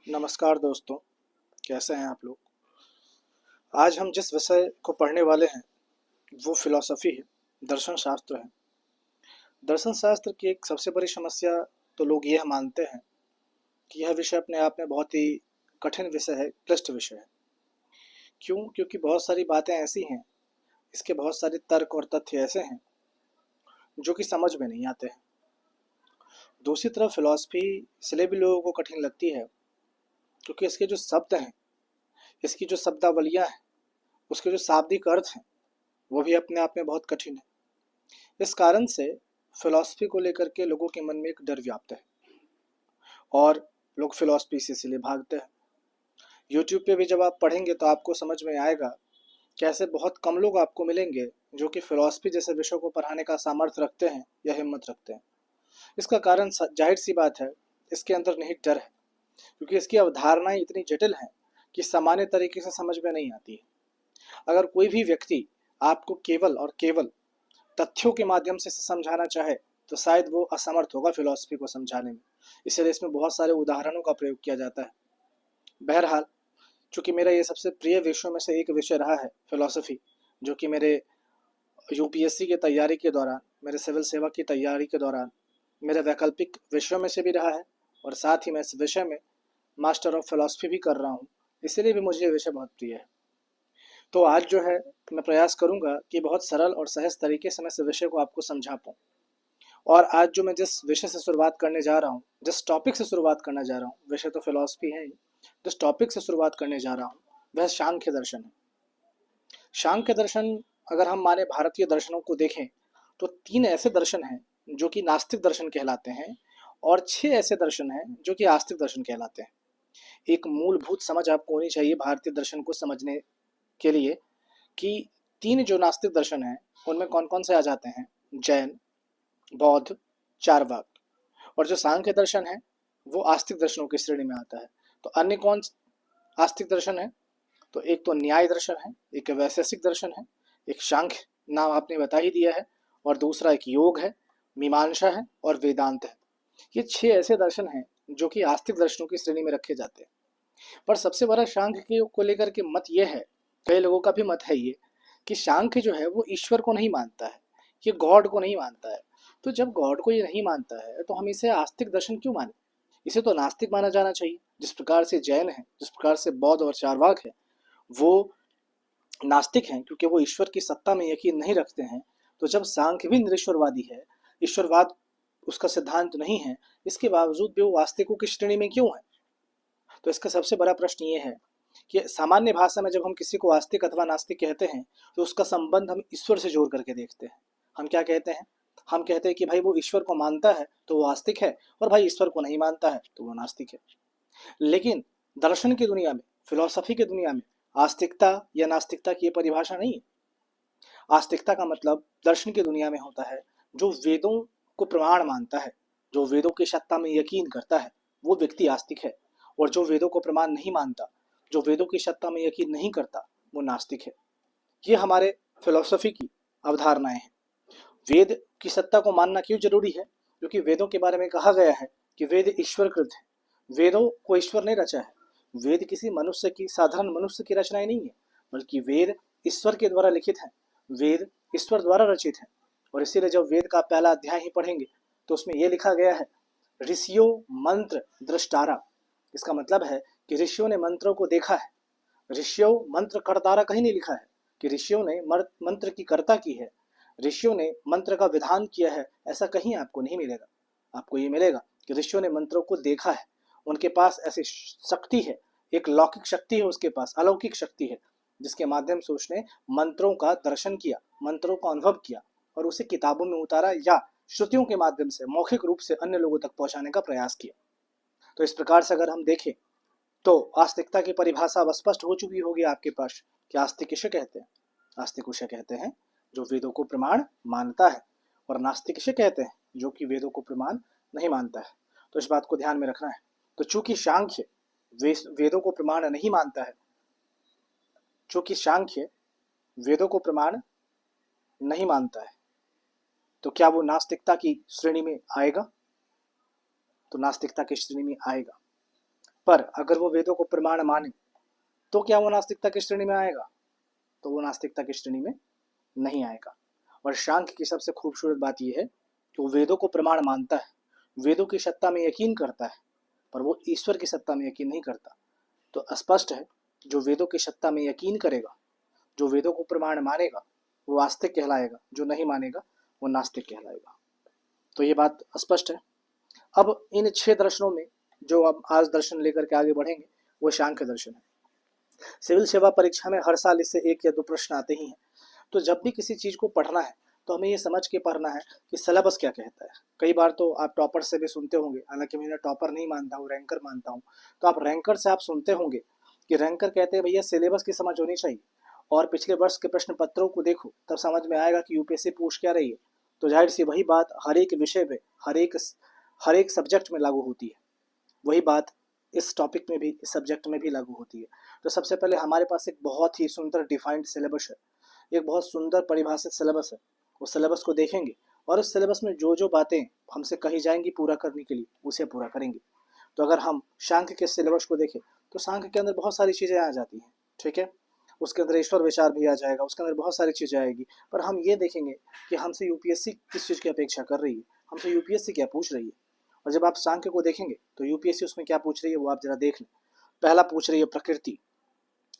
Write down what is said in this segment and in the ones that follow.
नमस्कार दोस्तों, कैसे हैं आप लोग। आज हम जिस विषय को पढ़ने वाले हैं वो फिलॉसफी है, दर्शन शास्त्र है। दर्शन शास्त्र की एक सबसे बड़ी समस्या तो लोग यह मानते हैं कि यह विषय अपने आप में बहुत ही कठिन विषय है, क्लिष्ट विषय है। क्यों? क्योंकि बहुत सारी बातें ऐसी हैं, इसके बहुत सारे तर्क और तथ्य ऐसे हैं जो कि समझ में नहीं आते हैं। दूसरी तरफ फिलॉसफी इसलिए भी लोगों को कठिन लगती है क्योंकि इसके जो शब्द हैं, इसकी जो शब्दावलियाँ हैं, उसके जो शाब्दिक अर्थ हैं, वो भी अपने आप में बहुत कठिन है। इस कारण से फिलॉसफी को लेकर के लोगों के मन में एक डर व्याप्त है और लोग फिलॉसफी से इसलिए भागते हैं। यूट्यूब पे भी जब आप पढ़ेंगे तो आपको समझ में आएगा कि ऐसे बहुत कम लोग आपको मिलेंगे जो कि फिलॉसफी जैसे विषयों को पढ़ाने का सामर्थ्य रखते हैं या हिम्मत रखते हैं। इसका कारण जाहिर सी बात है, इसके अंदर निहित डर है, क्योंकि इसकी अवधारणाएं इतनी जटिल हैं कि सामान्य तरीके से समझ में नहीं आती है। अगर कोई भी व्यक्ति आपको केवल और केवल तथ्यों के माध्यम से समझाना चाहे तो शायद वो असमर्थ होगा फिलॉसफी को समझाने में। इसलिए इसमें बहुत सारे उदाहरणों का प्रयोग किया जाता है। बहरहाल, चूंकि मेरा ये सबसे प्रिय विषयों में से एक विषय रहा है फिलॉसफी, जो कि मेरे यूपीएससी की तैयारी के दौरान, मेरे सिविल सेवा की तैयारी के दौरान मेरे वैकल्पिक विषयों में से भी रहा है, और साथ ही मैं इस विषय में मास्टर ऑफ फिलॉसफी भी कर रहा हूँ, इसलिए भी मुझे ये विषय बहुत प्रिय है। तो आज जो है, मैं प्रयास करूंगा कि बहुत सरल और सहज तरीके से मैं इस विषय को आपको समझा पाऊँ। और आज जो मैं जिस विषय से शुरुआत करने जा रहा हूँ, जिस टॉपिक से शुरुआत करने जा रहा हूँ, विषय तो फिलॉसफी है ही, जिस टॉपिक से शुरुआत करने जा रहा हूँ वह सांख्य दर्शन है। सांख्य दर्शन, अगर हम माने भारतीय दर्शनों को देखें तो तीन ऐसे दर्शन हैं जो कि नास्तिक दर्शन कहलाते हैं, और छह ऐसे दर्शन हैं जो कि आस्तिक दर्शन कहलाते हैं। एक मूलभूत समझ आपको होनी चाहिए भारतीय दर्शन को समझने के लिए कि तीन जो नास्तिक दर्शन हैं उनमें कौन कौन से आ जाते हैं: जैन, बौद्ध, चारवाक। और जो सांख्य दर्शन है वो आस्तिक दर्शनों की श्रेणी में आता है। तो अन्य कौन आस्तिक दर्शन है? तो एक तो न्याय दर्शन है, एक वैशेषिक दर्शन है, एक सांख्य, नाम आपने बता ही दिया है, और दूसरा एक योग है, मीमांसा है, और वेदांत है। ये छह ऐसे दर्शन हैं जो कि आस्तिक दर्शनों की श्रेणी में रखे जाते हैं। पर सबसे बड़ा सांख्य को लेकर के मत ये है, कई लोगों का भी मत है ये, कि सांख्य जो है वो ईश्वर को नहीं मानता है, ये गॉड को नहीं मानता है। तो जब गॉड को ये नहीं मानता है तो हम इसे आस्तिक दर्शन क्यों माने? इसे तो नास्तिक माना जाना चाहिए। जिस प्रकार से जैन है, जिस प्रकार से बौद्ध और चारवाक है, वो नास्तिक हैं क्योंकि वो ईश्वर की सत्ता में यकीन नहीं रखते हैं। तो जब सांख्य भी निरीश्वरवादी है, ईश्वरवाद उसका सिद्धांत नहीं है, इसके बावजूद भी वो आस्तिकों की श्रेणी में क्यों है? तो इसका सबसे बड़ा प्रश्न ये है कि सामान्य भाषा में जब हम किसी को आस्तिक अथवा नास्तिक कहते हैं तो उसका संबंध हम ईश्वर से जोड़ करके देखते हैं। हम क्या कहते हैं? हम कहते हैं कि भाई वो ईश्वर को मानता है तो वो आस्तिक है, और भाई ईश्वर को नहीं मानता है तो वो नास्तिक है। लेकिन दर्शन की दुनिया में, फिलॉसफी की दुनिया में आस्तिकता या नास्तिकता की ये परिभाषा नहीं है। आस्तिकता का मतलब दर्शन की दुनिया में होता है जो वेदों को प्रमाण मानता है, जो वेदों की सत्ता में यकीन करता है, वो व्यक्ति आस्तिक है। और जो वेदों को प्रमाण नहीं मानता, जो वेदों की सत्ता में यकीन नहीं करता, वो नास्तिक है। ये हमारे फिलॉसफी की अवधारणाएं हैं। वेद की सत्ता को मानना क्यों जरूरी है? क्योंकि वेदों के बारे में कहा गया है कि वेद ईश्वरकृत है। वेदों को ईश्वर ने रचा है। वेद किसी मनुष्य की, साधारण मनुष्य की रचनाएं नहीं है, बल्कि वेद ईश्वर के द्वारा लिखित है, वेद ईश्वर द्वारा रचित है। और इसीलिए जब वेद का पहला अध्याय ही पढ़ेंगे तो उसमें यह लिखा गया है, ऋषियों मंत्र दृष्टारा। इसका मतलब है कि ऋषियों ने मंत्रों को देखा है। ऋषियों मंत्र कर्तारा कहीं नहीं लिखा है कि ऋषियों ने मंत्र की कर्ता की है, ऋषियों ने मंत्र का विधान किया है, ऐसा कहीं आपको नहीं मिलेगा। आपको ये मिलेगा कि ऋषियों ने मंत्रों को देखा है, उनके पास ऐसी शक्ति है, एक लौकिक शक्ति है, उसके पास अलौकिक शक्ति है, जिसके माध्यम से उसने मंत्रों का दर्शन किया, मंत्रों का अनुभव किया, और उसे किताबों में उतारा या श्रुतियों के माध्यम से मौखिक रूप से अन्य लोगों तक पहुंचाने का प्रयास किया। तो इस प्रकार से अगर हम देखें तो आस्तिकता की परिभाषा अब स्पष्ट हो चुकी होगी आपके पास कि आस्तिक किसे कहते हैं। आस्तिक उसे कहते हैं जो वेदों को प्रमाण मानता है, और नास्तिक किसे कहते हैं जो कि वेदों को प्रमाण नहीं मानता है। तो इस बात को ध्यान में रखना है। तो चूंकि सांख्य वेदों को प्रमाण नहीं मानता है, चूंकि सांख्य वेदों को प्रमाण नहीं मानता है, तो क्या वो नास्तिकता की श्रेणी में आएगा? तो नास्तिकता की श्रेणी में आएगा। पर अगर वो वेदों को प्रमाण माने तो क्या वो नास्तिकता की श्रेणी में आएगा? तो वो नास्तिकता की श्रेणी में नहीं आएगा। और सांख्य की सबसे खूबसूरत बात यह है कि वो वेदों को प्रमाण मानता है, वेदों की सत्ता में यकीन करता है, पर वो ईश्वर की सत्ता में यकीन नहीं करता। तो स्पष्ट है, जो वेदों की सत्ता में यकीन करेगा, जो वेदों को प्रमाण मानेगा, वो आस्तिक कहलाएगा, जो नहीं मानेगा वो नास्तिक कहलाएगा। तो ये बात स्पष्ट है। अब इन 6 दर्शनों में जो अब आज दर्शन लेकर के आगे बढ़ेंगे वो सांख्य दर्शन है। सिविल सेवा परीक्षा में हर साल इससे 1 या 2 प्रश्न आते ही हैं। तो जब भी किसी चीज़ को पढ़ना है तो हमें ये समझ के पढ़ना है कि सिलेबस क्या कहता है। कई बार तो आप टॉपर से भी सुनते होंगे, हालांकि मैं टॉपर नहीं मानता हूँ, रैंकर मानता हूँ। तो आप रैंकर से आप सुनते होंगे कि रैंकर कहते हैं भैया सिलेबस की समझ होनी चाहिए, और पिछले वर्ष के प्रश्न पत्रों को देखो तब समझ में आएगा कि यूपीएससी पूछ क्या रही है। तो जाहिर सी वही बात हर एक विषय पे, हर एक सब्जेक्ट में लागू होती है। वही बात इस टॉपिक में भी, इस सब्जेक्ट में भी लागू होती है। तो सबसे पहले हमारे पास एक बहुत ही सुंदर डिफाइंड सिलेबस है, एक बहुत सुंदर परिभाषित सिलेबस है। उस सिलेबस को देखेंगे और उस सिलेबस में जो जो बातें हमसे कही जाएंगी पूरा करने के लिए, उसे पूरा करेंगे। तो अगर हम सांख्य के सिलेबस को देखें तो सांख्य के अंदर बहुत सारी चीज़ें आ जाती हैं, ठीक है। उसके अंदर ईश्वर विचार भी आ जाएगा, उसके अंदर बहुत सारी चीज़ें आएगी। पर हम ये देखेंगे कि हमसे यूपीएससी किस चीज़ की अपेक्षा कर रही है, हमसे यूपीएससी क्या पूछ रही है। और जब आप सांख्य को देखेंगे तो यूपीएससी उसमें क्या पूछ रही है वो आप जरा देख लें। पहला पूछ रही है प्रकृति।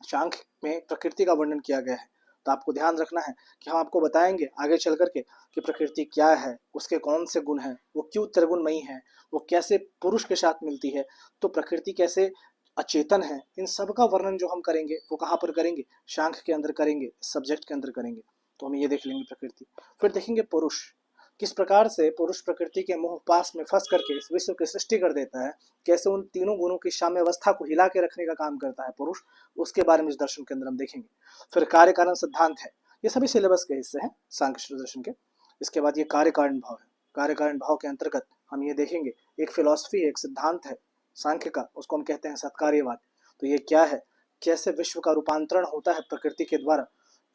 सांख्य में प्रकृति का वर्णन किया गया है। तो आपको ध्यान रखना है कि हम आपको बताएंगे आगे चल करके कि प्रकृति क्या है, उसके कौन से गुण हैं, वो क्यों त्रिगुणमयी है, वो कैसे पुरुष के साथ मिलती है, तो प्रकृति कैसे अचेतन है। इन सब का वर्णन जो हम करेंगे वो कहाँ पर करेंगे? सांख्य के अंदर करेंगे, सब्जेक्ट के अंदर करेंगे। तो हम ये देख लेंगे प्रकृति। फिर देखेंगे पुरुष, किस प्रकार से पुरुष प्रकृति के मोह पास में फंस करके इस विश्व की सृष्टि कर देता है, कैसे उन तीनों गुणों की साम्यावस्था को हिला के रखने का काम करता है पुरुष, उसके बारे में इस दर्शन के अंदर हम देखेंगे। फिर कार्य कारण सिद्धांत है, ये सभी सिलेबस के हिस्से हैं सांख्य दर्शन के। इसके बाद ये कार्य कारण भाव है। कार्य कारण भाव के अंतर्गत हम ये देखेंगे एक फिलॉसफी, एक सिद्धांत है सांख्य का, उसको हम कहते हैं सत्कार्यवाद। तो ये क्या है, कैसे विश्व का रूपांतरण होता है प्रकृति के द्वारा,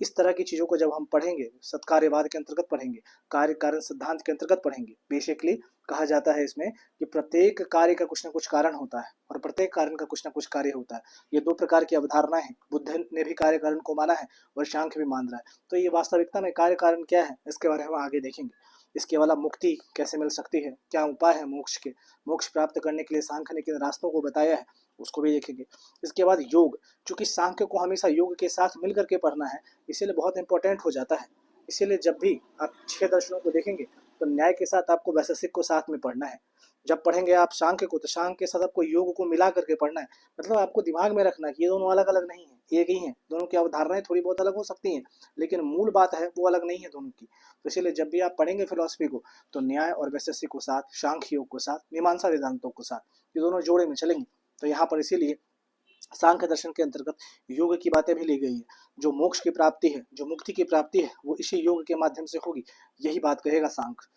इस तरह की चीज़ों को जब हम पढ़ेंगे सत्कार्यवाद के अंतर्गत पढ़ेंगे, कार्य कारण सिद्धांत के अंतर्गत पढ़ेंगे। बेसिकली कहा जाता है इसमें कि प्रत्येक कार्य का कुछ ना कुछ कारण होता है और प्रत्येक कारण का कुछ ना कुछ कार्य होता है। ये 2 प्रकार की अवधारणाएं हैं। बुद्ध ने भी कार्य कारण को माना है और सांख्य भी मान रहा है। तो ये वास्तविकता में कार्य कारण क्या है इसके बारे में हम आगे देखेंगे। इसके अलावा मुक्ति कैसे मिल सकती है, क्या उपाय है मोक्ष के, मोक्ष प्राप्त करने के लिए सांख्य ने किन रास्तों को बताया है, उसको भी देखेंगे। इसके बाद योग, चूंकि सांख्य को हमेशा योग के साथ मिल करके पढ़ना है, इसीलिए बहुत इंपॉर्टेंट हो जाता है। इसीलिए जब भी आप 6 दर्शनों को देखेंगे तो न्याय के साथ आपको वैशेषिक को साथ में पढ़ना है। जब पढ़ेंगे आप सांख्य को तो सांख्य के साथ आपको योग को मिला करके पढ़ना है। मतलब आपको दिमाग में रखना है कि ये दोनों अलग अलग नहीं है, एक ही है। दोनों की अवधारणाएं थोड़ी बहुत अलग हो सकती हैं, लेकिन मूल बात है वो अलग नहीं है दोनों की। तो इसीलिए जब भी आप पढ़ेंगे फिलॉसफी को तो न्याय और वैशेषिक को साथ, सांख्य योग को साथ, मीमांसा वेदांतों को साथ, ये दोनों जोड़े में चलेंगे। तो यहाँ पर इसीलिए सांख्य दर्शन के अंतर्गत योग की बातें भी ली गई है। जो मोक्ष की प्राप्ति है, जो मुक्ति की प्राप्ति है, वो इसी योग के माध्यम से होगी, यही बात कहेगा सांख्य,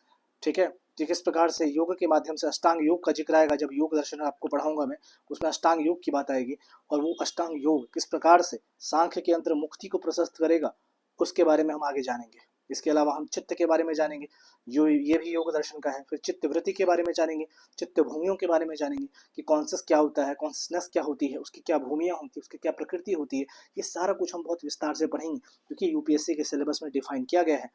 ठीक है। तो किस प्रकार से योग के माध्यम से अष्टांग योग का जिक्र आएगा, जब योग दर्शन आपको पढ़ाऊंगा मैं, उसमें अष्टांग योग की बात आएगी। और वो अष्टांग योग किस प्रकार से सांख्य के अंतर मुक्ति को प्रशस्त करेगा, उसके बारे में हम आगे जानेंगे। इसके अलावा हम चित्त के बारे में जानेंगे, जो ये भी योग दर्शन का है। फिर चित्त वृत्ति के बारे में जानेंगे, चित्त भूमियों के बारे में जानेंगे कि कॉन्सियस क्या होता है, कॉन्सियसनेस क्या होती है, उसकी क्या भूमियाँ होती है, उसकी क्या प्रकृति होती है। ये सारा कुछ हम बहुत विस्तार से पढ़ेंगे, क्योंकि यूपीएससी के सिलेबस में डिफाइन किया गया है।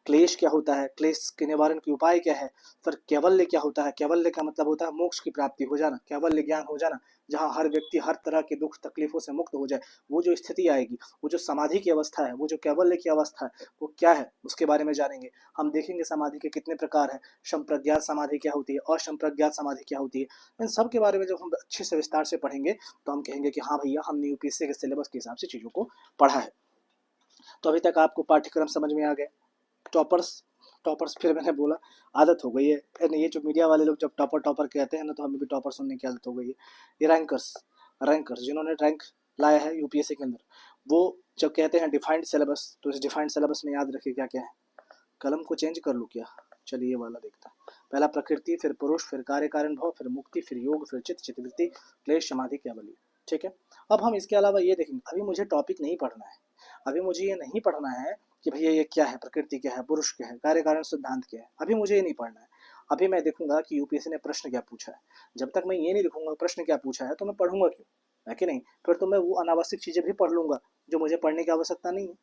क्लेश क्या होता है, क्लेश के निवारण के उपाय क्या है। फिर कैवल्य क्या होता है, कैवल्य का मतलब होता है मोक्ष की प्राप्ति हो जाना, कैवल्य ज्ञान हो जाना, जहाँ हर व्यक्ति हर तरह के दुख तकलीफों से मुक्त हो जाए। वो जो स्थिति आएगी, वो जो समाधि की अवस्था है, वो जो कैवल्य की अवस्था है, वो क्या है उसके बारे में जानेंगे। हम देखेंगे समाधि के कितने प्रकार है, संप्रज्ञात समाधि क्या होती है, असंप्रज्ञात समाधि क्या होती है। इन सब के बारे में जब हम अच्छे से विस्तार से पढ़ेंगे तो हम कहेंगे कि हाँ भैया हमने यूपीएससी के सिलेबस के हिसाब से चीज़ों को पढ़ा है। तो अभी तक आपको पाठ्यक्रम समझ में आ गया। टॉपर्स, टॉपर्स फिर मैंने बोला, आदत हो गई है। ये जो मीडिया वाले लोग जब टॉपर टॉपर कहते हैं ना, तो हमें भी टॉपर सुनने की आदत हो गई है। ये रैंकर्स, रैंकर्स जिन्होंने रैंक लाया है यूपीएससी के अंदर, वो जब कहते हैं डिफाइंड सिलेबस, तो इस डिफाइंड सिलेबस में याद रखिए क्या क्या है। कलम को चेंज कर लूँ क्या? चलिए ये वाला देखता है। पहला प्रकृति, फिर पुरुष, फिर कार्य कारण भाव, फिर मुक्ति, फिर योग, फिर चित्त, चित्तवृत्ति, क्लेश, समाधि, कैवल्य, ठीक है। अब हम इसके अलावा ये देखेंगे, अभी मुझे टॉपिक नहीं पढ़ना है, अभी मुझे ये नहीं पढ़ना है कि भैया ये क्या है, प्रकृति क्या है, पुरुष क्या है, कार्य कारण सिद्धांत क्या है, अभी मुझे ये नहीं पढ़ना है। अभी मैं देखूंगा कि यूपीएससी ने प्रश्न क्या पूछा है। जब तक मैं ये नहीं देखूंगा प्रश्न क्या पूछा है तो मैं पढ़ूंगा क्यों, है कि नहीं? फिर तो मैं वो अनावश्यक चीजें भी पढ़ लूंगा जो मुझे पढ़ने की आवश्यकता नहीं है।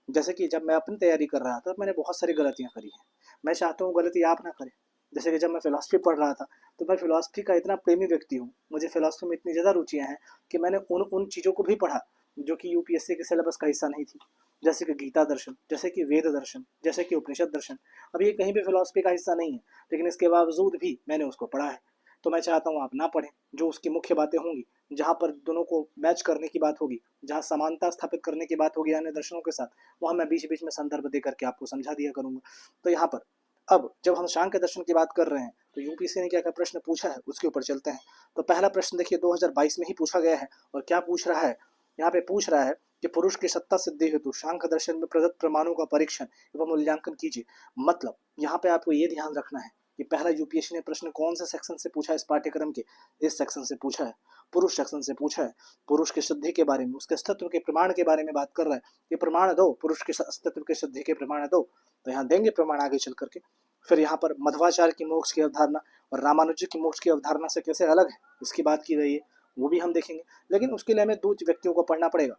जैसे कि जब मैं अपनी तैयारी कर रहा था मैंने बहुत सारी गलतियां करी हैं, मैं चाहता हूँ गलती आप ना करें। जैसे कि जब मैं फिलोसफी पढ़ रहा था तो मैं फिलोसफी का इतना प्रेमी व्यक्ति हूँ, मुझे फिलोसफी में इतनी ज़्यादा रुचियाँ हैं कि मैंने उन उन चीज़ों को भी पढ़ा जो कि यूपीएससी के सिलेबस का हिस्सा नहीं थी। जैसे कि गीता दर्शन, जैसे कि वेद दर्शन, जैसे कि उपनिषद दर्शन। अब ये कहीं भी फिलोसफी का हिस्सा नहीं है, लेकिन इसके बावजूद भी मैंने उसको पढ़ा है। तो मैं चाहता हूँ आप ना पढ़ें, जो उसकी मुख्य बातें होंगी, जहाँ पर दोनों को मैच करने की बात होगी, जहाँ समानता स्थापित करने की बात होगी अन्य दर्शनों के साथ, वहाँ मैं बीच बीच में संदर्भ दे करके आपको समझा दिया करूंगा। तो यहाँ पर अब जब हम सांख्य दर्शन की बात कर रहे हैं तो यूपीएससी ने क्या क्या प्रश्न पूछा है उसके ऊपर चलते हैं। तो पहला प्रश्न देखिए 2022 में ही पूछा गया है, और क्या पूछ रहा है? यहाँ पे पूछ रहा है कि पुरुष की सत्ता सिद्धि हेतु सांख्य दर्शन में प्रदत्त प्रमाणों का परीक्षण एवं मूल्यांकन कीजिए। मतलब यहाँ पे आपको ये ध्यान रखना है कि पहला यूपीएससी ने प्रश्न कौन से सेक्शन से पूछा है, इस पाठ्यक्रम के इस सेक्शन से पूछा है, पुरुष सेक्शन से पूछा है। पुरुष की सिद्धि के बारे में, उसके अस्तित्व के प्रमाण के बारे में बात कर रहा है कि प्रमाण दो, पुरुष के अस्तित्व के सिद्धि के प्रमाण दो। तो यहाँ देंगे प्रमाण आगे चल करके। फिर यहाँ पर मध्वाचार्य की मोक्ष की अवधारणा और रामानुजी की मोक्ष की अवधारणा से कैसे अलग है इसकी बात की गई है, वो भी हम देखेंगे। लेकिन उसके लिए हमें दो व्यक्तियों को पढ़ना पड़ेगा।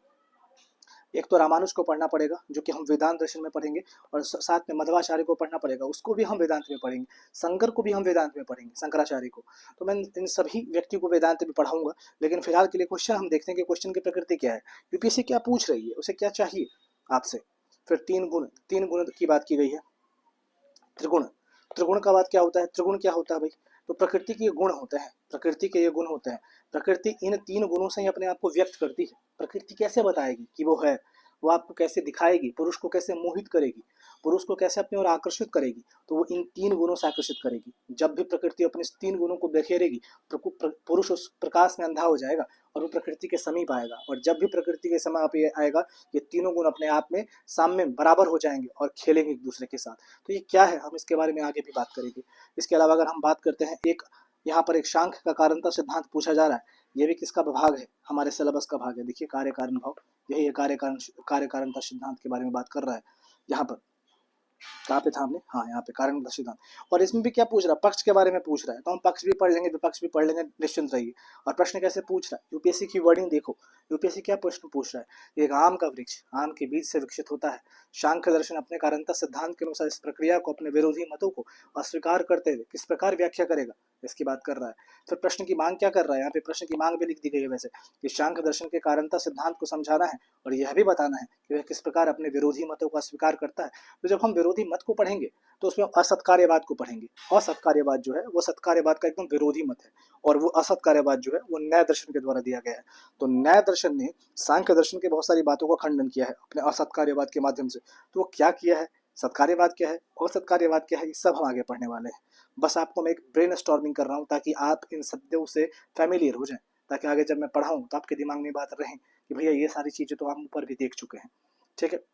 एक तो रामानुज को पढ़ना पड़ेगा जो कि हम वेदांत दर्शन में पढ़ेंगे, और साथ में मध्वाचार्य को पढ़ना पड़ेगा, उसको भी हम वेदांत में पढ़ेंगे। शंकर को भी हम वेदांत में पढ़ेंगे, शंकराचार्य को। तो मैं इन सभी व्यक्ति को वेदांत में पढ़ाऊंगा। लेकिन फिलहाल के लिए क्वेश्चन हम देखते हैं कि क्वेश्चन की प्रकृति क्या है, यूपीएससी क्या पूछ रही है, उसे क्या चाहिए आपसे। फिर तीन गुण की बात की गई है। त्रिगुण, त्रिगुण का बात क्या होता है? त्रिगुण क्या होता है भाई? तो प्रकृति के गुण होते हैं, प्रकृति के ये गुण होते हैं। प्रकृति इन तीन गुणों से ही अपने आप को व्यक्त करती है। प्रकृति कैसे बताएगी कि वो है, वो आपको कैसे दिखाएगी, पुरुष को कैसे मोहित करेगी, पुरुष को कैसे अपनी ओर आकर्षित करेगी, तो वो इन तीन गुणों से आकर्षित करेगी। जब भी प्रकृति अपने इस तीन गुणों को बिखेरेगी, पुरुष उस प्रकाश में अंधा हो जाएगा और वो प्रकृति के समीप आएगा। और जब भी प्रकृति के समय आएगा, ये तीनों गुण अपने आप में सामने बराबर हो जाएंगे और खेलेंगे एक दूसरे के साथ। तो ये क्या है, हम इसके बारे में आगे भी बात करेंगे। इसके अलावा अगर हम बात करते हैं, एक यहाँ पर एक सांख्य का कारणता सिद्धांत पूछा जा रहा है। ये भी किसका भाग है? हमारे सिलेबस का भाग है। देखिए कार्य कारण भाव, यही है कार्य कारणता सिद्धांत के बारे में बात कर रहा है। यहाँ पर कहाँ पे था हमने? हाँ, यहाँ पे कारण सिद्धांत। और इसमें भी क्या पूछ रहा है? पक्ष के बारे में पूछ रहा है। तो हम पक्ष भी पढ़ लेंगे, विपक्ष भी पढ़ लेंगे, निश्चिंत रहिए। और प्रश्न कैसे पूछ रहा है, यूपीएससी की वर्डिंग देखो। यूपीएससी क्या प्रश्न पूछ रहा है? एक आम का वृक्ष आम के बीज से विकसित होता है। सांख्य दर्शन अपने कारणता सिद्धांत के अनुसार इस प्रक्रिया को अपने विरोधी मतों को अस्वीकार करते हुए किस प्रकार व्याख्या करेगा, इसकी बात कर रहा है। फिर प्रश्न की मांग क्या कर रहा है? यहाँ पे प्रश्न की मांग भी लिख दी गई है वैसे, कि सांख्य दर्शन के कारणता सिद्धांत को समझाना है और यह भी बताना है कि वह किस प्रकार अपने विरोधी मतों को अस्वीकार करता है। तो जब हम विरोधी मत को पढ़ेंगे तो उसमें असत्कार्यवाद को पढ़ेंगे। असत्कार्यवाद जो है वो सत्कार्यवाद का एकदम विरोधी मत है, और वो असत्कार्यवाद जो है वो न्याय दर्शन के द्वारा दिया गया है। तो न्याय दर्शन ने सांख्य दर्शन की बहुत सारी बातों का खंडन किया है अपने असत्कार्यवाद के माध्यम से। तो वो क्या किया है, सत्कार्यवाद क्या है और सत्कार्यवाद क्या है, ये सब हम आगे पढ़ने वाले हैं। बस आपको मैं एक ब्रेन स्टॉर्मिंग कर रहा हूँ ताकि आप इन शब्दों से फैमिलियर हो जाएं, ताकि आगे जब मैं पढ़ाऊँ तो आपके दिमाग में बात रहे कि भैया ये सारी चीज़ें तो हम ऊपर भी देख चुके हैं। ठीक है,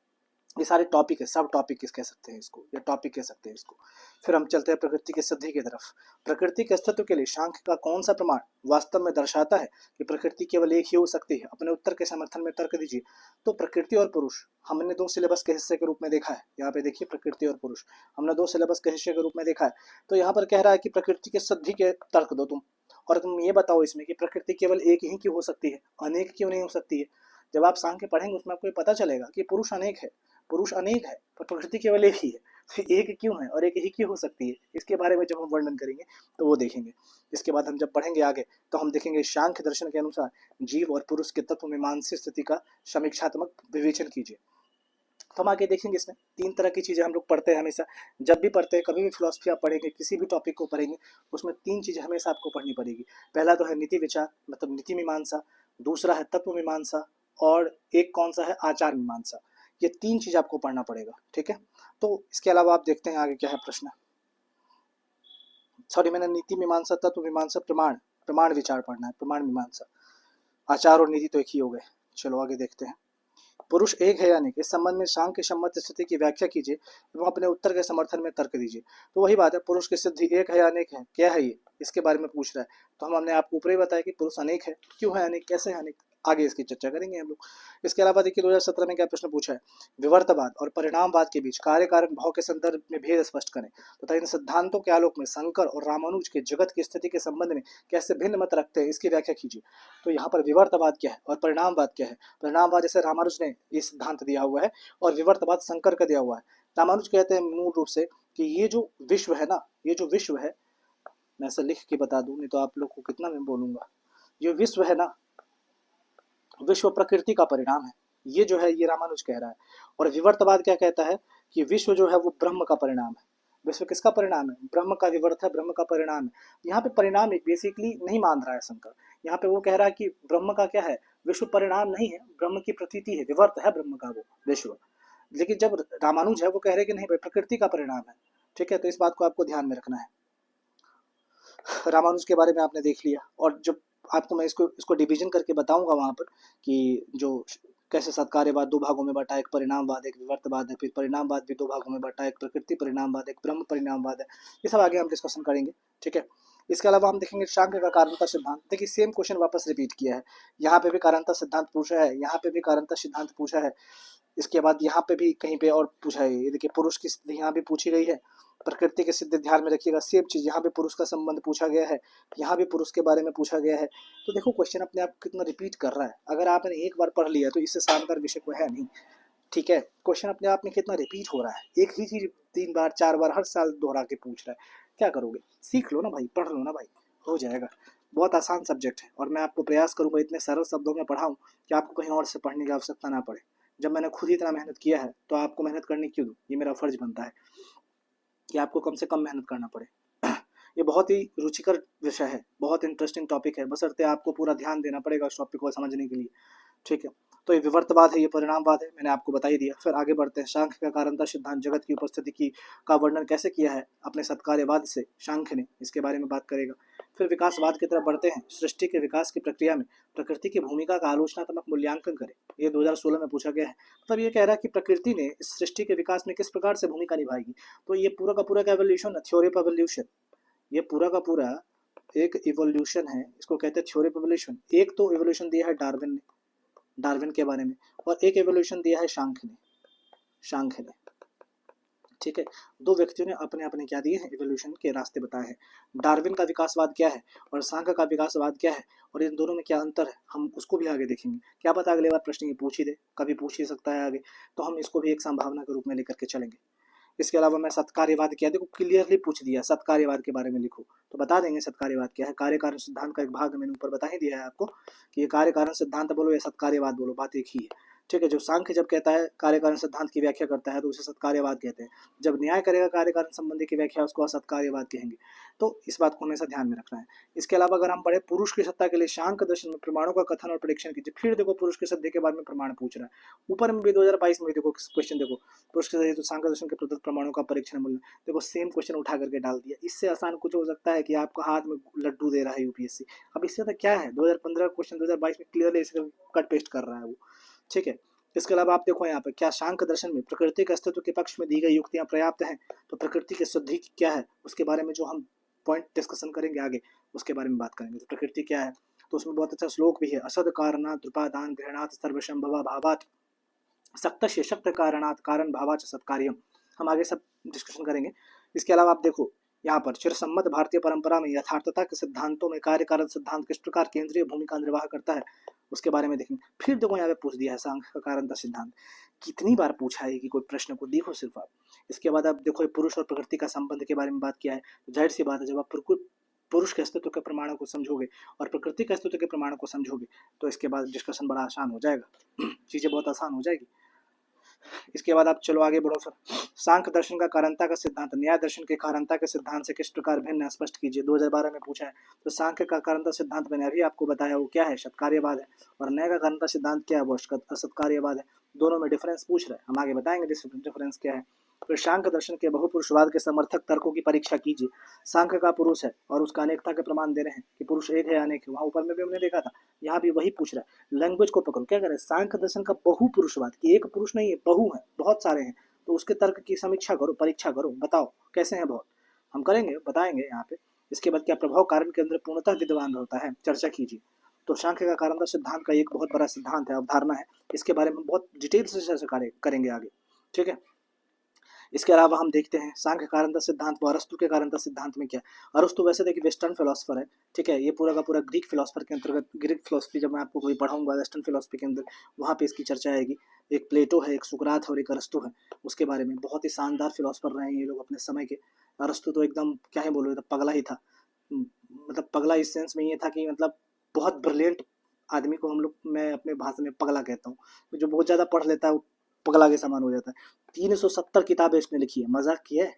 ये सारे टॉपिक है, सब टॉपिक कह सकते हैं इसको, या टॉपिक कह सकते हैं इसको। फिर हम चलते हैं प्रकृति की सिद्धि की तरफ। प्रकृति के अस्तित्व के लिए सांख्य का कौन सा प्रमाण वास्तव में दर्शाता है कि प्रकृति केवल एक ही हो सकती है? अपने उत्तर के समर्थन में तर्क दीजिए। तो प्रकृति और पुरुष हमने दो सिलेबस के हिस्से के रूप में देखा है। यहाँ पे देखिए, प्रकृति और पुरुष हमने दो सिलेबस के हिस्से के रूप में देखा है। तो यहाँ पर कह रहा है कि प्रकृति के सिद्धि के तर्क दो तुम, और तुम ये बताओ इसमें कि प्रकृति केवल एक ही क्यों हो सकती है, अनेक क्यों नहीं हो सकती है। जब आप सांख्य पढ़ेंगे उसमें आपको पता चलेगा कि पुरुष अनेक है, पुरुष अनेक है, पर प्रकृति केवल एक ही है। तो एक क्यों है और एक ही क्यों हो सकती है, इसके बारे में जब हम वर्णन करेंगे तो वो देखेंगे। इसके बाद हम जब पढ़ेंगे आगे तो हम देखेंगे सांख्य दर्शन के अनुसार जीव और पुरुष के तत्व में मानसिक स्थिति का समीक्षात्मक विवेचन कीजिए। तो हम आगे देखेंगे इसमें तीन तरह की चीज़ें हम लोग पढ़ते हैं हमेशा। जब भी पढ़ते हैं, कभी भी फिलोसफी आप पढ़ेंगे, किसी भी टॉपिक को पढ़ेंगे, उसमें तीन चीज़ें हमेशा आपको पढ़नी पड़ेगी। पहला तो है नीति विचार, मतलब नीति मीमांसा। दूसरा है तत्व मीमांसा, और एक कौन सा है, आचार मीमांसा। ये तीन चीज आपको पढ़ना पड़ेगा। ठीक है, तो इसके अलावा आप देखते हैं आगे क्या है प्रश्न। सॉरी, मैंने नीति मीमांसा, तत्व मीमांसा, प्रमाण प्रमाण विचार पढ़ना है, प्रमाण मीमांसा। आचार और नीति तो एक ही हो गए। चलो आगे देखते हैं। पुरुष एक है या नहीं, इस संबंध में सांख्य सम्मत स्थिति की व्याख्या कीजिए एवं अपने उत्तर के समर्थन में तर्क दीजिए। तो वही बात है, पुरुष की सिद्धि एक है या अनेक है, क्या है ये, इसके बारे में पूछ रहा है। तो हमने आपको ऊपर ही बताया कि पुरुष अनेक है। क्यों है अनेक, कैसे है अनेक, आगे इसकी चर्चा करेंगे हम लोग। इसके अलावा देखिए 2017 में क्या प्रश्न पूछा है, विवर्तवाद और परिणामवाद के बीच कार्य कारण भाव के संदर्भ में भेद स्पष्ट करें तथा इन सिद्धांतों के आलोक में शंकर और रामानुज के जगत की स्थिति के संबंध में कैसे भिन्न मत रखते हैं, इसकी व्याख्या कीजिए। तो यहाँ पर विवर्तवाद क्या है और परिणामवाद क्या है। परिणामवाद जैसे रामानुज ने ये सिद्धांत दिया हुआ है और विवर्तवाद शंकर का दिया हुआ है। रामानुज कहते हैं मूल रूप से कि ये जो विश्व है ना, ये जो विश्व है, मैं ऐसा लिख के बता दूं नहीं तो आप लोग को कितना मैं बोलूंगा, ये विश्व है ना, विश्व प्रकृति का परिणाम है, ये जो है ये रामानुज कह रहा है। और विवर्तवाद क्या कहता है कि विश्व जो है वो ब्रह्म का परिणाम है। विश्व किसका परिणाम है, ब्रह्म का विवर्त है, ब्रह्म का परिणाम है। यहाँ पे परिणाम बेसिकली नहीं मान रहा है शंकर, यहाँ पे वो कह रहा है कि ब्रह्म का क्या है, विश्व परिणाम नहीं है, ब्रह्म की प्रतीति है, विवर्त है ब्रह्म का वो विश्व। लेकिन जब रामानुज है वो कह रहे कि नहीं भाई प्रकृति का परिणाम है। ठीक है, तो इस बात को आपको ध्यान में रखना है। रामानुज के बारे में आपने देख लिया, और जब आपको मैं इसको डिवीजन करके बताऊंगा वहां पर कि जो कैसे सत्कार्यवाद दो भागों में बटा, एक परिणामवाद एक विवर्तवाद है, फिर परिणामवाद भी दो भागों में बटा, एक प्रकृति परिणामवाद एक ब्रह्म परिणामवाद है। ये सब आगे हम डिस्कशन करेंगे। ठीक है, इसके अलावा हम देखेंगे शांक्य का कारणता सिद्धांत। देखिए सेम क्वेश्चन वापस रिपीट किया है, यहाँ पे भी कारणता सिद्धांत पूछा है, यहाँ पे भी कारणता सिद्धांत पूछा है, इसके बाद यहाँ पे भी कहीं पे और पूछा है। ये देखिए पुरुष की स्थिति यहाँ भी पूछी गई है, प्रकृति की सिद्धि ध्यान में रखिएगा। सेम चीज यहाँ पे पुरुष का संबंध पूछा गया है, यहाँ भी पुरुष के बारे में पूछा गया है। तो देखो क्वेश्चन अपने आप कितना रिपीट कर रहा है। अगर आपने एक बार पढ़ लिया तो इससे शानदार विषय को है नहीं। ठीक है, क्वेश्चन अपने आप में कितना रिपीट हो रहा है, एक ही चीज 3 बार 4 बार हर साल दोहरा के पूछ रहा है। क्या करोगे, सीख लो ना भाई, पढ़ लो ना भाई, हो जाएगा। बहुत आसान सब्जेक्ट है और मैं आपको प्रयास करूंगा इतने सरल शब्दों में पढ़ाऊं कि आपको कहीं और से पढ़ने की आवश्यकता ना पड़े। जब मैंने खुद ही इतना मेहनत किया है तो आपको मेहनत करनी क्यों दूं, ये मेरा फर्ज बनता है कि आपको कम से कम मेहनत करना पड़े। ये बहुत ही रुचिकर विषय है, बहुत इंटरेस्टिंग टॉपिक है, बशर्ते आपको पूरा ध्यान देना पड़ेगा उस टॉपिक को समझने के लिए। ठीक है, तो ये विवर्तवाद है, ये परिणामवाद है, मैंने आपको बता ही दिया। फिर आगे बढ़ते हैं, सांख्य का कारणता सिद्धांत जगत की उपस्थिति की का वर्णन कैसे किया है अपने सत्कार्यवाद से सांख्य ने, इसके बारे में बात करेगा। फिर विकासवाद की तरफ बढ़ते हैं, सृष्टि के विकास की प्रक्रिया में प्रकृति की भूमिका का आलोचनात्मक मूल्यांकन करें, ये 2016 में पूछा गया है। मतलब ये कह रहा है कि प्रकृति ने इस सृष्टि के विकास में किस प्रकार से भूमिका निभाएगी। तो ये पूरा का पूरा एवोल्यूशन है, थ्योरी ऑफ एवोल्यूशन, ये पूरा का पूरा एक इवोल्यूशन है, इसको कहते हैं थ्योरी ऑफ एवोल्यूशन। एक तो इवोल्यूशन दिया है डार्विन ने, डार्विन के बारे में, और एक एवोल्यूशन दिया है सांख्य ने। ठीक है, दो व्यक्तियों ने अपने अपने क्या दिए हैं, इवोल्यूशन के रास्ते बताए हैं। डार्विन का विकासवाद क्या है और सांख्य का विकासवाद क्या है, और इन दोनों में क्या अंतर है, हम उसको भी आगे देखेंगे। क्या पता अगले बार प्रश्न ये पूछ ही दे, कभी पूछ ही सकता है आगे, तो हम इसको भी एक संभावना के रूप में लेकर के चलेंगे। इसके अलावा मैं सत्कार्यवाद क्या, देखो क्लियरली पूछ दिया सत्कार्यवाद के बारे में लिखो, तो बता देंगे सत्कार्यवाद क्या है। कार्य कारण सिद्धांत का एक भाग मैंने ऊपर बता ही दिया है आपको कि ये कार्य कारण सिद्धांत बोलो या सत्कार्यवाद बोलो, बात एक ही है। ठीक है, जो सांख्य जब कहता है कार्य कारण सिद्धांत की व्याख्या करता है तो उसे सत्कार्यवाद कहते हैं, जब न्याय करेगा कार्य कारण संबंधी की व्याख्या उसको असत्कार्यवाद कहेंगे। तो इस बात को हमेशा ध्यान में रखना है। इसके अलावा अगर हम पढ़े पुरुष की सत्ता के लिए शांक दर्शन में प्रमाणों का कथन और प्रेडिक्शन कीजिए, फिर देखो पुरुष की सत्ता के बारे में प्रमाण पूछ रहा है। ऊपर में भी 2022 में देखो क्वेश्चन, देखो पुरुष के सत्ता तो सांख्य दर्शन के प्रदत्त प्रमाणों का परीक्षण मूल्य, देखो सेम क्वेश्चन उठा करके डाल दिया। इससे आसान कुछ हो सकता है कि आपको हाथ में लड्डू दे रहा है यूपीएससी। अब इससे तो क्या है, 2015 क्वेश्चन 2022 में क्लियरली इसे कट पेस्ट कर रहा है वो। ठीक है, इसके अलावा आप देखो यहाँ पे क्या सांख्य दर्शन में प्रकृति के अस्तित्व के पक्ष में दी गई युक्तियां पर्याप्त हैं, तो प्रकृति की शुद्धि क्या है उसके बारे में जो हम पॉइंट डिस्कशन करेंगे आगे, उसके बारे में बात करेंगे। तो प्रकृति क्या है, तो उसमें बहुत अच्छा श्लोक भी है, असद कारणात् द्रुपादान ग्रहणात् सर्वसंभव भावात् सक्तस्य शक्त कारणात् कारण भावाच सत्कार्यम, हम आगे सब डिस्कशन करेंगे। इसके अलावा आप देखो यहाँ पर चिरसम्मत भारतीय परंपरा में यथार्थता के सिद्धांतों में कार्य कारण सिद्धांत किस प्रकार केंद्रीय भूमिका निर्वाह करता है, उसके बारे में देखेंगे। फिर देखो यहाँ पे पूछ दिया है सांख्य का कारणता सिद्धांत, कितनी बार पूछा है कि कोई प्रश्न को देखो सिर्फ आप। इसके बाद आप देखो पुरुष और प्रकृति का संबंध के बारे में बात किया है, तो जाहिर सी बात है जब आप पुरुष के अस्तित्व के प्रमाणों को समझोगे और प्रकृति के अस्तित्व के प्रमाणों को समझोगे तो इसके बाद डिस्कशन बड़ा आसान हो जाएगा, चीजें बहुत आसान हो जाएगी। इसके बाद आप चलो आगे बढ़ो। फिर सांख्य दर्शन का कारणता का सिद्धांत न्याय दर्शन के कारणता के सिद्धांत से किस प्रकार भिन्न है स्पष्ट कीजिए, 2012 में पूछा है। तो सांख्य का कारणता सिद्धांत मैंने अभी आपको बताया वो क्या है, सत्कार्यवाद है, और न्याय का कारणता सिद्धांत क्या है, वो असत्कार्यवाद है। दोनों में डिफरेंस पूछ रहे हैं, हम आगे बताएंगे डिफरेंस क्या है। फिर सांख्य दर्शन के बहुपुरुषवाद के समर्थक तर्कों की परीक्षा कीजिए। सांख्य का पुरुष है और उसका अनेकता के प्रमाण दे रहे हैं कि पुरुष एक है अनेक है, वहां ऊपर में भी हमने देखा था, यहाँ भी वही पूछ रहा है। लैंग्वेज को पकड़ो, क्या करें, सांख्य दर्शन का बहुपुरुषवाद कि एक पुरुष नहीं है, बहु है, बहुत सारे हैं, तो उसके तर्क की समीक्षा करो, परीक्षा करो, बताओ कैसे हैं बहुत, हम करेंगे बताएंगे यहाँ पे। इसके बाद क्या प्रभाव कारण के अंदर पूर्णतः विद्वान होता है, चर्चा कीजिए। तो सांख्य का कारणांतर सिद्धांत का एक बहुत बड़ा सिद्धांत है, अवधारणा है। इसके बारे में बहुत डिटेल से चर्चा करेंगे आगे, ठीक है। इसके अलावा हम देखते हैं सांख्य कारणांतर सिद्धांत व अरस्तु के कारणांतर सिद्धांत में क्या। अरस्तु वैसे देखिए वेस्टर्न फिलोसफर है, ठीक है, ये पूरा का पूरा ग्रीक फिलोसफर के अंतर्गत, ग्रीक फिलोसफी जब मैं आपको कोई पढ़ाऊंगा वेस्टर्न फिलोसफी के अंदर, वहाँ पे इसकी चर्चा आएगी। एक प्लेटो है, एक सुकरात है और एक अरस्तु है, उसके बारे में बहुत ही शानदार फिलोसफर रहे हैं ये लोग अपने समय के। अरस्तु तो एकदम क्या है बोलो, पगला ही था, मतलब पगला इस सेंस में ये था कि मतलब बहुत ब्रिलियंट आदमी को हम लोग, मैं अपने भाषा में पगला कहता हूँ, जो बहुत ज़्यादा पढ़ लेता है वो पगला के समान हो जाता है। 370 किताबें इसने लिखी है, मजाक किया है,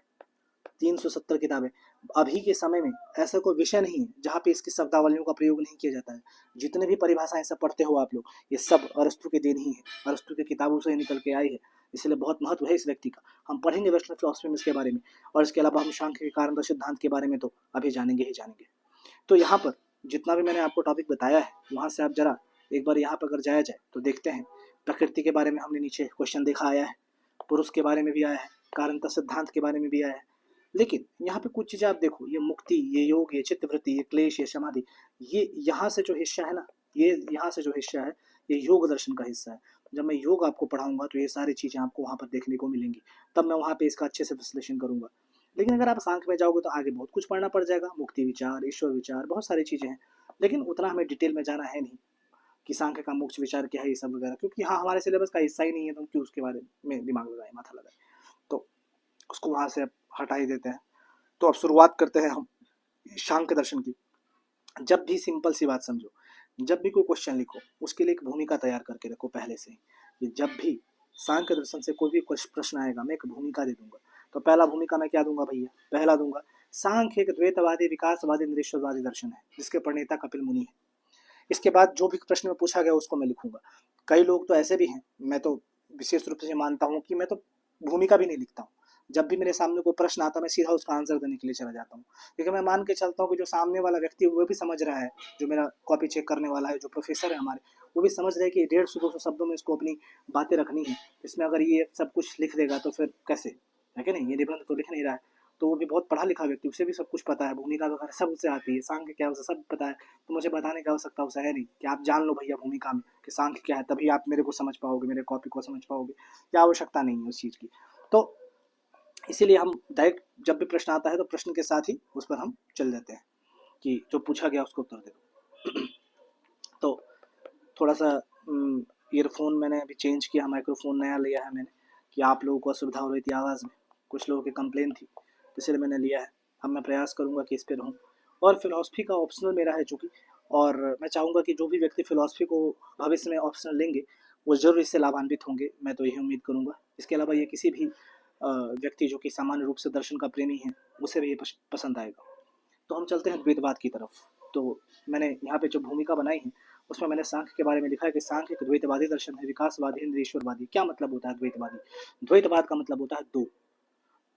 370 किताबें। अभी के समय में ऐसा कोई विषय नहीं है जहाँ पे इसकी शब्दावलियों का प्रयोग नहीं किया जाता है। जितने भी परिभाषाएं सब पढ़ते हो आप लोग, ये सब अरस्तु के देन ही है, अरस्तु की किताबों से निकल के आई है, इसलिए बहुत महत्व है इस व्यक्ति का। हम पढ़ेंगे वेस्टर्न फिलोसफी में इसके बारे में, और इसके अलावा हम सांख्य के कारणांतर सिद्धांत के बारे में तो अभी जानेंगे ही जानेंगे। तो यहाँ पर जितना भी मैंने आपको टॉपिक बताया है, वहाँ से आप जरा एक बार यहाँ पर अगर जाया जाए तो देखते हैं प्रकृति के बारे में हमने नीचे क्वेश्चन देखा आया है, पुरुष के बारे में भी आया है, कारणांतर सिद्धांत के बारे में भी आया है। लेकिन यहाँ पे कुछ चीज़ें आप देखो, ये मुक्ति, ये योग, ये चित्तवृत्ति, ये क्लेश, ये समाधि, ये यहाँ से जो हिस्सा है ना, ये यहाँ से जो हिस्सा है ये योग दर्शन का हिस्सा है। जब मैं योग आपको पढ़ाऊंगा तो ये सारी चीज़ें आपको वहाँ पर देखने को मिलेंगी, तब मैं वहाँ पे इसका अच्छे से विश्लेषण करूंगा। लेकिन अगर आप सांख्य में जाओगे तो आगे बहुत कुछ पढ़ना पड़ जाएगा, मुक्ति विचार, ईश्वर विचार, बहुत सारी चीज़ें हैं, लेकिन उतना हमें डिटेल में जाना है नहीं कि सांख्य का मोक्ष विचार क्या है, ये सब वगैरह, क्योंकि हाँ हमारे सिलेबस का हिस्सा ही नहीं है, तो हम क्यों उसके बारे में दिमाग लगाए, माथा लगाए, तो उसको वहाँ से हटा ही देते हैं। तो अब शुरुआत करते हैं हम सांख्य दर्शन की। जब भी सिंपल सी बात समझो, जब भी कोई क्वेश्चन लिखो उसके लिए एक भूमिका तैयार करके रखो पहले से ही। जब भी सांख्य दर्शन से कोई भी प्रश्न आएगा मैं एक भूमिका दे दूंगा। तो पहला भूमिका मैं क्या दूंगा भैया, पहला दूंगा सांख्य एक द्वैतवादी, विकासवादी, निरीश्वरवादी दर्शन है जिसके प्रणेता कपिल मुनि है। इसके बाद जो भी प्रश्न में पूछा गया उसको मैं लिखूंगा। कई लोग तो ऐसे भी हैं, मैं तो विशेष रूप से मानता हूँ कि मैं तो भूमिका भी नहीं लिखता हूँ। जब भी मेरे सामने कोई प्रश्न आता है मैं सीधा उसका आंसर देने के लिए चला जाता हूँ, क्योंकि मैं मान के चलता हूँ कि जो सामने वाला व्यक्ति वो भी समझ रहा है, जो मेरा कॉपी चेक करने वाला है, जो प्रोफेसर है हमारे, वो भी समझ रहे हैं कि 150-200 शब्दों में इसको अपनी बातें रखनी है। इसमें अगर ये सब कुछ लिख देगा तो फिर कैसे, है कि नहीं, ये निबंध तो लिख नहीं रहा है। तो वो भी बहुत पढ़ा लिखा व्यक्ति, उसे भी सब कुछ पता है, भूमिका वगैरह सब उसे आती है, सांख्य क्या है उसे सब पता है। तो मुझे बताने की आवश्यकता उसे है नहीं कि आप जान लो भैया भूमिका में कि सांख्य क्या है, तभी आप मेरे को समझ पाओगे, मेरे कॉपी को समझ पाओगे, क्या आवश्यकता नहीं है उस चीज़ की। तो इसीलिए हम डायरेक्ट जब भी प्रश्न आता है तो प्रश्न के साथ ही उस पर हम चल देते हैं कि जो पूछा गया उसको उत्तर दे दो। तो थोड़ा सा ईयरफोन मैंने अभी चेंज किया, माइक्रोफोन नया लिया है मैंने, कि आप लोगों को असुविधा हो रही थी आवाज़ में, कुछ लोगों की कंप्लेन थी, इसलिए मैंने लिया है। अब मैं प्रयास करूँगा कि इस पर रहूँ। और फिलॉसफी का ऑप्शनल मेरा है चूँकि, और मैं चाहूँगा कि जो भी व्यक्ति फिलॉसफी को भविष्य में ऑप्शनल लेंगे वो ज़रूर इससे लाभान्वित होंगे, मैं तो यही उम्मीद करूँगा। इसके अलावा ये किसी भी व्यक्ति जो कि सामान्य रूप से दर्शन का प्रेमी है उसे भी ये पसंद आएगा। तो हम चलते हैं द्वैतवाद की तरफ। तो मैंने यहाँ पे जो भूमिका बनाई है उसमें मैंने सांख्य के बारे में लिखा है कि सांख्य एक द्वैतवादी दर्शन है, विकासवादी, निरीश्वरवादी। क्या मतलब होता है द्वैतवादी? द्वैतवाद का मतलब होता है दो।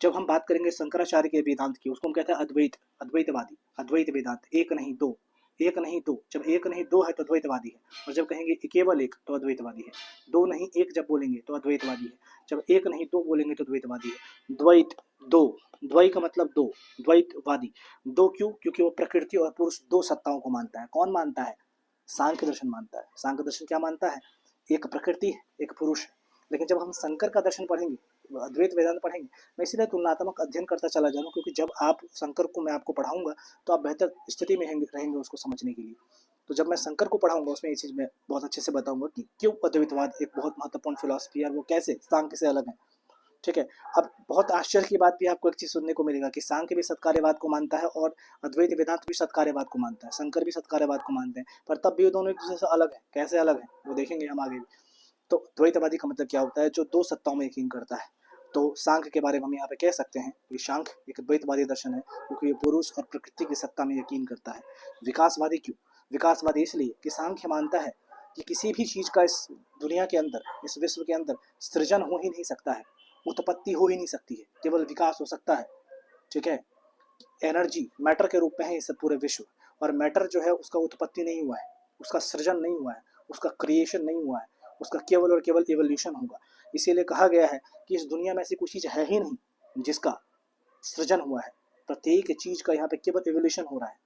जब हम बात करेंगे शंकराचार्य के वेदांत की, उसको हम कहते हैं अद्वैत, अद्वैतवादी, अद्वैत वेदांत, एक नहीं दो, एक नहीं दो। जब एक नहीं दो है तो द्वैतवादी है, और जब कहेंगे केवल एक तो अद्वैतवादी है। दो नहीं एक जब बोलेंगे तो अद्वैतवादी है, जब एक नहीं दो बोलेंगे तो द्वैतवादी है। द्वैत दो, द्वै का मतलब दो, द्वैतवादी। दो क्यों? क्योंकि वो प्रकृति और पुरुष दो सत्ताओं को मानता है। कौन मानता है? सांख्य दर्शन मानता है। सांख्य दर्शन क्या मानता है? एक प्रकृति है, एक पुरुष है। लेकिन जब हम शंकर का दर्शन पढ़ेंगे, अद्वैत वेदांत पढ़ेंगे, मैं इसलिए तुलनात्मक अध्ययन करता चला जा रहा हूँ क्योंकि जब आप शंकर को मैं आपको पढ़ाऊंगा तो आप बेहतर स्थिति में रहेंगे उसको समझने के लिए। तो जब मैं शंकर को पढ़ाऊंगा उसमें ये चीज़ मैं बहुत अच्छे से बताऊंगा कि क्यों अद्वैतवाद एक बहुत महत्वपूर्ण फिलॉसफी है और वो कैसे सांख्य से अलग है। ठीक है। अब बहुत आश्चर्य की बात भी आपको एक चीज़ सुनने को मिलेगा कि सांख्य भी सत्कार्यवाद को मानता है और अद्वैत वेदांत भी सत्कार्यवाद को मानता है, शंकर भी सत्कार्यवाद को मानते हैं, पर तब भी ये दोनों एक दूसरे से अलग है। कैसे अलग है वो देखेंगे हम आगे भी। तो द्वैतवादी का मतलब क्या होता है? जो दो सत्ताओं में यकीन करता है। तो सांख्य के बारे में हम यहाँ पे कह सकते हैं कि सांख्य एक द्वैतवादी दर्शन है क्योंकि ये पुरुष और प्रकृति की सत्ता में यकीन करता है। विकासवादी क्यों? विकासवादी इसलिए कि सांख्य मानता है कि किसी भी चीज़ का इस दुनिया के अंदर, इस विश्व के अंदर सृजन हो ही नहीं सकता है, उत्पत्ति हो ही नहीं सकती है, केवल विकास हो सकता है। ठीक है। एनर्जी मैटर के रूप में है इस पूरे विश्व, और मैटर जो है उसका उत्पत्ति नहीं हुआ है, उसका सृजन नहीं हुआ है, उसका क्रिएशन नहीं हुआ है, उसका केवल और केवल एवोल्यूशन होगा। इसीलिए कहा गया है कि इस दुनिया में ऐसी कोई चीज़ है ही नहीं जिसका सृजन हुआ है। प्रत्येक चीज़ का यहाँ पे केवल एवोल्यूशन हो रहा है।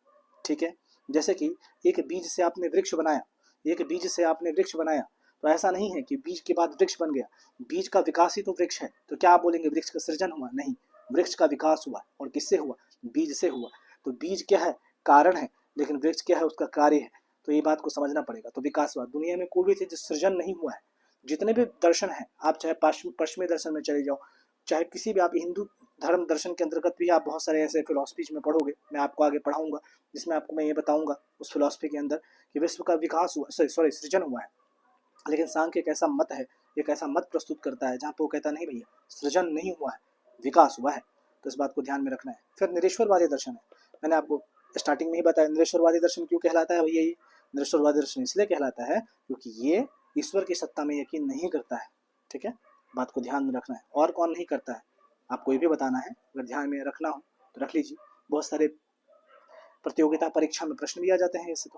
ठीक है। जैसे कि एक बीज से आपने वृक्ष बनाया, एक बीज से आपने वृक्ष बनाया, तो ऐसा नहीं है कि बीज के बाद वृक्ष बन गया, बीज का विकास ही तो वृक्ष है। तो क्या आप बोलेंगे वृक्ष का सृजन हुआ? नहीं, वृक्ष का विकास हुआ। और किससे हुआ? बीज से हुआ। तो बीज क्या है? कारण है, लेकिन वृक्ष क्या है? उसका कार्य है। तो ये बात को समझना पड़ेगा। तो विकास हुआ। दुनिया में कोई भी चीज सृजन नहीं हुआ है। जितने भी दर्शन हैं, आप चाहे पश्चिमी दर्शन में चले जाओ, चाहे किसी भी, आप हिंदू धर्म दर्शन के अंतर्गत भी आप बहुत सारे ऐसे फिलोसफीज में पढ़ोगे, मैं आपको आगे पढ़ाऊंगा, जिसमें आपको मैं ये बताऊंगा उस फिलोसफी के अंदर कि विश्व का विकास हुआ, सॉरी सृजन हुआ है। लेकिन सांख्य एक ऐसा मत है, एक ऐसा मत प्रस्तुत करता है जहाँ पे वो कहता नहीं भैया सृजन नहीं हुआ है, विकास हुआ है। तो इस बात को ध्यान में रखना है। फिर निरीश्वरवादी दर्शन है। मैंने आपको स्टार्टिंग में ही बताया निरीश्वरवादी दर्शन क्यों कहलाता है भैया। ये निरीश्वरवादी दर्शन इसलिए कहलाता है क्योंकि ये ईश्वर की सत्ता में यकीन नहीं करता है। ठीक है, बात को ध्यान में रखना है। और कौन नहीं करता है आपको ये भी बताना है, अगर ध्यान में रखना हो तो रख लीजिए। बहुत सारे प्रतियोगिता परीक्षा में प्रश्न भी आ जाते हैं इससे।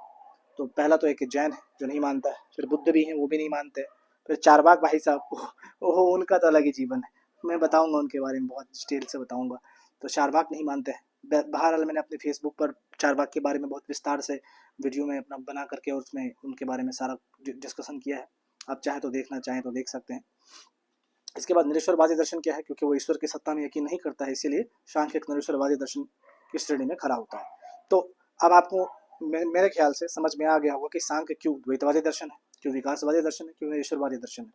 तो पहला तो एक जैन है जो नहीं मानता है, फिर बुद्ध भी हैं वो भी नहीं मानते, फिर चारवाक भाई साहब, ओहो उनका तो अलग ही जीवन है, मैं बताऊंगा उनके बारे में, बहुत डिटेल से बताऊंगा। तो चारवाक नहीं मानते हैं। बहरहाल मैंने अपने फेसबुक पर चारवाक के बारे में बहुत विस्तार से वीडियो में अपना बना करके और उसमें उनके बारे में सारा डिस्कशन किया है। आप चाहे तो देखना चाहें तो देख सकते हैं। इसके बाद निरीश्वरवादी दर्शन क्या है? क्योंकि वो ईश्वर की सत्ता में यकीन नहीं करता है, इसीलिए सांख्य एक निरीश्वरवादी दर्शन की श्रेणी में खड़ा होता है। तो अब आपको मेरे ख्याल से समझ में आ गया होगा कि सांख्य क्यों द्वैतवादी दर्शन है, क्यों विकासवादी दर्शन है, क्यों ईश्वरवादी दर्शन है।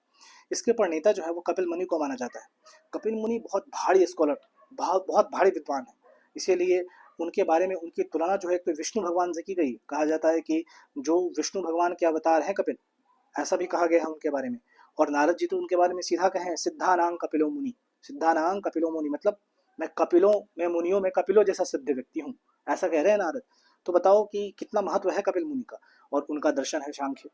इसके प्रणेता जो है वो कपिल मुनि को माना जाता है। कपिल मुनि बहुत भारी स्कॉलर, बहुत भारी विद्वान है, इसीलिए उनके बारे में उनकी तुलना जो है तो विष्णु भगवान से की गई। कहा जाता है कि जो विष्णु भगवान के अवतार हैं कपिल, ऐसा भी कहा गया है उनके बारे में। और नारद जी तो उनके बारे में सीधा कहे सिद्धानां कपिलो मुनि, सिद्धानां कपिलो मुनि, मतलब मैं कपिलों में, मुनियों में कपिलों जैसा सिद्ध व्यक्ति हूँ, ऐसा कह रहे हैं नारद। तो बताओ कि कितना महत्व है कपिल मुनि का, और उनका दर्शन है सांख्य।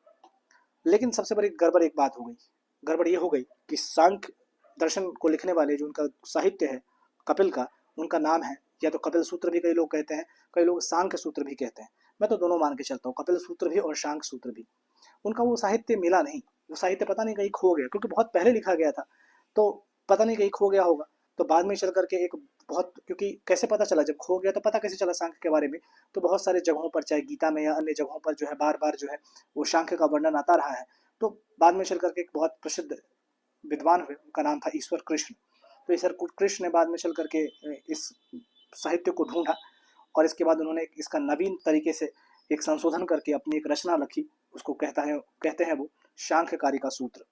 लेकिन सबसे बड़ी गड़बड़ एक बात हो गई, गड़बड़ ये हो गई कि सांख्य दर्शन को लिखने वाले जो उनका साहित्य है कपिल का, उनका नाम है या तो कपिल सूत्र भी कई लोग कहते हैं, कई लोग सांख्य सूत्र भी कहते हैं। मैं तो दोनों मान के चलता हूँ, कपिल सूत्र भी और सांख्य सूत्र भी। उनका वो साहित्य मिला नहीं, वो साहित्य पता नहीं कहीं खो गया, क्योंकि बहुत पहले लिखा गया था, तो पता नहीं कहीं खो गया होगा। तो बाद में चल करके एक बहुत, क्योंकि कैसे पता चला, जब खो गया तो पता कैसे चला सांख्य के बारे में? तो बहुत सारे जगहों पर, चाहे गीता में या अन्य जगहों पर जो है बार बार जो है वो सांख्य का वर्णन आता रहा है। तो बाद में चल करके एक बहुत प्रसिद्ध विद्वान हुए, उनका नाम था ईश्वर कृष्ण। तो ईश्वर कृष्ण ने बाद में चल करके इस साहित्य को ढूंढा, और इसके बाद उन्होंने इसका नवीन तरीके से एक संशोधन करके अपनी एक रचना लिखी, उसको कहते हैं वो सांख्यकारिका सूत्र।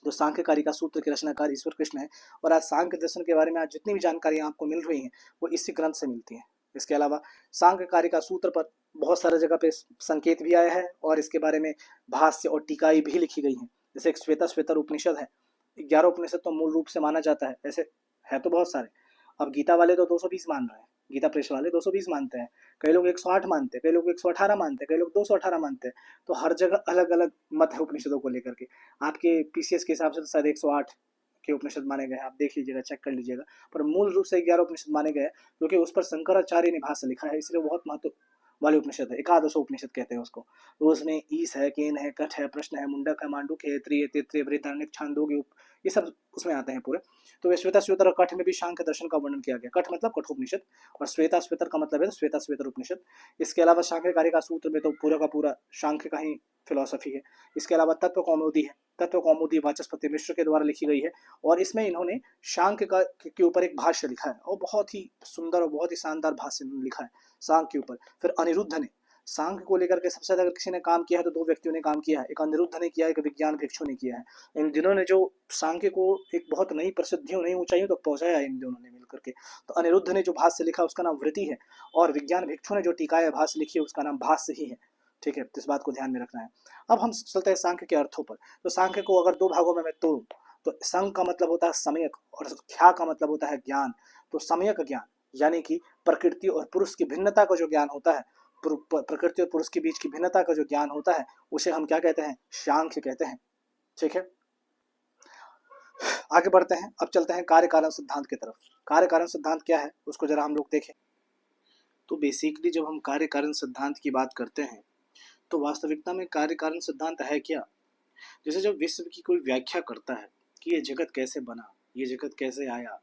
जो सांख्यकारिका सूत्र के रचनाकार ईश्वर कृष्ण है। और आज सांख्य दर्शन के बारे में आज जितनी भी जानकारियां आपको मिल रही हैं वो इसी ग्रंथ से मिलती हैं। इसके अलावा सांख्यकारिका सूत्र पर बहुत सारे जगह पे संकेत भी आया है, और इसके बारे में भाष्य और टीकाएं भी लिखी गई हैं। जैसे एक श्वेता उपनिषद है, 11 उपनिषद तो मूल रूप से माना जाता है, ऐसे है तो बहुत सारे। अब गीता वाले तो 220 मान रहे हैं, गीता प्रेस वाले 220 मानते हैं, कई लोग 108 मानते हैं, कई लोग 118 मानते हैं, कई लोग 218 मानते हैं। तो हर जगह अलग अलग मत है उपनिषदों को लेकर के। आपके पीसीएस के हिसाब से तो शायद 108 के उपनिषद माने गए हैं, आप देख लीजिएगा, चेक कर लीजिएगा। पर मूल रूप से 11 उपनिषद माने गए, क्योंकि उस पर शंकराचार्य ने भाष्य लिखा है, इसलिए बहुत महत्व वाले उपनिषद है। एकादश उपनिषद कहते हैं उसको। तो उसमें ईस है, केन है, कठ है, प्रश्न है, मुंडक है, मांडुक है, त्रिय तैत्रीय बृहदारण्यक, छांदोग्य, ये सब उसमें आते हैं पूरे। तो श्वेता श्वेतर और कठ में भी सांख्य दर्शन का वर्णन किया गया। कठ मतलब कठोपनिषद, और श्वेता श्वेतर का मतलब है श्वेता श्वेतर उपनिषद। इसके अलावा सांख्यकारिका सूत्र में तो पूरा का पूरा सांख्य का ही फिलॉसफी है। इसके अलावा तत्व कौमुदी है, तत्व कौमुदी वाचस्पति मिश्र के द्वारा लिखी गई है, और इसमें इन्होंने सांख्य का के ऊपर एक भाष्य लिखा है, और बहुत ही सुंदर और बहुत ही शानदार भाष्य लिखा है सांख्य के ऊपर। फिर अनिरुद्ध ने सांख्य को लेकर के सबसे ज्यादा अगर किसी ने काम किया है तो दो व्यक्तियों ने काम किया है, एक अनिरुद्ध ने किया है, एक विज्ञान भिक्षु ने किया है। इन दिनों ने जो सांख्य को एक बहुत नई प्रसिद्धियों, नई ऊंचाइयों तक पहुंचाया है इन दोनों ने मिलकर के। तो अनिरुद्ध ने जो भाष्य लिखा उसका नाम वृत्ति है, और विज्ञान भिक्षु ने जो टीकाएं भाष्य लिखी है उसका नाम भाष्य ही है। ठीक है, तो इस बात को ध्यान में रखना है। अब हम चलते हैं सांख्य के अर्थों पर। तो सांख्य को अगर दो भागों में मैं तोड़ूं, तो संग का मतलब होता है सम्यक, और ख्या का मतलब होता है ज्ञान। तो सम्यक ज्ञान यानी कि प्रकृति और पुरुष की भिन्नता का जो ज्ञान होता है, प्रकृति और पुरुष के बीच की भिन्नता का जो ज्ञान होता है, उसे हम क्या कहते हैं? सांख्य कहते हैं। ठीक है, आगे बढ़ते हैं। अब चलते हैं कार्य कारण सिद्धांत की तरफ। कार्य कारण सिद्धांत क्या है उसको जरा हम लोग देखें। तो बेसिकली जब हम कार्य कारण सिद्धांत की बात करते हैं तो वास्तविकता में कार्य कारण सिद्धांत है क्या? जैसे जब विश्व की कोई व्याख्या करता है कि ये जगत कैसे बना, ये जगत कैसे आया,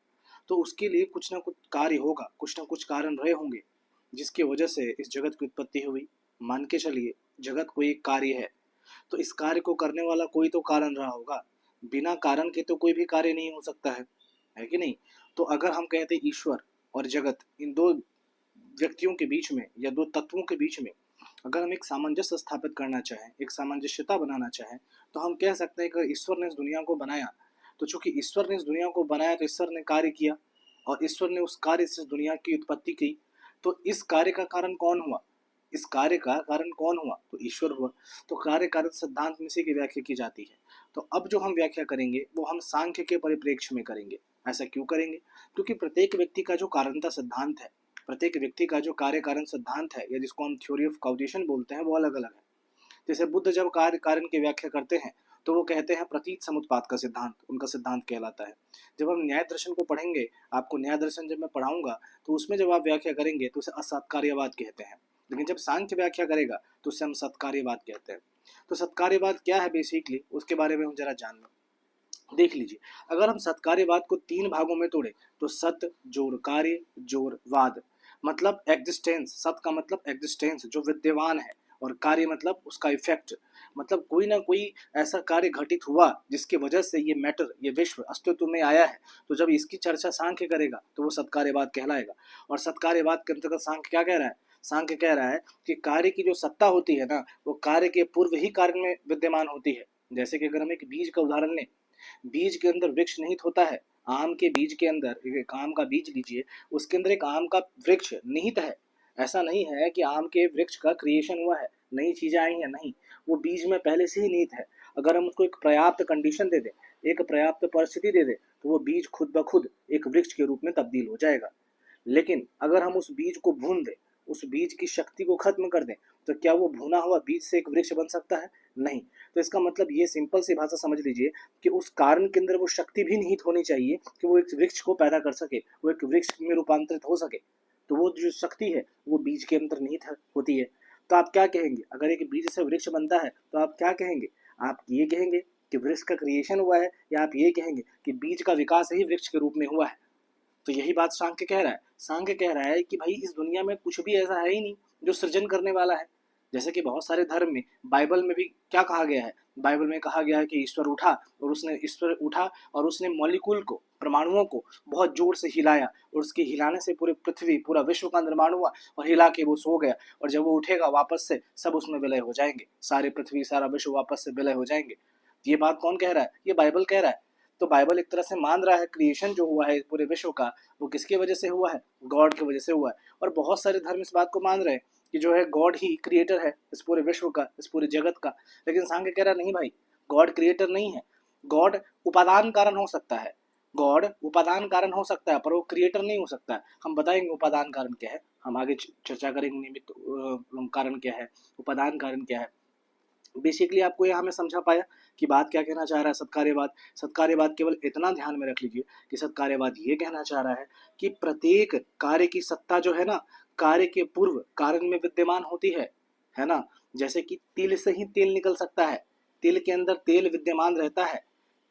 तो उसके लिए कुछ ना कुछ कार्य होगा, कुछ ना कुछ कारण रहे होंगे जिसकी वजह से इस जगत की उत्पत्ति हुई, मान के चलिए जगत कोई एक कार्य है, तो इस कार्य को करने वाला कोई तो कारण रहा होगा। बिना कारण के तो कोई भी कार्य नहीं हो सकता है कि नहीं? तो अगर हम कहते हैं ईश्वर और जगत, इन दो व्यक्तियों के बीच में या दो तत्वों के बीच में अगर हम एक सामंजस्य स्थापित करना चाहें, एक सामंजस्यता बनाना चाहें, तो हम कह सकते हैं कि ईश्वर ने इस दुनिया को बनाया, तो चूंकि ईश्वर ने इस दुनिया को बनाया तो ईश्वर ने कार्य किया और ईश्वर ने उस कार्य से इस दुनिया की उत्पत्ति की। तो इस कार्य का कारण कौन हुआ? इस कार्य का कारण कौन हुआ? तो ईश्वर हुआ। तो कार्य कारण सिद्धांत में इसी की व्याख्या की जाती है। तो अब जो हम व्याख्या करेंगे वो हम सांख्य के परिप्रेक्ष्य में करेंगे। ऐसा क्यों करेंगे? क्योंकि प्रत्येक व्यक्ति का जो कारणता सिद्धांत है, प्रत्येक व्यक्ति का जो कार्य कारण सिद्धांत है या जिसको हम थ्योरी ऑफ काउजेशन बोलते हैं, वो अलग अलग है। जैसे बुद्ध जब कार्य कारण की व्याख्या करते हैं तो वो कहते हैं प्रतीत समुत्पाद का सिद्धांत उनका सिद्धांत कहलाता है। जब हम न्याय दर्शन को पढ़ेंगे, आपको न्याय दर्शन जब मैं पढ़ाऊंगा तो उसमें जब आप व्याख्या करेंगे तो उसे असत्कार्यवाद कहते हैं, लेकिन जब सांख्य व्याख्या करेगा तो उसे हम सत्कार्यवाद कहते हैं। तो सत्कार्यवाद क्या है बेसिकली, उसके बारे में हम जरा जान लो। देख लीजिए, अगर हम सत्कार्यवाद को 3 भागों में तोड़े तो सत जोड़ कार्य जोड़ वाद, मतलब एग्जिस्टेंस, सत का मतलब एग्जिस्टेंस जो विद्यमान है, और कार्य मतलब उसका इफेक्ट, मतलब कोई ना कोई ऐसा कार्य घटित हुआ जिसकी वजह से ये मैटर, ये विश्व अस्तित्व में आया है। तो जब इसकी चर्चा सांख्य करेगा तो वो सत्कार्यवाद कहलाएगा। और सत्कार्यवाद के अंतर्गत सांख्य क्या कह रहा है? सांख्य कह रहा है कि कार्य की जो सत्ता होती है ना, वो कार्य के पूर्व ही कार्य में विद्यमान होती है। जैसे कि अगर हम एक बीज का उदाहरण लें, बीज के अंदर वृक्ष निहित होता है। आम के बीज के अंदर, एक आम का बीज लीजिए, उसके अंदर एक आम का वृक्ष निहित है। ऐसा नहीं है कि आम के वृक्ष का क्रिएशन हुआ है, नई चीजें आई हैं, नहीं, वो बीज में पहले से ही निहित है। अगर हम उसको एक पर्याप्त कंडीशन दे दें, एक पर्याप्त परिस्थिति दे दें, तो वो बीज खुद ब खुद एक वृक्ष के रूप में तब्दील हो जाएगा। लेकिन अगर हम उस बीज को भून दें, उस बीज की शक्ति को खत्म कर दें, तो क्या वो भुना हुआ बीज से एक वृक्ष बन सकता है? नहीं। तो इसका मतलब ये सिंपल सी भाषा समझ लीजिए कि उस कारण के अंदर वो शक्ति भी निहित होनी चाहिए कि वो एक वृक्ष को पैदा कर सके, वो एक वृक्ष में रूपांतरित हो सके। तो वो जो शक्ति है वो बीज के अंदर निहित होती है। तो आप क्या कहेंगे? अगर एक बीज से वृक्ष बनता है तो आप क्या कहेंगे? आप ये कहेंगे कि वृक्ष का क्रिएशन हुआ है, या आप ये कहेंगे कि बीज का विकास ही वृक्ष के रूप में हुआ है? तो यही बात सांख्य कह रहा है। सांख्य कह रहा है कि भाई इस दुनिया में कुछ भी ऐसा है ही नहीं जो सृजन करने वाला है। जैसे कि बहुत सारे धर्म में, बाइबल में भी क्या कहा गया है? बाइबल में कहा गया है कि ईश्वर उठा और उसने मॉलिक्यूल को, परमाणुओं को बहुत जोर से हिलाया, और उसके हिलाने से पूरे पृथ्वी, पूरा विश्व का निर्माण हुआ, और हिला के वो सो गया। और जब वो उठेगा वापस से सब उसमें विलय हो जाएंगे, सारी पृथ्वी, सारा विश्व वापस से विलय हो जाएंगे। ये बात कौन कह रहा है? ये बाइबल कह रहा है। तो बाइबल एक तरह से मान रहा है क्रिएशन जो हुआ है पूरे विश्व का, वो किसकी वजह से हुआ है? गॉड की वजह से हुआ है। और बहुत सारे धर्म इस बात को मान रहे हैं कि जो है गॉड ही क्रिएटर है इस पूरे विश्व का, इस पूरे जगत का। लेकिन सांख्य कह रहा नहीं भाई, गॉड क्रिएटर नहीं है। गॉड उपादान कारण हो सकता है, गॉड उपादान कारण हो सकता है, पर वो क्रिएटर नहीं हो सकता है। हम बताएंगे उपादान कारण क्या है, हम आगे चर्चा करेंगे निमित्त कारण क्या है, उपादान कारण क्या है। बेसिकली आपको यहाँ में समझा पाया कि बात क्या कहना चाह रहा है सत्कार्यवाद। सत्कार्यवाद केवल इतना ध्यान में रख लीजिए कि सत्कार्यवाद ये कहना चाह रहा है कि प्रत्येक कार्य की सत्ता जो है ना, कार्य के पूर्व कारण में विद्यमान होती है ना। जैसे कि तिल से ही तेल निकल सकता है, तिल के अंदर तेल विद्यमान रहता है,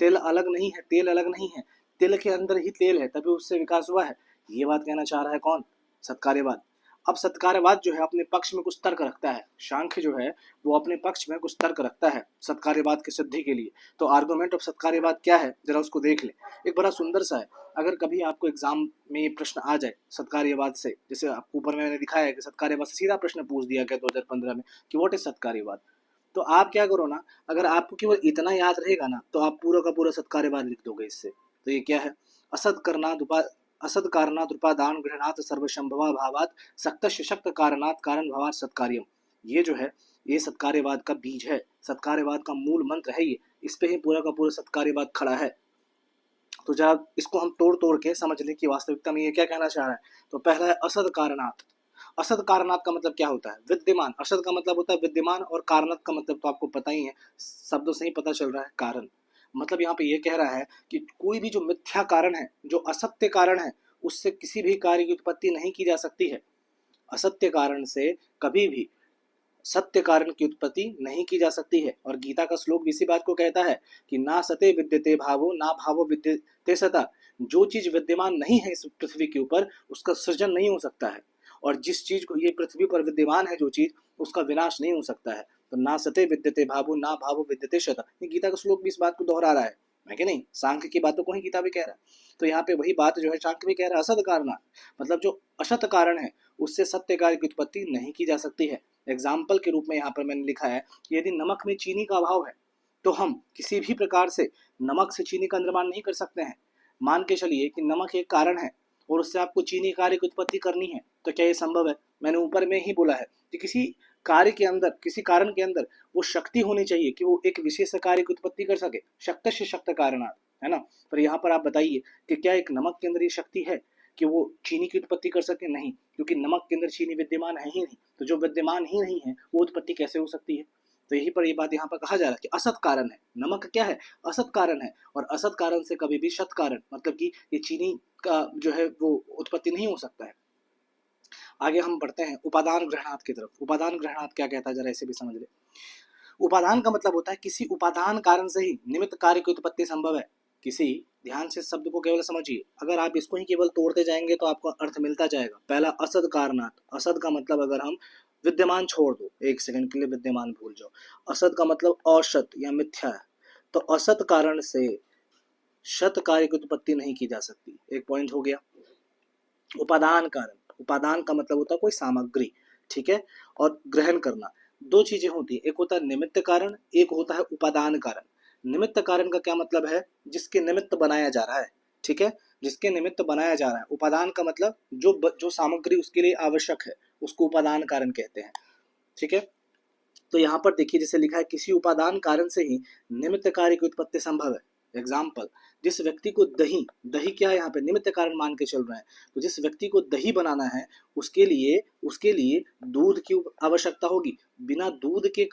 तेल अलग नहीं है, तेल अलग नहीं है, तिल के अंदर ही तेल है, तभी उससे विकास हुआ है। ये बात कहना चाह रहा है कौन? सत्कार्यवाद। अब सत्कार्यवाद जो है अपने पक्ष में कुछ तर्क रखता है, सांख्य जो है वो अपने पक्ष में कुछ तर्क रखता है सत्कार्यवाद की सिद्धि के लिए। तो आर्गुमेंट ऑफ सत्कार्यवाद क्या है, जरा उसको देख ले। एक बड़ा सुंदर सा है। अगर कभी आपको एग्जाम में ये प्रश्न आ जाए सत्कार्यवाद से, जैसे आपको ऊपर मैंने दिखाया है कि सत्कार्यवाद से सीधा प्रश्न पूछ दिया गया 2015 में कि व्हाट इज सत्कार्यवाद, तो आप क्या करो ना, अगर आपको केवल इतना याद रहेगा ना तो आप पूरा का पूरा सत्कार्यवाद लिख दोगे इससे। तो ये क्या है? असत असद कारणात उपादान गृहणात सर्वशंभवा भावात सक्त शक्त कारणात कारण भावात सत्कार्यम। ये जो है ये सत्कार्यवाद का बीज है, सत्कार्यवाद का मूल मंत्र है ये। इस पे ही पूरा का पूरा सत्कार्यवाद खड़ा है। तो जब इसको हम तोड़ तोड़ के समझ लें कि वास्तविकता में ये क्या कहना चाह रहा है। तो पहला है असद कारणात। असद कारणात का मतलब क्या होता है? विद्यमान। असद का मतलब होता है विद्यमान, और कारणात का मतलब तो आपको पता ही है, शब्दों से ही पता चल रहा है, कारण। मतलब यहाँ पे ये कह रहा है कि कोई भी जो मिथ्या कारण है, जो असत्य कारण है, उससे किसी भी कार्य की उत्पत्ति नहीं की जा सकती है। असत्य कारण से कभी भी सत्य कारण की उत्पत्ति नहीं की जा सकती है। और गीता का श्लोक भी इसी बात को कहता है कि ना सते विद्यते भावो ना भावो विद्यते सता। जो चीज विद्यमान नहीं है इस पृथ्वी के ऊपर, उसका सृजन नहीं हो सकता है। और जिस चीज को, ये पृथ्वी पर विद्यमान है जो चीज, उसका विनाश नहीं हो सकता है। तो ना सते विद्यते भावो ना भावो विद्यते शत, ये गीता का श्लोक भी इस बात को दोहरा रहा है कि नहीं, सांख्य की बातों को ही गीता भी कह रहा है। तो यहाँ पे वही बात जो है सांख्य भी कह रहा है, असत कारणात्, मतलब जो असत कारण है उससे सत्य कार्य की उत्पत्ति नहीं की जा सकती है। एग्जाम्पल के रूप में यहाँ पर मैंने लिखा है कि यदि नमक में चीनी का अभाव है तो हम किसी भी प्रकार से नमक से चीनी का निर्माण नहीं कर सकते हैं। मान के चलिए कि नमक एक कारण है और उससे आपको चीनी कार्य की उत्पत्ति करनी है, तो क्या ये संभव है? मैंने ऊपर में ही बोला है कि किसी कार्य के अंदर, किसी कारण के अंदर वो शक्ति होनी चाहिए कि वो एक विशेष कार्य की उत्पत्ति कर सके, शक्त से शक्त कारणात्, है ना। पर यहाँ पर आप बताइए कि क्या एक नमक के अंदर ये शक्ति है कि वो चीनी की उत्पत्ति कर सके? नहीं, क्योंकि नमक के अंदर चीनी विद्यमान है ही नहीं। तो जो विद्यमान ही नहीं है वो उत्पत्ति कैसे हो सकती है? तो यही पर ये बात यहाँ पर कहा जा रहा है कि असत कारण है, नमक क्या है? असत कारण है, और असत कारण से कभी भी सत कारण, मतलब कि ये चीनी का जो है वो उत्पत्ति नहीं हो सकता है। आगे हम बढ़ते हैं उपादान ग्रहणात की तरफ। उपादान ग्रहणात क्या कहता है, जरा इसे भी समझ ले। उपादान का मतलब होता है किसी उपादान कारण से ही निमित्त कार्य की उत्पत्ति संभव है। किसी, ध्यान से शब्द को केवल समझिए, अगर आप इसको ही केवल तोड़ते जाएंगे तो आपको अर्थ मिलता जाएगा। पहला असद कारणात, असद का मतलब अगर हम विद्यमान छोड़ दो, एक सेकंड के लिए विद्यमान भूल जाओ, असद का मतलब असत या मिथ्या है। तो असत कारण से शत कार्य की उत्पत्ति नहीं की जा सकती, एक पॉइंट हो गया। उपादान कारण, उपादान का मतलब होता है कोई सामग्री, ठीक है। और ग्रहण करना, दो चीजें होती है, एक होता है निमित्त कारण, एक होता है उपादान कारण। निमित्त कारण का क्या मतलब है? जिसके निमित्त बनाया जा रहा है, ठीक है, जिसके निमित्त बनाया जा रहा है। उपादान का मतलब जो सामग्री उसके लिए आवश्यक है उसको उपादान कारण कहते हैं, ठीक है। तो यहाँ पर देखिए जैसे लिखा है किसी उपादान कारण से ही निमित्त कार्य की उत्पत्ति संभव है। एग्जाम्पल, जिस व्यक्ति को दही, दही क्या है यहाँ पे? निमित्त कारण मान के चल रहे हैं। तो जिस व्यक्ति को दही बनाना है उसके लिए दूध की आवश्यकता होगी। बिना दूध के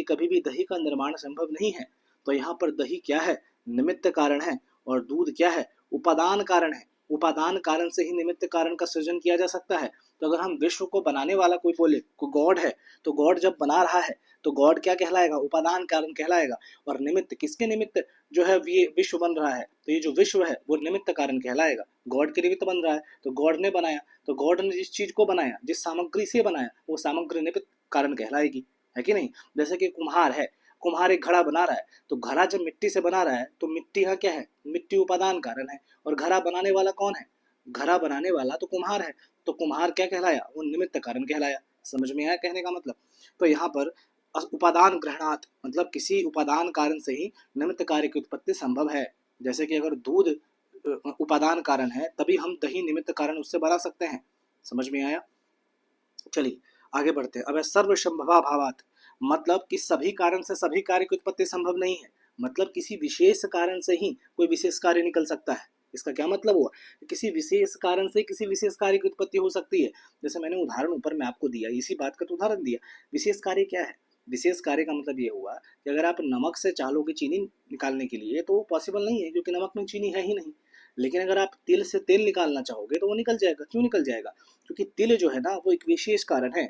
कभी भी दही का निर्माण संभव नहीं है। तो यहाँ पर दही क्या है? निमित्त कारण है, और दूध क्या है? उपादान कारण है। उपादान कारण से ही निमित्त कारण का सृजन किया जा सकता है। तो अगर हम विश्व को बनाने वाला कोई बोले, कोई गॉड है, तो गॉड जब बना रहा है तो गॉड क्या कहलाएगा? उपादान कारण कहलाएगा। और निमित्त, किसके निमित्त जो है ये विश्व बन रहा है? तो ये जो विश्व है वो निमित्त कारण कहलाएगा। गॉड के निमित्त बन रहा है, तो गॉड ने बनाया, तो गॉड ने जिस चीज को बनाया, जिस सामग्री से बनाया, वो सामग्री निमित्त कारण कहलाएगी, है कि नहीं। जैसे कि कुम्हार है, कुम्हार एक घड़ा बना रहा है, तो घड़ा जब मिट्टी से बना रहा है तो मिट्टी का क्या है? मिट्टी उपादान कारण है। और घड़ा बनाने वाला कौन है? घड़ा बनाने वाला तो कुम्हार है। तो कुम्हार क्या कहलाया? वो निमित्त कारण कहलाया। समझ में आया कहने का मतलब? तो यहाँ पर उपादान ग्रहणात मतलब किसी उपादान कारण से ही निमित्त कार्य की उत्पत्ति संभव है। जैसे कि अगर दूध उपादान कारण है तभी हम दही निमित्त कारण उससे बना सकते हैं। समझ में आया? चलिए आगे बढ़ते हैं। अब सर्वसंभवा भावात, मतलब कि सभी कारण से सभी कार्य की उत्पत्ति संभव नहीं है। मतलब किसी विशेष कारण से ही कोई विशेष कार्य निकल सकता है। इसका क्या मतलब हुआ? किसी विशेष कारण से किसी विशेष कार्य की उत्पत्ति हो सकती है। जैसे मैंने उदाहरण ऊपर में आपको दिया, इसी बात का तो उदाहरण दिया। विशेष कार्य क्या है? विशेष कार्य का मतलब ये हुआ कि अगर आप नमक से चाहोगे चीनी निकालने के लिए तो वो पॉसिबल नहीं है, क्योंकि नमक में चीनी है ही नहीं। लेकिन अगर आप तिल से तेल निकालना चाहोगे तो वो निकल जाएगा। क्यों निकल जाएगा? क्योंकि तिल जो है ना वो एक विशेष कारण है,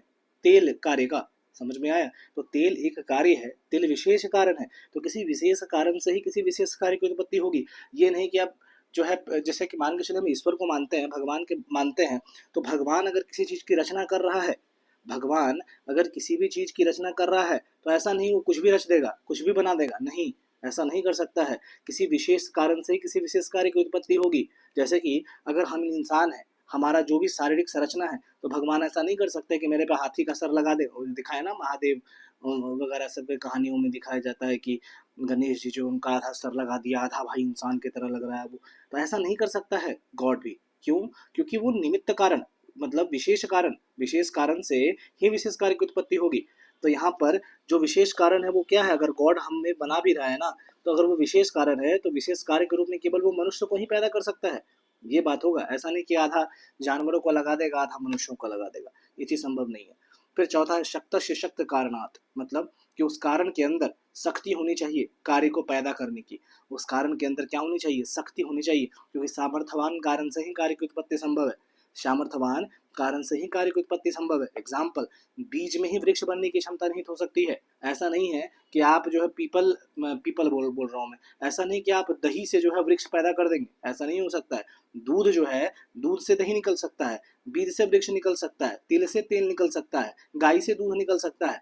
तेल कार्य का। समझ में आया? तो तेल एक कार्य है, तिल विशेष कारण है। तो किसी विशेष कारण से ही किसी विशेष कार्य की उत्पत्ति होगी। ये नहीं कि आप जो है, जैसे कि मान के चले हम ईश्वर को मानते हैं, भगवान के मानते हैं, तो भगवान अगर किसी चीज की रचना कर रहा है, भगवान अगर किसी भी चीज की रचना कर रहा है तो ऐसा नहीं वो कुछ भी रच देगा, कुछ भी बना देगा, नहीं, ऐसा नहीं कर सकता है। किसी विशेष कारण से किसी विशेष कार्य की उत्पत्ति होगी। जैसे कि अगर हम इंसान हैं, हमारा जो भी शारीरिक संरचना है, तो भगवान ऐसा नहीं कर सकते कि मेरे पे हाथी का सर लगा दे। दिखाया ना महादेव वगैरह सब कहानियों में दिखाया जाता है कि गणेश जी जो उनका आधा सर लगा दिया, आधा भाई इंसान की तरह लग रहा है वो। तो ऐसा नहीं कर सकता है गॉड भी। क्यों? क्योंकि वो निमित्त कारण, मतलब विशेष कारण से ही विशेष कार्य की उत्पत्ति होगी। तो यहाँ पर जो विशेष कारण है वो क्या है? अगर गॉड हमें बना भी रहा है ना, तो अगर वो विशेष कारण है तो विशेष कार्य के रूप में केवल वो मनुष्य को ही पैदा कर सकता है। ये बात होगा, ऐसा नहीं कि आधा जानवरों को लगा देगा आधा मनुष्यों को लगा देगा, ये चीज संभव नहीं है। फिर चौथा है शक्त से शक्त कारणात, मतलब कि उस कारण के अंदर शक्ति होनी चाहिए कार्य को पैदा करने की। उस कारण के अंदर क्या होनी चाहिए? शक्ति होनी चाहिए, क्योंकि सामर्थ्यवान कारण से ही कार्य की उत्पत्ति संभव है। सामर्थ्यवान कारण से ही कार्य की उत्पत्ति संभव है। एग्जाम्पल, बीज में ही वृक्ष बनने की क्षमता निहित हो सकती है। ऐसा नहीं है कि आप जो है पीपल बोल रहा हूँ मैं, ऐसा नहीं कि आप दही से जो है वृक्ष पैदा कर देंगे, ऐसा नहीं हो सकता है। दूध जो है, दूध से दही निकल सकता है, बीज से वृक्ष निकल सकता है, तिल से तेल निकल सकता है, गाय से दूध निकल सकता है।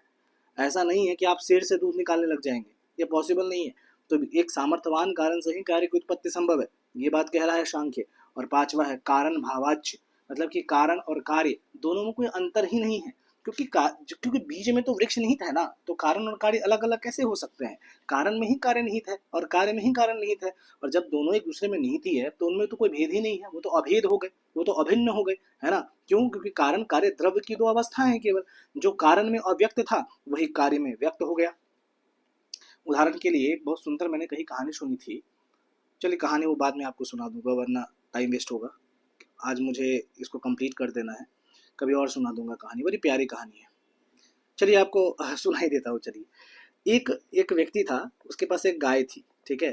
ऐसा नहीं है कि आप शेर से दूध निकालने लग जाएंगे, ये पॉसिबल नहीं है। तो एक सामर्थ्यवान कारण से ही कार्य की उत्पत्ति संभव है, ये बात कह रहा है सांख्य। और पांचवा है कारण भावाच्य, मतलब कि कारण और कार्य दोनों में कोई अंतर ही नहीं है, क्योंकि बीज में तो वृक्ष निहित है ना, तो कारण और कार्य अलग अलग कैसे हो सकते हैं? कारण में ही कार्य निहित है और कार्य में ही कारण निहित है, और जब दोनों एक दूसरे में निहित ही है तो उनमें तो कोई भेद ही नहीं है, वो तो अभेद हो गए, वो तो अभिन्न हो गए, है ना। क्यों? क्योंकि कारण कार्य द्रव्य की दो अवस्थाएं हैं केवल, जो कारण में अव्यक्त था वही कार्य में व्यक्त हो गया। उदाहरण के लिए एक बहुत सुंदर मैंने कहीं कहानी सुनी थी, चलिए कहानी वो बाद में आपको सुना दूंगा वरना टाइम वेस्ट होगा, आज मुझे इसको कंप्लीट कर देना है, कभी और सुना दूंगा कहानी, बड़ी प्यारी कहानी है। चलिए आपको सुनाई देता हूँ। चलिए, एक एक व्यक्ति था, उसके पास एक गाय थी, ठीक है।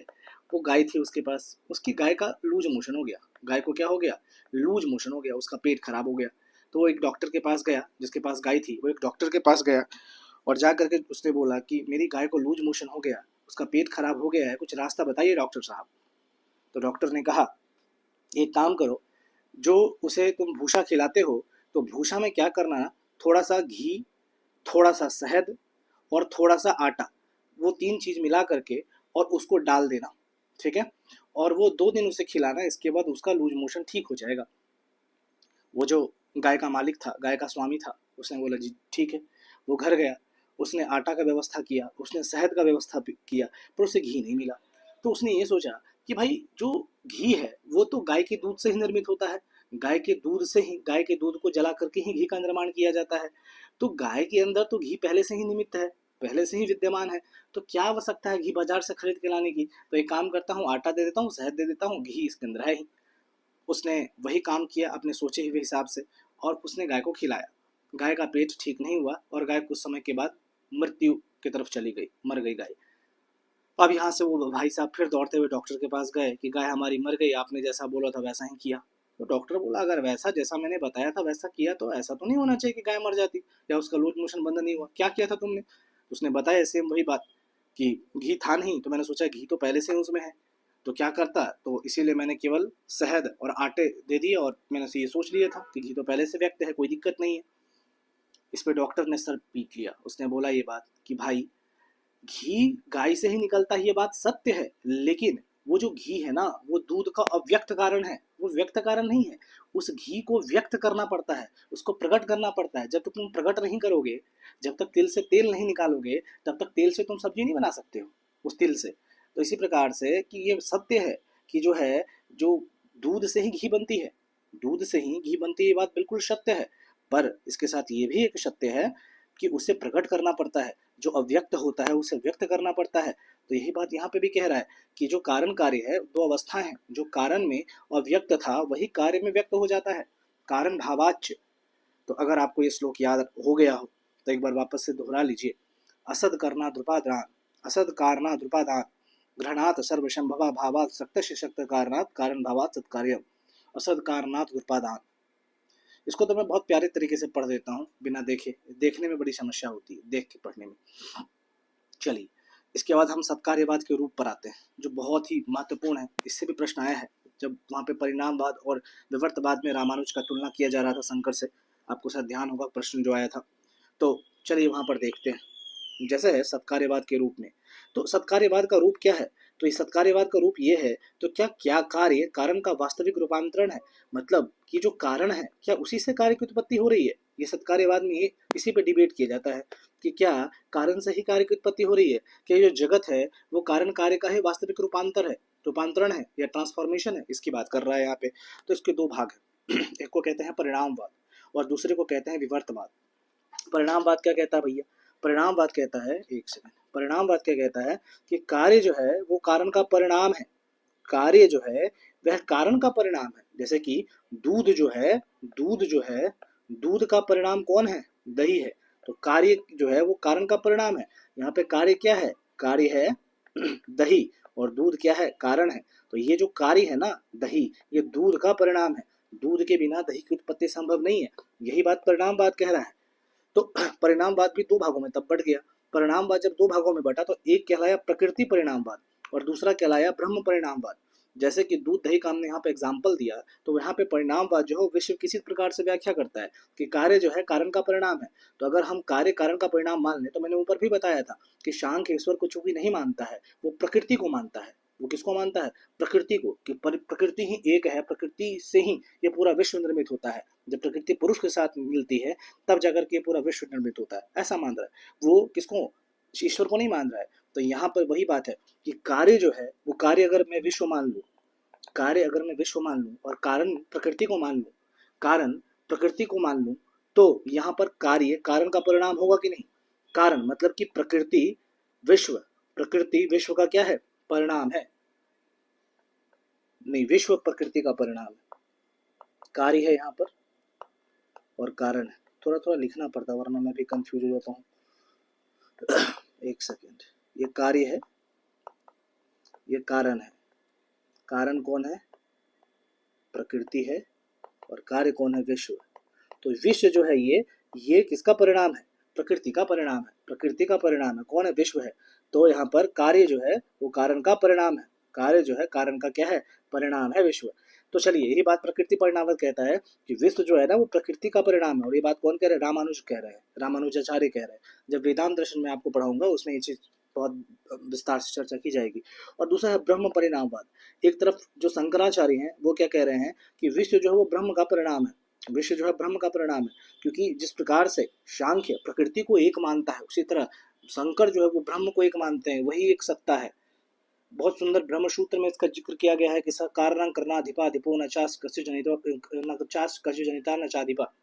वो गाय थी उसके पास, उसकी गाय का लूज मोशन हो गया। गाय को क्या हो गया? लूज मोशन हो गया, उसका पेट खराब हो गया। तो वो एक डॉक्टर के पास गया, जिसके पास गाय थी वो एक डॉक्टर के पास गया और जा करके उसने बोला कि मेरी गाय को लूज मोशन हो गया, उसका पेट खराब हो गया है, कुछ रास्ता बताइए डॉक्टर साहब। तो डॉक्टर ने कहा एक काम करो, जो उसे तुम भूसा खिलाते हो तो भूसा में क्या करना, थोड़ा सा घी, थोड़ा सा शहद और थोड़ा सा आटा, वो 3 चीज मिला करके और उसको डाल देना, ठीक है। और वो 2 दिन उसे खिलाना, इसके बाद उसका लूज मोशन ठीक हो जाएगा। वो जो गाय का मालिक था, गाय का स्वामी था, उसने बोला जी ठीक है। वो घर गया, उसने आटा का व्यवस्था किया, उसने शहद का व्यवस्था किया, पर उसे घी नहीं मिला। तो उसने ये सोचा कि भाई जो घी है वो तो गाय के दूध से ही निर्मित होता है, गाय के दूध से ही, गाय के दूध को जला करके ही घी का निर्माण किया जाता है। तो गाय के अंदर तो घी पहले से ही निमित्त है, पहले से ही विद्यमान है, तो क्या आवश्यकता है घी बाजार से खरीद के लाने की? तो एक काम करता हूँ, आटा दे देता हूँ, शहद दे देता हूँ, घी इसके अंदर है ही। उसने वही काम किया अपने सोचे हुए हिसाब से और उसने गाय को खिलाया। गाय का पेट ठीक नहीं हुआ और गाय कुछ समय के बाद मृत्यु की तरफ चली गई, मर गई गाय। अब यहाँ से वो भाई साहब फिर दौड़ते हुए डॉक्टर के पास गए कि गाय हमारी मर गई, आपने जैसा बोला था वैसा ही किया। तो डॉक्टर बोला अगर वैसा जैसा मैंने बताया था वैसा किया तो ऐसा तो नहीं होना चाहिए कि गाय मर जाती या उसका लूज मोशन बंद नहीं हुआ, क्या किया था तुमने? उसने बताया सेम वही बात कि घी था नहीं, तो मैंने सोचा घी तो पहले से ही उसमें है, तो क्या करता, तो इसीलिए मैंने केवल शहद और आटे दे दिए और मैंने से ये सोच लिया था कि घी तो पहले से व्यक्त है, कोई दिक्कत नहीं है। इस पे डॉक्टर ने सर पीट लिया, उसने बोला ये बात कि भाई घी गाय से ही निकलता है, ये बात सत्य है, लेकिन वो जो घी है ना वो दूध का अव्यक्त कारण है, वो व्यक्त कारण नहीं है। उस घी को व्यक्त करना पड़ता है, उसको प्रकट करना पड़ता है। जब तक तुम प्रकट नहीं करोगे, जब तक तिल से तेल नहीं निकालोगे, तब तक तेल से तुम सब्जी नहीं बना सकते हो उस तिल से। तो इसी प्रकार से कि ये सत्य है कि जो है, जो दूध से ही घी बनती है, दूध से ही घी बनती है, ये बात बिल्कुल सत्य है। पर इसके साथ ये भी एक सत्य है कि उसे प्रकट करना पड़ता है, जो अव्यक्त होता है उसे व्यक्त करना पड़ता है। तो यही बात यहाँ पे भी कह रहा है कि जो कारण कार्य है, दो अवस्था है, जो कारण में अव्यक्त था वही कार्य में व्यक्त हो जाता है, कारण भावाच्य। तो अगर आपको ये श्लोक याद हो गया हो तो एक बार वापस से दोहरा लीजिए। असद करना द्रुपादान, असद कारना द्रुपादान, घृणात सर्वशंभवा भावात सक्त शक्त कारणात कारण भावात सत्कार्यम, असद कारणात द्रुपादान। इसको तो मैं बहुत प्यारे तरीके से पढ़ देता हूँ बिना देखे, देखने में बड़ी समस्या होती है देख के पढ़ने में। चलिए, इसके बाद हम सत्कार्यवाद के रूप पर आते हैं, जो बहुत ही महत्वपूर्ण है। इससे भी प्रश्न आया है जब वहाँ पे परिणामवाद और विवर्तवाद में रामानुज का तुलना किया जा रहा था शंकर से, आपको शायद ध्यान होगा प्रश्न जो आया था। तो चलिए वहाँ पर देखते हैं। जैसे है सत्कार्यवाद के रूप में, तो सत्कार्यवाद का रूप क्या है? तो इस सत्कार्यवाद का रूप ये है, तो क्या क्या कार्य कारण का वास्तविक रूपांतरण है, मतलब कि जो कारण है क्या उसी से कार्य की उत्पत्ति हो रही है? ये सत्कार्यवाद में इसी पे डिबेट किया जाता है कि क्या कारण से ही कार्य की उत्पत्ति हो रही है, क्या जो जगत है वो कारण कार्य का ही वास्तविक रूपांतरण है या ट्रांसफॉर्मेशन है, इसकी बात कर रहा है यहाँ पे। तो इसके दो भाग है, एक को कहते हैं परिणामवाद और दूसरे को कहते हैं विवर्तवाद। परिणामवाद क्या कहता है भैया? परिणामवाद कहता है, एक सेकंड, परिणामवाद क्या कहता है कि कार्य जो है वो कारण का परिणाम है, कार्य जो है वह कारण का परिणाम है। जैसे कि दूध जो है, दूध का परिणाम कौन है? दही है। तो कार्य जो है वो कारण का परिणाम है। यहाँ पे कार्य क्या है? कार्य है दही और दूध क्या है? कारण है। तो ये जो कार्य है ना दही, ये दूध का परिणाम है। दूध के बिना दही की उत्पत्ति संभव नहीं है। यही बात परिणामवाद कह रहा है। तो परिणामवाद भी दो भागों में तब बट गया। परिणामवाद जब दो भागों में बटा तो एक कहलाया प्रकृति परिणामवाद और दूसरा कहलाया ब्रह्म परिणामवाद। जैसे कि दूध दही का हमने यहाँ पे एग्जाम्पल दिया, तो यहाँ पे परिणामवाद जो है विश्व किसी प्रकार से व्याख्या करता है कि कार्य जो है कारण का परिणाम है। तो अगर हम कार्य कारण का परिणाम मान लें, तो मैंने ऊपर भी बताया था कि सांख्य ईश्वर को चूंकि नहीं मानता है, वो प्रकृति को मानता है। वो किसको मानता है? प्रकृति को, कि प्रकृति ही एक है, प्रकृति से ही ये पूरा विश्व निर्मित होता है। जब प्रकृति पुरुष के साथ मिलती है तब जाकर के पूरा विश्व निर्मित होता है, ऐसा मान रहा है। वो किसको? ईश्वर को नहीं मान रहा है। तो यहाँ पर वही बात है कि कार्य जो है वो कार्य अगर मैं विश्व मान लूँ, कार्य अगर मैं विश्व मान लूँ और कारण प्रकृति को मान लूँ, कारण प्रकृति को मान लूँ, तो यहाँ पर कार्य कारण का परिणाम होगा कि नहीं? कारण मतलब कि प्रकृति विश्व का क्या है? परिणाम है। नहीं, विश्व प्रकृति का परिणाम है। कार्य है यहाँ पर और कारण है। थोड़ा थोड़ा लिखना पड़ता वरना मैं भी कंफ्यूज हो जाता हूँ। एक सेकेंड। ये कार्य है, ये कारण है। कारण कौन है? प्रकृति है। और कार्य कौन है? विश्व। तो विश्व जो है ये किसका परिणाम है? प्रकृति का परिणाम है। प्रकृति का परिणाम है। कौन है? विश्व है। तो यहाँ पर कार्य जो है वो कारण का परिणाम है। कार्य जो है कारण का क्या है? परिणाम है, विश्व। तो चलिए, यही बात प्रकृति परिणामवाद कहता है कि विश्व जो है ना वो प्रकृति का परिणाम है। और ये बात कौन कह रहे हैं? रामानुज कह रहे हैं, रामानुजाचार्य कह रहे हैं। जब वेदांत दर्शन में आपको पढ़ाऊंगा उसमें ये चीज बहुत विस्तार से चर्चा की जाएगी। और दूसरा है ब्रह्म परिणामवाद। एक तरफ जो शंकराचार्य हैं वो क्या कह रहे हैं कि विश्व जो है वो ब्रह्म का परिणाम है। विश्व जो है ब्रह्म का परिणाम है, क्योंकि जिस प्रकार से सांख्य प्रकृति को एक मानता है, उसी तरह शंकर जो है वो ब्रह्म को एक मानते हैं, वही एक सत्ता है। बहुत सुंदर ब्रह्म सूत्र में इसका जिक्र किया गया है कि कारण करनाधिपाधिपो न चास कस्य जनिता न चाधिपा।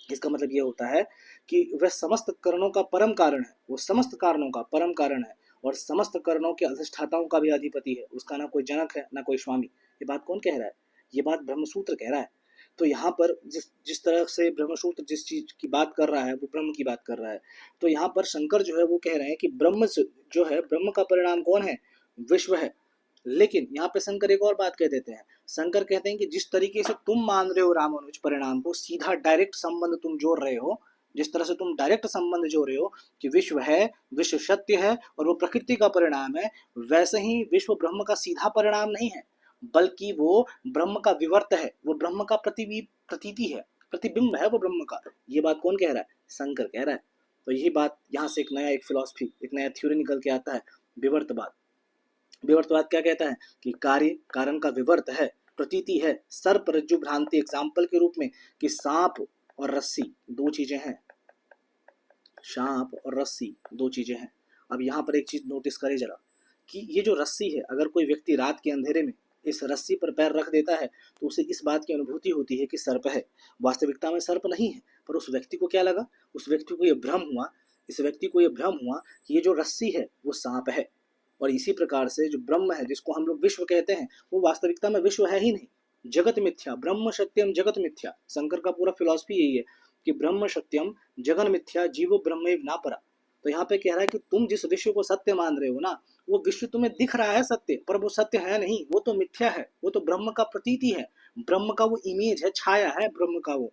इसका मतलब ये होता है कि वह समस्त करणों का परम कारण है, वो समस्त कारणों का परम कारण है और समस्त करणों के अधिष्ठाताओं का भी अधिपति है। उसका ना कोई जनक है ना कोई स्वामी। ये बात कौन कह रहा है? ये बात ब्रह्मसूत्र कह रहा है। तो यहाँ पर जिस तरह से ब्रह्मसूत्र जिस चीज की बात कर रहा है वो ब्रह्म की बात कर रहा है। तो यहाँ पर शंकर जो है वो कह रहे हैं कि ब्रह्म जो है, ब्रह्म का परिणाम कौन है? विश्व है। लेकिन यहाँ पे शंकर एक और बात कह देते हैं। शंकर कहते हैं कि जिस तरीके से तुम मान रहे हो रामानुज परिणाम को, सीधा डायरेक्ट संबंध तुम जोड़ रहे हो, जिस तरह से तुम डायरेक्ट संबंध जोड़ रहे हो कि विश्व है, विश्व सत्य है और वो प्रकृति का परिणाम है, वैसे ही विश्व ब्रह्म का सीधा परिणाम नहीं है, बल्कि वो ब्रह्म का विवर्त है, वो ब्रह्म का प्रतीति है, प्रतिबिंब है वो ब्रह्म का। ये बात कौन कह रहा है? शंकर कह रहा है। तो यही बात यहाँ से एक फिलॉसफी, एक नया थ्योरी निकल के आता है, विवर्तवाद। विवर्तवाद क्या कहता है कि कार्य कारण का विवर्त है, प्रतीति है, सर्प रज्जु भ्रांति एग्जाम्पल के रूप में कि सांप और रस्सी दो चीजें हैं। सांप और रस्सी दो चीजें हैं। अब यहाँ पर एक चीज नोटिस करें जरा कि ये जो रस्सी है, अगर कोई व्यक्ति रात के अंधेरे में इस रस्सी पर पैर रख देता है तो उसे इस बात की अनुभूति होती है कि सर्प है। वास्तविकता में सर्प नहीं है, पर उस व्यक्ति को क्या लगा? उस व्यक्ति को यह भ्रम हुआ, इस व्यक्ति को यह भ्रम हुआ कि ये जो रस्सी है वो सांप है। और इसी प्रकार से जो ब्रह्म है, जिसको हम लोग विश्व कहते हैं, वो वास्तविकता में विश्व है ही नहीं, जगत मिथ्या, ब्रह्म सत्यम जगत मिथ्या। शंकर का पूरा फिलॉसफी यही है कि ब्रह्म सत्यम जगन मिथ्या जीवो ब्रह्म ना परा। तो यहाँ पे कह रहा है कि तुम जिस विश्व को सत्य मान रहे हो ना, वो विश्व तुम्हें दिख रहा है सत्य, पर वो सत्य है नहीं, वो तो मिथ्या है, वो तो ब्रह्म का प्रतीति है, ब्रह्म का वो इमेज है, छाया है ब्रह्म का। वो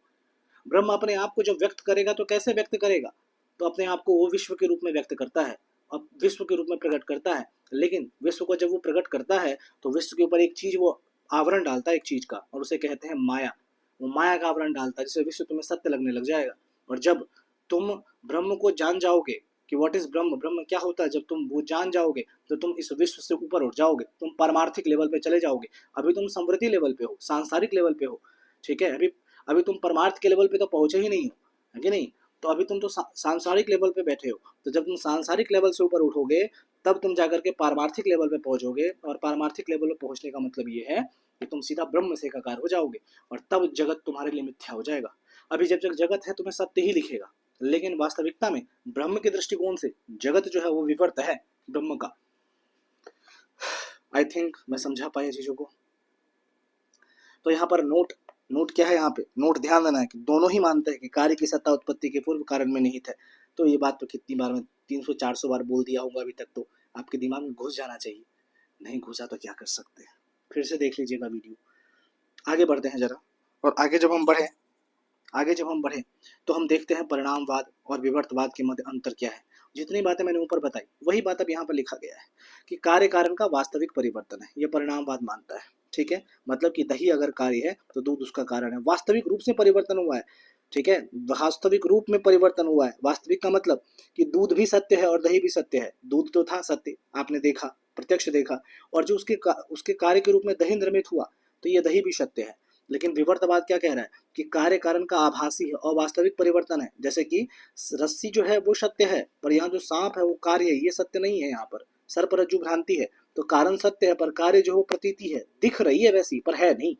ब्रह्म अपने आप को जब व्यक्त करेगा तो कैसे व्यक्त करेगा? तो अपने आप को वो विश्व के रूप में व्यक्त करता है, अब विश्व के रूप में प्रकट करता है। लेकिन विश्व को जब वो प्रकट करता है तो विश्व के ऊपर एक चीज वो आवरण डालता है, एक चीज का, और उसे कहते हैं माया। वो माया का आवरण डालता है जिससे विश्व तुम्हें सत्य लगने लग जाएगा। और जब तुम ब्रह्म को जान जाओगे कि व्हाट इज ब्रह्म, ब्रह्म क्या होता है, जब तुम वो जान जाओगे तो तुम इस विश्व से ऊपर उठ जाओगे, तुम पारमार्थिक लेवल पे चले जाओगे। अभी तुम समृद्धि लेवल पे हो, सांसारिक लेवल पे हो, ठीक है, अभी तुम परमार्थ के लेवल पे तो पहुंचे ही नहीं हो, है कि नहीं? तो अभी तुम तो सांसारिक लेवल पे बैठे हो। तो जब तुम सांसारिक लेवल से ऊपर उठोगे तब तुम जाकर के पारमार्थिक लेवल पे पहुंचोगे, और पारमार्थिक लेवल पे पहुंचने का मतलब ये है कि तुम सीधा ब्रह्म से एकाकार हो जाओगे, और तब जगत तुम्हारे लिए मिथ्या हो जाएगा। अभी जब तक जगत है तुम्हें सत्य ही दिखेगा, लेकिन वास्तविकता में ब्रह्म के दृष्टिकोण से जगत जो है वो विवर्त है ब्रह्म का। आई थिंक मैं समझा पाया चीजों को। तो यहाँ पर नोट क्या है? यहाँ पे नोट ध्यान देना है कि दोनों ही मानते हैं कि कार्य की सत्ता उत्पत्ति के पूर्व कारण में निहित है। तो ये बात तो कितनी बार मैं 300-400 बार बोल दिया होगा अभी तक, तो आपके दिमाग में घुस जाना चाहिए। नहीं घुसा तो क्या कर सकते हैं, फिर से देख लीजिएगा वीडियो। आगे बढ़ते हैं जरा। और आगे जब हम बढ़े तो हम देखते हैं परिणामवाद और विवर्तवाद के मध्य अंतर क्या है। जितनी बातें मैंने ऊपर बताई वही बात अब यहाँ पर लिखा गया है कि कार्य कारण का वास्तविक परिवर्तन है, ये परिणामवाद मानता है। ठीक है, मतलब कि दही अगर कार्य है तो दूध उसका कारण है, वास्तविक रूप से परिवर्तन हुआ है। ठीक है, वास्तविक रूप में परिवर्तन हुआ है। वास्तविक का मतलब कि दूध भी सत्य है और दही भी सत्य है। दूध तो था सत्य, आपने देखा, प्रत्यक्ष देखा, और जो उसके कार्य के रूप में दही निर्मित हुआ तो ये दही भी सत्य है। लेकिन विवर्तवाद क्या कह रहा है कि कार्य कारण का आभासी है और वास्तविक परिवर्तन है। जैसे कि रस्सी जो है वो सत्य है, पर यहाँ जो सांप है वो कार्य है, ये सत्य नहीं है। यहाँ पर सर्परज्जु भ्रांति है, तो कारण सत्य है पर कार्य जो है वो प्रतीति है, दिख रही है वैसी पर है नहीं।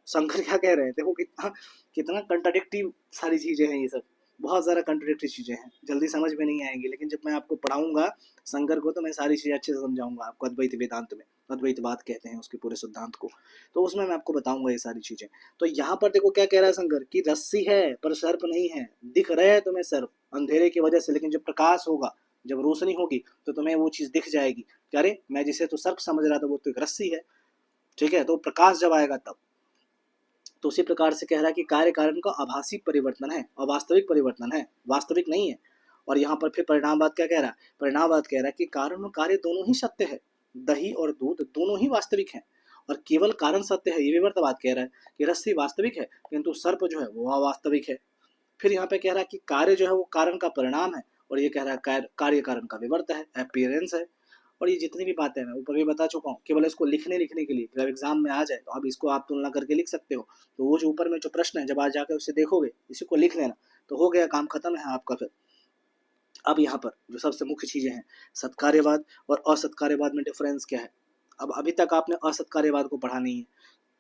शंकर क्या कह रहे हैं, देखो कितना कितना कंट्राडिक्टिव सारी चीजें हैं ये सब, बहुत ज़्यादा कंट्राडिक्टिव चीज़ें हैं, जल्दी समझ में नहीं आएंगी, लेकिन जब मैं आपको पढ़ाऊंगा शंकर को तो मैं सारी चीज़ें अच्छे से समझाऊंगा आपको। अद्वैत वेदांत में अद्वैतवाद कहते हैं उसके पूरे सिद्धांत को, तो उसमें मैं आपको बताऊंगा ये सारी चीज़ें। तो यहाँ पर देखो क्या कह रहा है शंकर कि रस्सी है पर सर्प नहीं है, दिख रहे हैं तुम्हें सर्प अंधेरे की वजह से, लेकिन जब प्रकाश होगा, जब रोशनी होगी तो तुम्हें वो चीज़ दिख जाएगी। अरे मैं जिसे तो सर्प समझ रहा था वो तो एक रस्सी है। ठीक है, तो प्रकाश जब आएगा तब। तो उसी प्रकार से कह रहा है कि कार्य कारण का आभासी परिवर्तन है और वास्तविक परिवर्तन है, वास्तविक नहीं है। और यहाँ पर फिर परिणामवाद क्या कह रहा है, परिणामवाद कह रहा है कि कारण और कार्य दोनों ही सत्य है, दही और दूध दोनों ही वास्तविक हैं और केवल कारण सत्य है। ये विवर्तवाद कह रहा है कि रस्सी वास्तविक है किंतु सर्प जो है वो अवास्तविक है। फिर यहाँ पे कह रहा है कि कार्य जो है वो कारण का परिणाम है, और ये कह रहा है कार्य कारण का विवर्त है, अपीयरेंस है। और ये जितनी भी बातें मैं ऊपर भी बता चुका हूँ, केवल इसको लिखने के लिए जब एग्जाम में आ जाए तो अब इसको आप तुलना करके लिख सकते हो। तो वो जो ऊपर में जो प्रश्न है जब आज जाकर उसे देखोगे, इसी को लिख लेना तो हो गया, काम खत्म है आपका। फिर अब यहाँ पर जो सबसे मुख्य चीजें हैं, सत्कार्यवाद और असत्कार्यवाद में डिफरेंस क्या है। अब अभी तक आपने असत्कार्यवाद को पढ़ा नहीं है,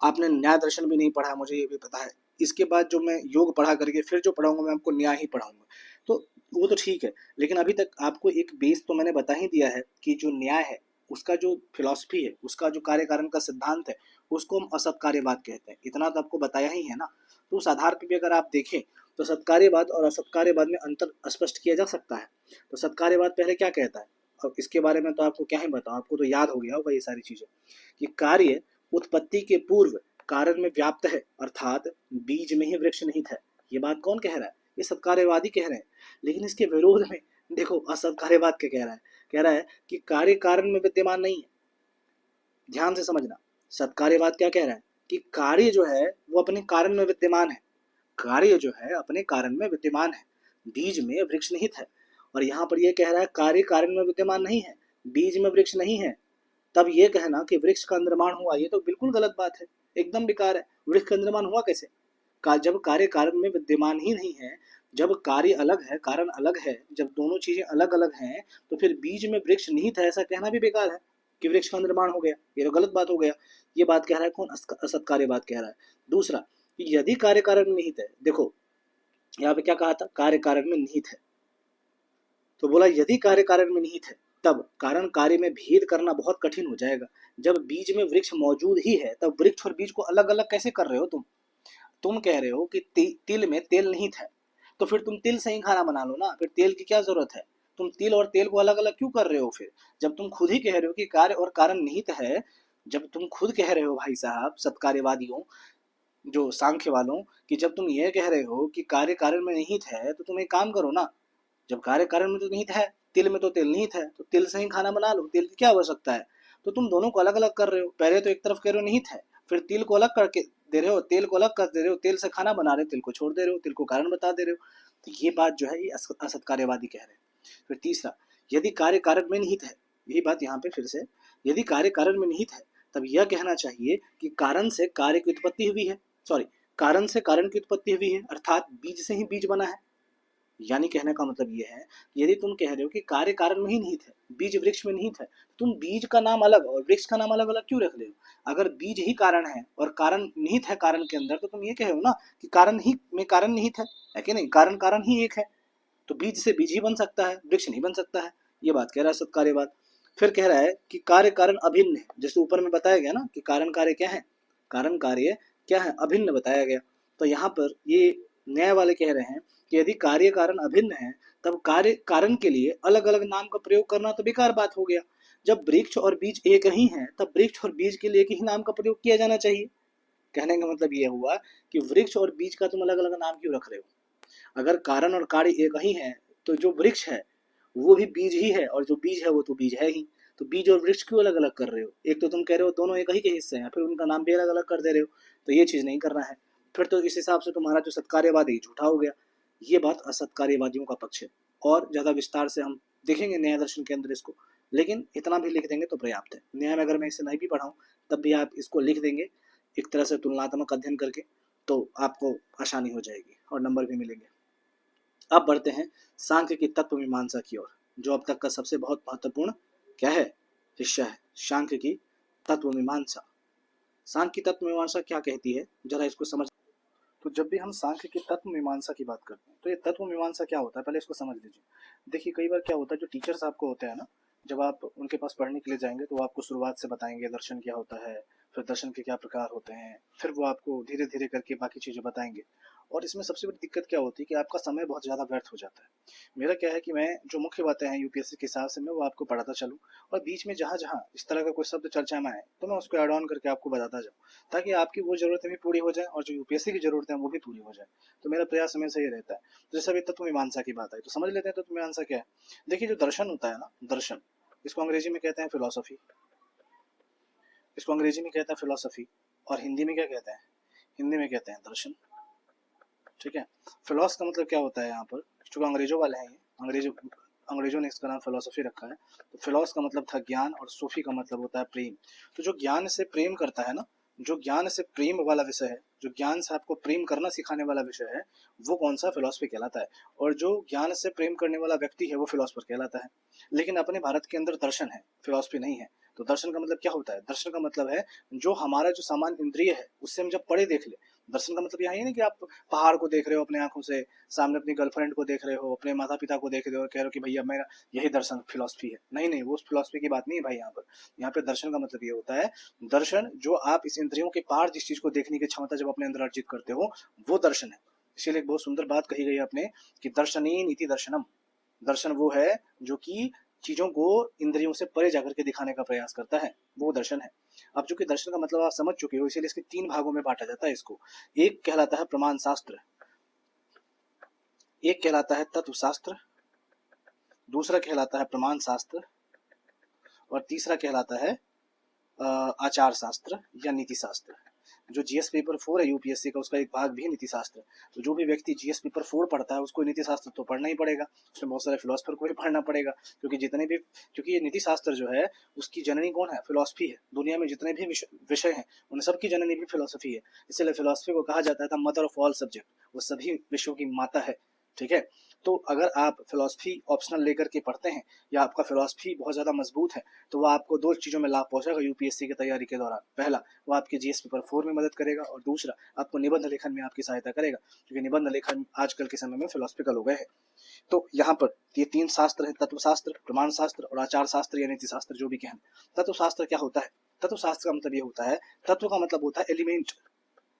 आपने न्याय दर्शन भी नहीं पढ़ा, मुझे ये भी पता है। इसके बाद जो मैं योग पढ़ा करके फिर जो पढ़ाऊंगा मैं आपको न्याय ही पढ़ाऊंगा, तो वो तो ठीक है। लेकिन अभी तक आपको एक बेस तो मैंने बता ही दिया है कि जो न्याय है उसका जो फिलॉसफी है, उसका जो कार्य कारण का सिद्धांत है, उसको हम असत्कार्यवाद कहते हैं। इतना तो आपको बताया ही है ना। तो उस आधार पर भी अगर आप देखें तो सत्कार्यवाद और असत्कार्यवाद में अंतर स्पष्ट किया जा सकता है। तो सत्कार्यवाद पहले क्या कहता है, अब इसके बारे में तो आपको क्या ही बताऊं, आपको तो याद हो गया होगा ये सारी चीजें कि कार्य उत्पत्ति के पूर्व कारण में व्याप्त है, अर्थात बीज में ही वृक्ष निहित है। ये बात कौन कह रहा है, ये सत्कार्यवादी कह रहे हैं। लेकिन इसके विरोध में देखो असत्कार्यवाद क्या कह रहा है, कह रहा है कि कार्य कारण में विद्यमान नहीं है। ध्यान से समझना, सत्कार्यवाद क्या कह रहा है कि कार्य जो है वो अपने कारण में विद्यमान है, कार्य जो है अपने कारण में विद्यमान है, बीज में वृक्ष निहित है। और यहाँ पर यह कह रहा है कार्य कारण में विद्यमान नहीं है, बीज में वृक्ष नहीं है, तब ये कहना कि वृक्ष का निर्माण हुआ, ये तो बिल्कुल गलत बात है, एकदम बेकार है। वृक्ष का निर्माण हुआ कैसे, जब कार्य कारण में विद्यमान ही नहीं है, जब कार्य अलग है कारण अलग है, जब दोनों चीजें अलग अलग हैं, तो फिर बीज में वृक्ष निहित है ऐसा कहना भी बेकार है कि वृक्ष का निर्माण हो गया, ये तो गलत बात हो गया। ये बात कह रहा है कौन, असत्कार्यवाद कह रहा है। दूसरा, यदि कार्य कारण में निहित है, देखो यहाँ पे क्या कहा था, कार्य कारण में निहित है, तो बोला यदि कार्य कारण में निहित है तब कारण कार्य में भेद करना बहुत कठिन हो जाएगा। जब बीज में वृक्ष मौजूद ही है तब वृक्ष और बीज को अलग अलग कैसे कर रहे हो तुम कह रहे हो कि तिल में तेल निहित है, तो फिर तुम तिल से ही खाना बना लो ना, फिर तेल की क्या जरूरत है। तुम तिल और तेल को अलग अलग क्यों कर रहे हो फिर, जब तुम खुद ही कह रहे हो कि कार्य और कारण निहित है। जब तुम खुद कह रहे हो भाई साहब सत्कार्यवादियों, जो सांख्य वालों, कि जब तुम ये कह रहे हो कि कार्य कारण में निहित है तो तुम एक काम करो ना, जब कार्य कारण में तो निहित है, तिल में तो तेल निहित है, तो तिल से ही खाना बना लो, तेल की क्या आवश्यकता है। तो तुम दोनों को अलग अलग कर रहे हो, पहले तो एक तरफ कह रहे हो निहित है, फिर तिल को अलग करके दे रहे हो, तेल को अलग कर दे रहे हो, तेल से खाना बना रहे हो, तिल को छोड़ दे रहे हो, तिल को कारण बता दे रहे हो। तो ये बात जो है ये असत्कार्यवादी कह रहे हैं। फिर तीसरा, यदि कार्य कारण में निहित है, यही बात यहाँ पे फिर से, यदि कार्य कारण में निहित है तब यह कहना चाहिए कि कारण से कार्य की उत्पत्ति हुई है, सॉरी, कारण से कारण की उत्पत्ति हुई है, अर्थात बीज से ही बीज बना है। यानी कहने का मतलब ये है, यदि तुम कह रहे हो कि कार्य कारण में ही निहित है, बीज वृक्ष में निहित है, तुम बीज का नाम अलग और वृक्ष का नाम अलग अलग क्यों रख रहे हो। अगर बीज ही कारण है और कारण निहित है कारण के अंदर, तो तुम ये कह रहे हो ना कि कारण ही में कारण निहित है कि नहीं, कारण कारण ही एक है, तो बीज से बीज ही बन सकता है, वृक्ष नहीं बन सकता है। ये बात कह रहा है सत्कार्यवाद। फिर कह रहा है कि कार्य कारण अभिन्न है, जैसे ऊपर में बताया गया ना कि कारण कार्य क्या है, कारण कार्य क्या है, अभिन्न बताया गया। तो यहाँ पर ये न्याय वाले कह रहे हैं कि यदि कार्य कारण अभिन्न है तब कार्य कारण के लिए अलग अलग नाम का प्रयोग करना तो बेकार बात हो गया। जब वृक्ष और बीज एक ही हैं तब वृक्ष और बीज के लिए एक ही नाम का प्रयोग किया जाना चाहिए। कहने का मतलब ये हुआ कि वृक्ष और बीज का तुम अलग अलग नाम क्यों रख रहे हो? अगर कारण और कार्य एक ही है तो जो वृक्ष है वो भी बीज ही है, और जो बीज है वो तो बीज है ही। तो बीज और वृक्ष क्यों अलग अलग कर रहे हो? एक तो तुम कह रहे हो दोनों एक ही के हिस्से हैं, फिर उनका नाम भी अलग अलग कर दे रहे हो। तो ये चीज़ नहीं करना है। फिर तो इस हिसाब से तुम्हारा जो सत्कार्यवादी झूठा हो गया। ये बात असत्कार्यवादियों का पक्ष है। और ज़्यादा विस्तार से हम देखेंगे न्याय दर्शन के अंदर इसको, लेकिन इतना भी लिख देंगे तो पर्याप्त है। न्याय में अगर मैं इसे नहीं भी पढ़ाऊँ तब भी आप इसको लिख देंगे एक तरह से तुलनात्मक अध्ययन करके, तो आपको आसानी हो जाएगी और नंबर भी मिलेंगे। अब बढ़ते हैं सांख्य की तत्व मीमांसा की ओर, जो अब तक का सबसे बहुत महत्वपूर्ण क्या है, हिस्सा है, सांख्य की तत्व मीमांसा। सांख्य की तत्व मीमांसा क्या कहती है, जरा इसको समझ। तो जब भी हम सांख्य की तत्व मीमांसा की बात करते हैं तो ये तत्व मीमांसा क्या होता है, पहले इसको समझ लीजिए। देखिए कई बार क्या होता है, जो टीचर्स आपको होते हैं ना, जब आप उनके पास पढ़ने के लिए जाएंगे तो वो आपको शुरुआत से बताएंगे दर्शन क्या होता है, फिर दर्शन के क्या प्रकार होते हैं, फिर वो आपको धीरे धीरे करके बाकी चीज़ें बताएंगे। और इसमें सबसे बड़ी दिक्कत क्या होती है कि आपका समय बहुत ज़्यादा व्यर्थ हो जाता है। मेरा क्या है कि मैं जो मुख्य बातें हैं यूपीएससी के हिसाब से मैं वो आपको पढ़ाता चलूँ, और बीच में जहाँ जहाँ इस तरह का कोई शब्द चर्चा में आए तो मैं उसको ऐड ऑन करके आपको बताता जाऊँ, ताकि आपकी वो ज़रूरतें भी पूरी हो जाए और जो यूपीएससी की ज़रूरतें हैं वो भी पूरी हो जाए। तो मेरा प्रयास हमेशा ये रहता है। तो जैसे अभी तत्व मीमांसा की बात आई तो समझ लेते हैं तत्व मीमांसा क्या है। देखिए जो दर्शन होता है ना, दर्शन, इसको अंग्रेजी में कहते हैं फिलोसफी, इसको अंग्रेजी में कहते हैं फिलोसफी, और हिंदी में क्या कहते हैं, हिंदी में कहते हैं दर्शन। ठीक है। फिलोस का मतलब क्या होता है यहाँ पर, चूंकि अंग्रेजों वाले हैं ये, अंग्रेजों ने इसका नाम फिलोसफी रखा है। तो फिलोस का मतलब था ज्ञान, और सोफी का मतलब होता है प्रेम। तो जो ज्ञान से प्रेम करता है ना, जो ज्ञान से प्रेम वाला विषय है, जो ज्ञान से आपको प्रेम करना सिखाने वाला विषय है, वो कौन सा, फिलोसफी कहलाता है। और जो ज्ञान से प्रेम करने वाला व्यक्ति है वो फिलोसफर कहलाता है। लेकिन अपने भारत के अंदर दर्शन है, फिलोसफी नहीं है। तो दर्शन का मतलब क्या होता है, दर्शन का मतलब है जो हमारा जो सामान्य इंद्रिय है उससे हम जब पढ़े देख ले। दर्शन का मतलब यहाँ ये नहीं कि आप पहाड़ को देख रहे हो अपने आंखों से, सामने अपनी गर्लफ्रेंड को देख रहे हो, अपने माता पिता को देख रहे हो और कह रहे हो कि भैया मेरा यही दर्शन फिलोसफी है। नहीं नहीं, वो फिलोसफी की बात नहीं है भाई। यहाँ पे दर्शन का मतलब ये होता है, दर्शन जो आप इस इंद्रियों के पार जिस चीज को देखने की क्षमता जब अपने अंदर अर्जित करते हो, वो दर्शन है। इसीलिए एक बहुत सुंदर बात कही गई है अपने कि दर्शनी नीति दर्शनम। दर्शन वो है जो कि चीजों को इंद्रियों से परे जाकर के दिखाने का प्रयास करता है, वो दर्शन है। अब चूंकि दर्शन का मतलब आप समझ चुके हो, इसीलिए इसके तीन भागों में बांटा जाता है इसको। एक कहलाता है प्रमाण शास्त्र, एक कहलाता है तत्व शास्त्र, दूसरा कहलाता है प्रमाण शास्त्र, और तीसरा कहलाता है आचार शास्त्र या नीति शास्त्र। जो जीएस पेपर 4 है यूपीएससी का, उसका एक भाग भी है नीति शास्त्र। तो जो भी व्यक्ति जीएस पेपर 4 पढ़ता है उसको नीति शास्त्र तो पढ़ना ही पड़ेगा, उसमें बहुत सारे फिलोसफर को भी पढ़ना पड़ेगा, क्योंकि जितने भी, क्योंकि ये नीति शास्त्र जो है उसकी जननी कौन है, फिलोसफी है। दुनिया में जितने भी विषय हैं उन सबकी जननी भी फिलोसफी है। इसलिए फिलोसफी को कहा जाता था मदर ऑफ ऑल सब्जेक्ट, वो सभी विषयों की माता है। ठीक है। तो अगर आप फिलोसफी ऑप्शनल लेकर के पढ़ते हैं या आपका फिलोसफी बहुत ज़्यादा मजबूत है तो वो आपको दो चीज़ों में लाभ पहुंचेगा यूपीएससी की तैयारी के दौरान। पहला, वो आपके जीएस पेपर 4 में मदद करेगा, और दूसरा आपको निबंध लेखन में आपकी सहायता करेगा, क्योंकि निबंध लेखन आजकल के समय में फिलोसफिकल हो गए हैं। तो यहाँ पर ये तीन शास्त्र है, तत्व शास्त्र, प्रमाण शास्त्र और आचार शास्त्र या नीति शास्त्र, जो भी कहें। तत्व शास्त्र क्या होता है, तत्व शास्त्र का मतलब ये होता है, तत्व का मतलब होता है एलिमेंट,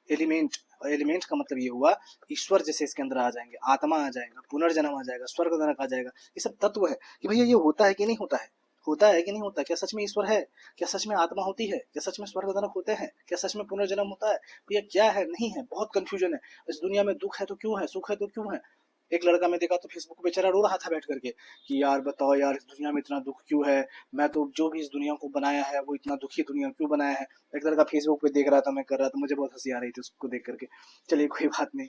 एलिमेंट, और एलिमेंट का मतलब ये हुआ ईश्वर जैसे इसके अंदर आ जाएंगे, आत्मा आ जाएगा, पुनर्जन्म आ जाएगा, स्वर्ग नरक आ जाएगा। ये सब तत्व है कि भैया ये होता है कि नहीं होता है, होता है कि नहीं होता, क्या सच में ईश्वर है, क्या सच में आत्मा होती है, क्या सच में स्वर्ग नरक होते हैं, क्या सच में पुनर्जन्म होता है, भैया क्या है, नहीं है, बहुत कंफ्यूजन है। इस दुनिया में दुख है तो क्यों है, सुख है तो क्यों है। एक लड़का मैं देखा तो फेसबुक पे बेचारा रो रहा था बैठ करके कि यार बताओ यार, इस दुनिया में इतना दुख क्यों है, मैं तो जो भी इस दुनिया को बनाया है वो इतना दुखी दुनिया क्यों बनाया है। एक लड़का फेसबुक पे देख रहा था, मैं कर रहा था, मुझे बहुत हंसी आ रही थी उसको देख करके। चलिए कोई बात नहीं।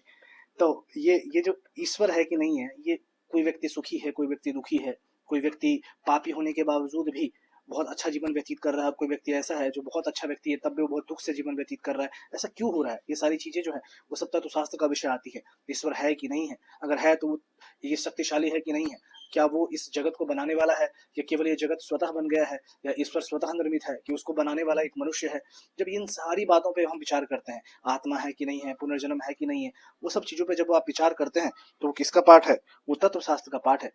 तो ये जो ईश्वर है कि नहीं है, ये कोई व्यक्ति सुखी है, कोई व्यक्ति दुखी है, कोई व्यक्ति पापी होने के बावजूद भी बहुत अच्छा जीवन व्यतीत कर रहा है, कोई व्यक्ति ऐसा है जो बहुत अच्छा व्यक्ति है तब भी वो बहुत दुख से जीवन व्यतीत कर रहा है, ऐसा क्यों हो रहा है। ये सारी चीजें जो है वो सब तत्व शास्त्र का विषय आती है। ईश्वर है कि नहीं है, अगर है तो वो ये शक्तिशाली है कि नहीं है, क्या वो इस जगत को बनाने वाला है, या केवल ये जगत स्वतः बन गया है, या ईश्वर स्वतः निर्मित है कि उसको बनाने वाला एक मनुष्य है। जब इन सारी बातों पे हम विचार करते हैं, आत्मा है कि नहीं है, पुनर्जन्म है कि नहीं है, वो सब चीजों पे जब आप विचार करते हैं तो किसका पाठ है, वो तत्व शास्त्र का पाठ है।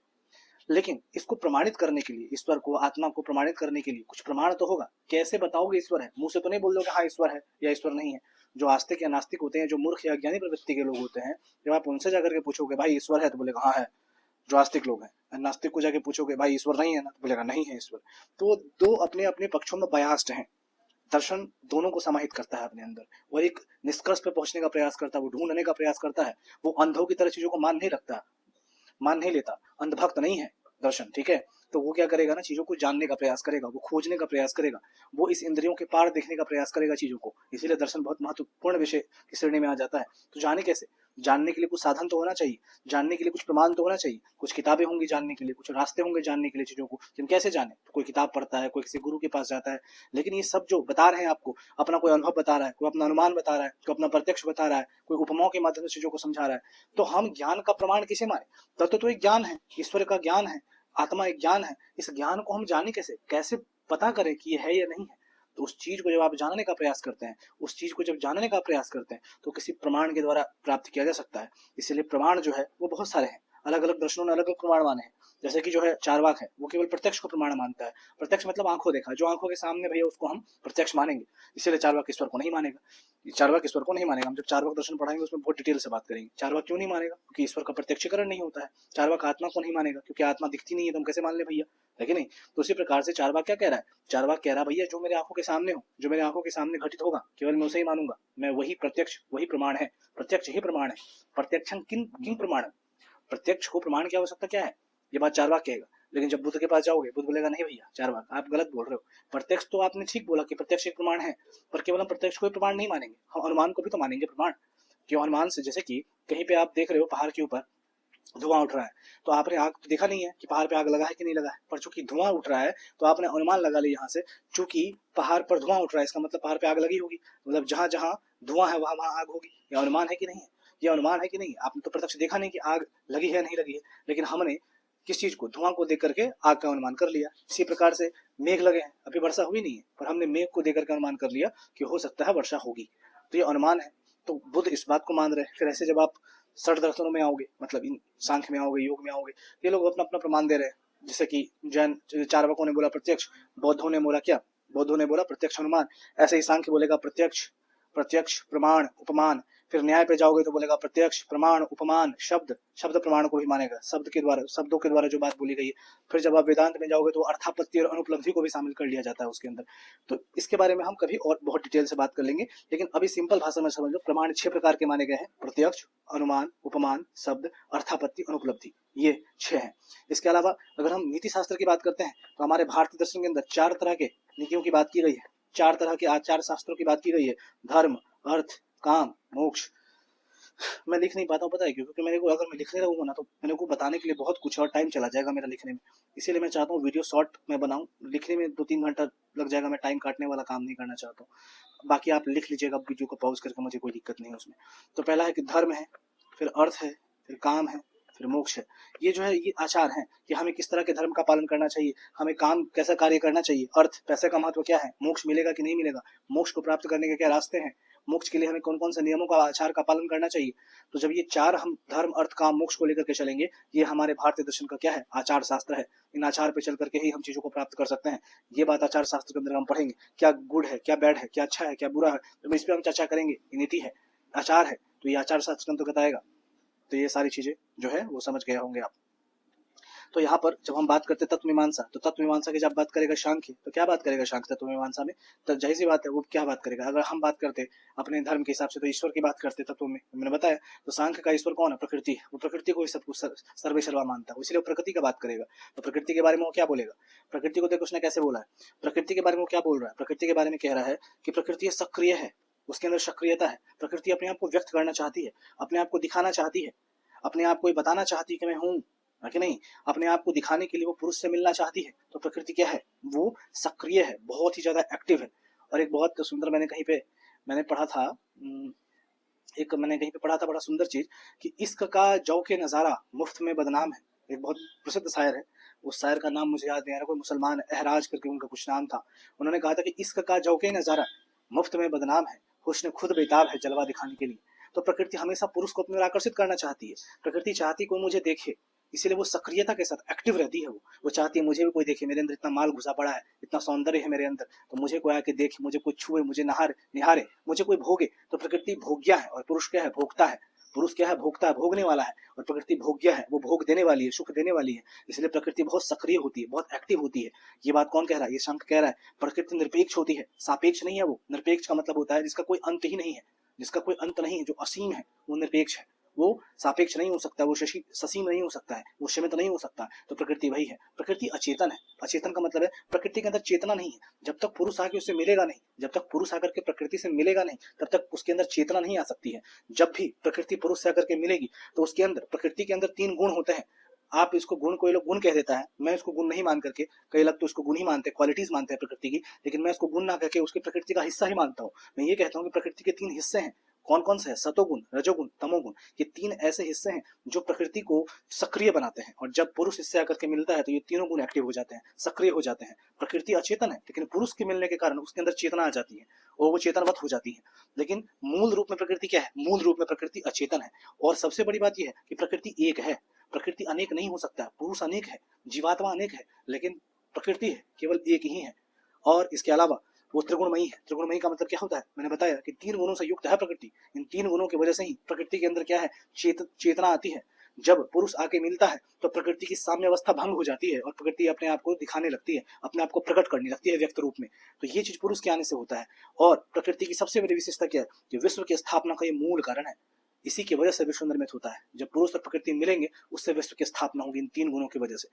लेकिन इसको प्रमाणित करने के लिए, ईश्वर को, आत्मा को प्रमाणित करने के लिए कुछ प्रमाण तो होगा। कैसे बताओगे ईश्वर है, मुंह से तो नहीं बोल दोगे हाँ ईश्वर है या ईश्वर नहीं है। जो आस्तिक या नास्तिक होते हैं, जो मूर्ख या अज्ञानी प्रवृत्ति के लोग होते हैं, जब आप उनसे जाकर के पूछोगे भाई ईश्वर है तो बोलेगा हाँ है, जो आस्तिक लोग हैं। नास्तिक को जाके पूछोगे भाई ईश्वर नहीं है ना, तो बोलेगा नहीं है ईश्वर। तो दो अपने अपने पक्षों में बयास्ड हैं, दर्शन दोनों को समाहित करता है अपने अंदर, और एक निष्कर्ष पे पहुंचने का प्रयास करता है, वो ढूंढने का प्रयास करता है। वो अंधों की तरह चीजों को मान नहीं लेता, अंधभक्त नहीं है दर्शन, ठीक है। तो वो क्या करेगा ना, चीजों को जानने का प्रयास करेगा, वो खोजने का प्रयास करेगा, वो इस इंद्रियों के पार देखने का प्रयास करेगा चीजों को। इसीलिए दर्शन बहुत महत्वपूर्ण विषय की श्रेणी में आ जाता है। तो जाने कैसे? जानने के लिए कुछ साधन तो होना चाहिए, जानने के लिए कुछ प्रमाण तो होना चाहिए, कुछ किताबें होंगी जानने के लिए, कुछ रास्ते होंगे जानने के लिए चीजों को। हम कैसे जाने? तो कोई किताब पढ़ता है, कोई किसी गुरु के पास जाता है। लेकिन ये सब जो बता रहे हैं आपको, अपना कोई अनुभव बता रहा है, कोई अपना अनुमान बता रहा है, कोई अपना प्रत्यक्ष बता रहा है, कोई उपमाओं के माध्यम से चीजों को समझा रहा है, तो हम ज्ञान का प्रमाण किसे माने? तत्व तो एक ज्ञान है, ईश्वर का ज्ञान है, आत्मा एक ज्ञान है। इस ज्ञान को हम जाने कैसे, कैसे पता करें कि ये है या नहीं है? तो उस चीज को जब आप जानने का प्रयास करते हैं, उस चीज को जब जानने का प्रयास करते हैं, तो किसी प्रमाण के द्वारा प्राप्त किया जा सकता है। इसीलिए प्रमाण जो है वो बहुत सारे हैं, अलग अलग दर्शनों ने अलग अलग प्रमाण माने हैं। जैसे कि जो है चारवाक है, वो केवल प्रत्यक्ष को प्रमाण मानता है। प्रत्यक्ष मतलब आंखों देखा, जो आंखों के सामने भैया उसको हम प्रत्यक्ष मानेंगे। इसीलिए चारवाक ईश्वर को नहीं मानेगा, चारवाक ईश्वर को नहीं मानेगा। हम जब चारवाक दर्शन पढ़ाएंगे उसमें बहुत डिटेल से बात करेंगे। चारवाक क्यों नहीं मानेगा? क्योंकि ईश्वर का प्रत्यक्षीकरण नहीं होता है। चारवाक आत्मा को नहीं मानेगा, क्योंकि आत्मा दिखती नहीं है, तो हम कैसे मान ले भैया, है कि नहीं? तो उसी प्रकार से चारवाक क्या कह रहा है? चारवाक कह रहा है भैया जो मेरे आंखों के सामने हो, जो मेरे आंखों के सामने घटित होगा, केवल मैं उसे ही मानूंगा, मैं वही प्रत्यक्ष, वही प्रमाण है, प्रत्यक्ष ही प्रमाण है। प्रत्यक्षं किं किं प्रमाण, प्रत्यक्ष को प्रमाण की आवश्यकता क्या है? ये बात चारवाक कहेगा। लेकिन जब बुद्ध के पास जाओगे, बुद्ध बोलेगा नहीं भैया चारवाक आप गलत बोल रहे हो। प्रत्यक्ष तो आपने ठीक बोला कि प्रत्यक्ष एक प्रमाण है, पर केवल हम प्रत्यक्ष को ही प्रमाण नहीं मानेंगे, हम अनुमान को भी तो मानेंगे प्रमाण। क्यों? अनुमान से, जैसे कि कहीं पे आप देख रहे हो पहाड़ के ऊपर धुआं उठ रहा है, तो आपने आग तो देखा नहीं है कि पहाड़ पे आग लगा है कि नहीं लगा है, पर चूंकि धुआं उठ रहा है तो आपने अनुमान लगा लिया यहाँ से, चूंकि पहाड़ पर धुआं उठ रहा है इसका मतलब पहाड़ पे आग लगी होगी, मतलब जहां जहां धुआं है वहां वहां आग होगी। ये अनुमान है कि नहीं है? ये अनुमान है कि नहीं? आपने तो प्रत्यक्ष देखा नहीं कि आग लगी है नहीं लगी है, लेकिन हमने किस चीज को, धुआं को देख करके आग का अनुमान कर लिया। इसी प्रकार से मेघ लगे हैं, अभी वर्षा हुई नहीं है, पर हमने मेघ को देख करके अनुमान कर लिया कि हो सकता है वर्षा होगी, तो ये अनुमान है। तो बुद्ध इस बात को मान रहे हैं। फिर ऐसे जब आप षड दर्शनों में आओगे, मतलब इन सांख्य में आओगे, योग में आओगे, ये लोग अपना अपना प्रमाण दे रहे हैं। जैसे कि जैन चार्वाकों ने बोला प्रत्यक्ष, बौद्धों ने बोला क्या, बौद्धों ने बोला प्रत्यक्ष अनुमान। ऐसे ही सांख्य बोलेगा प्रत्यक्ष, प्रत्यक्ष प्रमाण उपमान। फिर न्याय पे जाओगे तो बोलेगा प्रत्यक्ष प्रमाण उपमान शब्द, शब्द प्रमाण को भी मानेगा, शब्द के द्वारा, शब्दों के द्वारा जो बात बोली गई है। फिर जब आप वेदांत में जाओगे तो अर्थापत्ति और अनुपलब्धि को भी शामिल कर लिया जाता है उसके अंदर। तो इसके बारे में हम कभी और बहुत डिटेल से बात कर लेंगे, लेकिन अभी सिंपल भाषा में समझ लो, प्रमाण 6 प्रकार के माने गए हैं, प्रत्यक्ष, अनुमान, उपमान, शब्द, अर्थापत्ति, अनुपलब्धि, ये 6 हैं। इसके अलावा अगर हम नीति शास्त्र की बात करते हैं तो हमारे भारतीय दर्शन के अंदर 4 तरह के नीतियों की बात की गई है, 4 तरह के आचार शास्त्रों की बात की गई है, धर्म, अर्थ, काम, मोक्ष। मैं लिख नहीं पाता हूँ, पता है क्यों? क्योंकि मेरे को, अगर मैं लिखने लगूंगा ना तो मेरे को बताने के लिए बहुत कुछ और टाइम चला जाएगा मेरा लिखने में। इसीलिए मैं चाहता हूँ वीडियो शॉर्ट में बनाऊं, लिखने में 2-3 घंटा लग जाएगा, मैं टाइम काटने वाला काम नहीं करना चाहता हूँ। बाकी आप लिख लीजिएगा वीडियो को पॉज करके, मुझे कोई दिक्कत नहीं है उसमें। तो पहला है कि धर्म है, फिर अर्थ है, फिर काम है, फिर मोक्ष है। ये जो है ये आचार है कि हमें किस तरह के धर्म का पालन करना चाहिए, हमें काम कैसा कार्य करना चाहिए, अर्थ पैसे का महत्व क्या है, मोक्ष मिलेगा कि नहीं मिलेगा, मोक्ष को प्राप्त करने के क्या रास्ते हैं, मोक्ष के लिए हमें कौन कौन से नियमों का, आचार का पालन करना चाहिए। तो जब ये 4 हम धर्म अर्थ काम मोक्ष को लेकर के चलेंगे, ये हमारे भारतीय दर्शन का क्या है, आचार शास्त्र है। इन आचार पे चल करके ही हम चीजों को प्राप्त कर सकते हैं। ये बात आचार शास्त्र के अंदर हम पढ़ेंगे, क्या गुड है, क्या बैड है, क्या अच्छा है, क्या बुरा है, तो इस पर हम चर्चा करेंगे। ये नीति है, आचार है, तो ये आचार शास्त्र के अंतर्गत आएगा। तो ये सारी चीजें जो है वो समझ गए होंगे आप। तो यहाँ पर जब हम बात करते हैं तत्व मीमांसा, तो तत्व मीमांसा की जब बात करेगा सांख्य, तो क्या बात करेगा सांख्य तत्व मीमांसा में? तो जाहिर सी बात है वो क्या बात करेगा। अगर हम बात करते अपने धर्म के हिसाब से तो ईश्वर की बात करते तत्व में, मैंने बताया। तो सांख्य का ईश्वर कौन है? प्रकृति है। वो प्रकृति को ही सब कुछ सर्वे सर्वा मानता है, इसलिए वो प्रकृति का बात करेगा। तो प्रकृति के बारे में वो क्या बोलेगा? प्रकृति को देखो उसने कैसे बोला है, प्रकृति के बारे में वो क्या बोल रहा है? प्रकृति के बारे में कह रहा है कि प्रकृति सक्रिय है, उसके अंदर सक्रियता है। प्रकृति अपने आप को व्यक्त करना चाहती है, अपने आप को दिखाना चाहती है, अपने आप को बताना चाहती है कि मैं हूँ, है कि नहीं? अपने आप को दिखाने के लिए वो पुरुष से मिलना चाहती है। तो प्रकृति क्या है? वो सक्रिय है, बहुत ही ज्यादा एक्टिव है। और एक बहुत सुंदर मैंने कहीं पे मैंने पढ़ा था, मैंने कहीं पे पढ़ा था बड़ा सुंदर चीज कि इश्क का जौ के नजारा मुफ्त में बदनाम है। एक बहुत प्रसिद्ध शायर है, उस शायर का नाम मुझे याद नहीं आ रहा, कोई मुसलमान एहराज करके उनका कुछ नाम था। उन्होंने कहा था कि इश्क का जौ के नजारा मुफ्त में बदनाम है, हुस्न खुद बेताब है जलवा दिखाने के लिए। तो प्रकृति हमेशा पुरुष को अपनी ओर आकर्षित करना चाहती है। प्रकृति चाहती कोई मुझे देखे, इसीलिए वो सक्रियता के साथ एक्टिव रहती है। वो चाहती है मुझे भी कोई देखे, मेरे अंदर इतना माल घुसा पड़ा है, इतना सौंदर्य है मेरे अंदर, तो मुझे कोई आके देखे, मुझे कोई छुए, मुझे निहारे, मुझे कोई भोगे। तो प्रकृति भोग्या है और पुरुष क्या है? भोगता है। पुरुष क्या है, भोगता है, भोगने वाला है, और प्रकृति भोग्य है, वो भोग देने वाली है, सुख देने वाली है। इसलिए प्रकृति बहुत सक्रिय होती है, बहुत एक्टिव होती है। ये बात कौन कह रहा है? ये शंकर कह रहा है। प्रकृति निरपेक्ष होती है, सापेक्ष नहीं है। वो निरपेक्ष का मतलब होता है जिसका कोई अंत ही नहीं है, जिसका कोई अंत नहीं है, जो असीम है वो निरपेक्ष है। वो सापेक्ष नहीं हो सकता, वो ससीम नहीं हो सकता है, वो सीमित नहीं हो सकता। तो प्रकृति वही है। प्रकृति अचेतन है। अचेतन का मतलब है प्रकृति के अंदर चेतना नहीं है। जब तक पुरुष आके उससे मिलेगा नहीं, जब तक पुरुष आकर के प्रकृति से मिलेगा नहीं, तब तक उसके अंदर चेतना नहीं आ सकती है। जब भी प्रकृति पुरुष से आकर के मिलेगी तो उसके अंदर, प्रकृति के अंदर 3 गुण होते हैं। आप इसको गुण, कोई लोग गुण कह देता है, मैं इसको गुण नहीं मान करके, कई लोग तो इसको गुण ही मानते हैं, क्वालिटीज मानते हैं प्रकृति की, लेकिन मैं इसको गुण ना करके उसकी प्रकृति का हिस्सा ही मानता हूँ। मैं ये कहता हूँ कि प्रकृति के 3 हिस्से हैं। कौन कौन से हैं? सतोगुण, रजोगुण, तमोगुण। ये 3 ऐसे हिस्से हैं जो प्रकृति को सक्रिय बनाते हैं, और जब पुरुष इससे आकर के मिलता है तो ये तीनों गुण एक्टिव हो जाते हैं, सक्रिय हो जाते हैं। प्रकृति अचेतन है, लेकिन पुरुष के मिलने के कारण उसके अंदर चेतना आ जाती है और वो चेतनवत हो जाती है। लेकिन मूल रूप में प्रकृति क्या है? मूल रूप में प्रकृति अचेतन है। और सबसे बड़ी बात यह है कि प्रकृति एक है, प्रकृति अनेक नहीं हो सकता। पुरुष अनेक है, जीवात्मा अनेक है, लेकिन प्रकृति है केवल एक ही है। और इसके अलावा वो त्रिगुणमयी है। त्रिगुणमयी का मतलब क्या होता है? मैंने बताया कि 3 गुणों से युक्त है प्रकृति। इन 3 गुणों की वजह से ही प्रकृति के अंदर क्या है? चेतना आती है। जब पुरुष आके मिलता है तो प्रकृति की साम्य अवस्था भंग हो जाती है और प्रकृति अपने आप को दिखाने लगती है, अपने आप को प्रकट करने लगती है व्यक्त रूप में। तो ये चीज पुरुष के आने से होता है। और प्रकृति की सबसे बड़ी विशेषता क्या है? कि विश्व की स्थापना का ये मूल कारण है। इसी की वजह से विश्व निर्मित होता है। जब पुरुष और प्रकृति मिलेंगे उससे विश्व की स्थापना होगी, इन 3 गुणों की वजह से।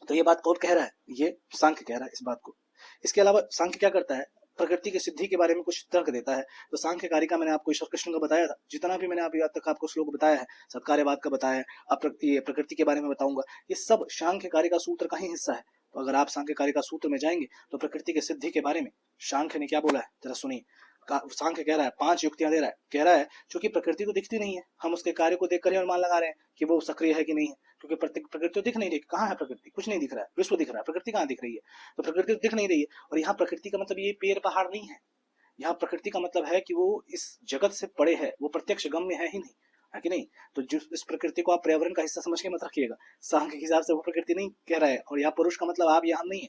तो ये बात कौन कह रहा है? ये सांख्य कह रहा है इस बात को। इसके अलावा सांख्य क्या करता है? प्रकृति की सिद्धि के बारे में कुछ तर्क देता है। तो सांख्य कारिका मैंने आपको ईश्वर कृष्ण का बताया था। जितना भी मैंने अभी आज तक आपको श्लोक बताया है, सत्कार्यवाद का बताया है, अब ये प्रकृति के बारे में बताऊंगा, ये सब सांख्य कारिका सूत्र का ही हिस्सा है। तो अगर आप सांख्य कारिका सूत्र में जाएंगे तो प्रकृति की सिद्धि के बारे में सांख्य ने क्या बोला है जरा सुनिए। सांख्य कह रहा है, 5 युक्तियां दे रहा है। कह रहा है क्योंकि प्रकृति तो दिखती नहीं है, हम उसके कार्य को देखकर ही अनुमान लगा रहे हैं कि वो सक्रिय है कि नहीं है। क्योंकि प्रकृति तो दिख नहीं रही। कहाँ है प्रकृति? कुछ नहीं दिख रहा है, विश्व दिख रहा है, प्रकृति कहाँ दिख रही है? तो प्रकृति तो दिख नहीं रही है। और यहाँ प्रकृति का मतलब ये पेड़ पहाड़ नहीं है। यहाँ प्रकृति का मतलब है कि वो इस जगत से परे है, वो प्रत्यक्ष गम्य है ही नहीं, है कि नहीं? तो जिस इस प्रकृति को आप पर्यावरण का हिस्सा समझ के मत रखिएगा। सांख्य के हिसाब से वो प्रकृति नहीं कह रहा है। और यहाँ पुरुष का मतलब आप या हम नहीं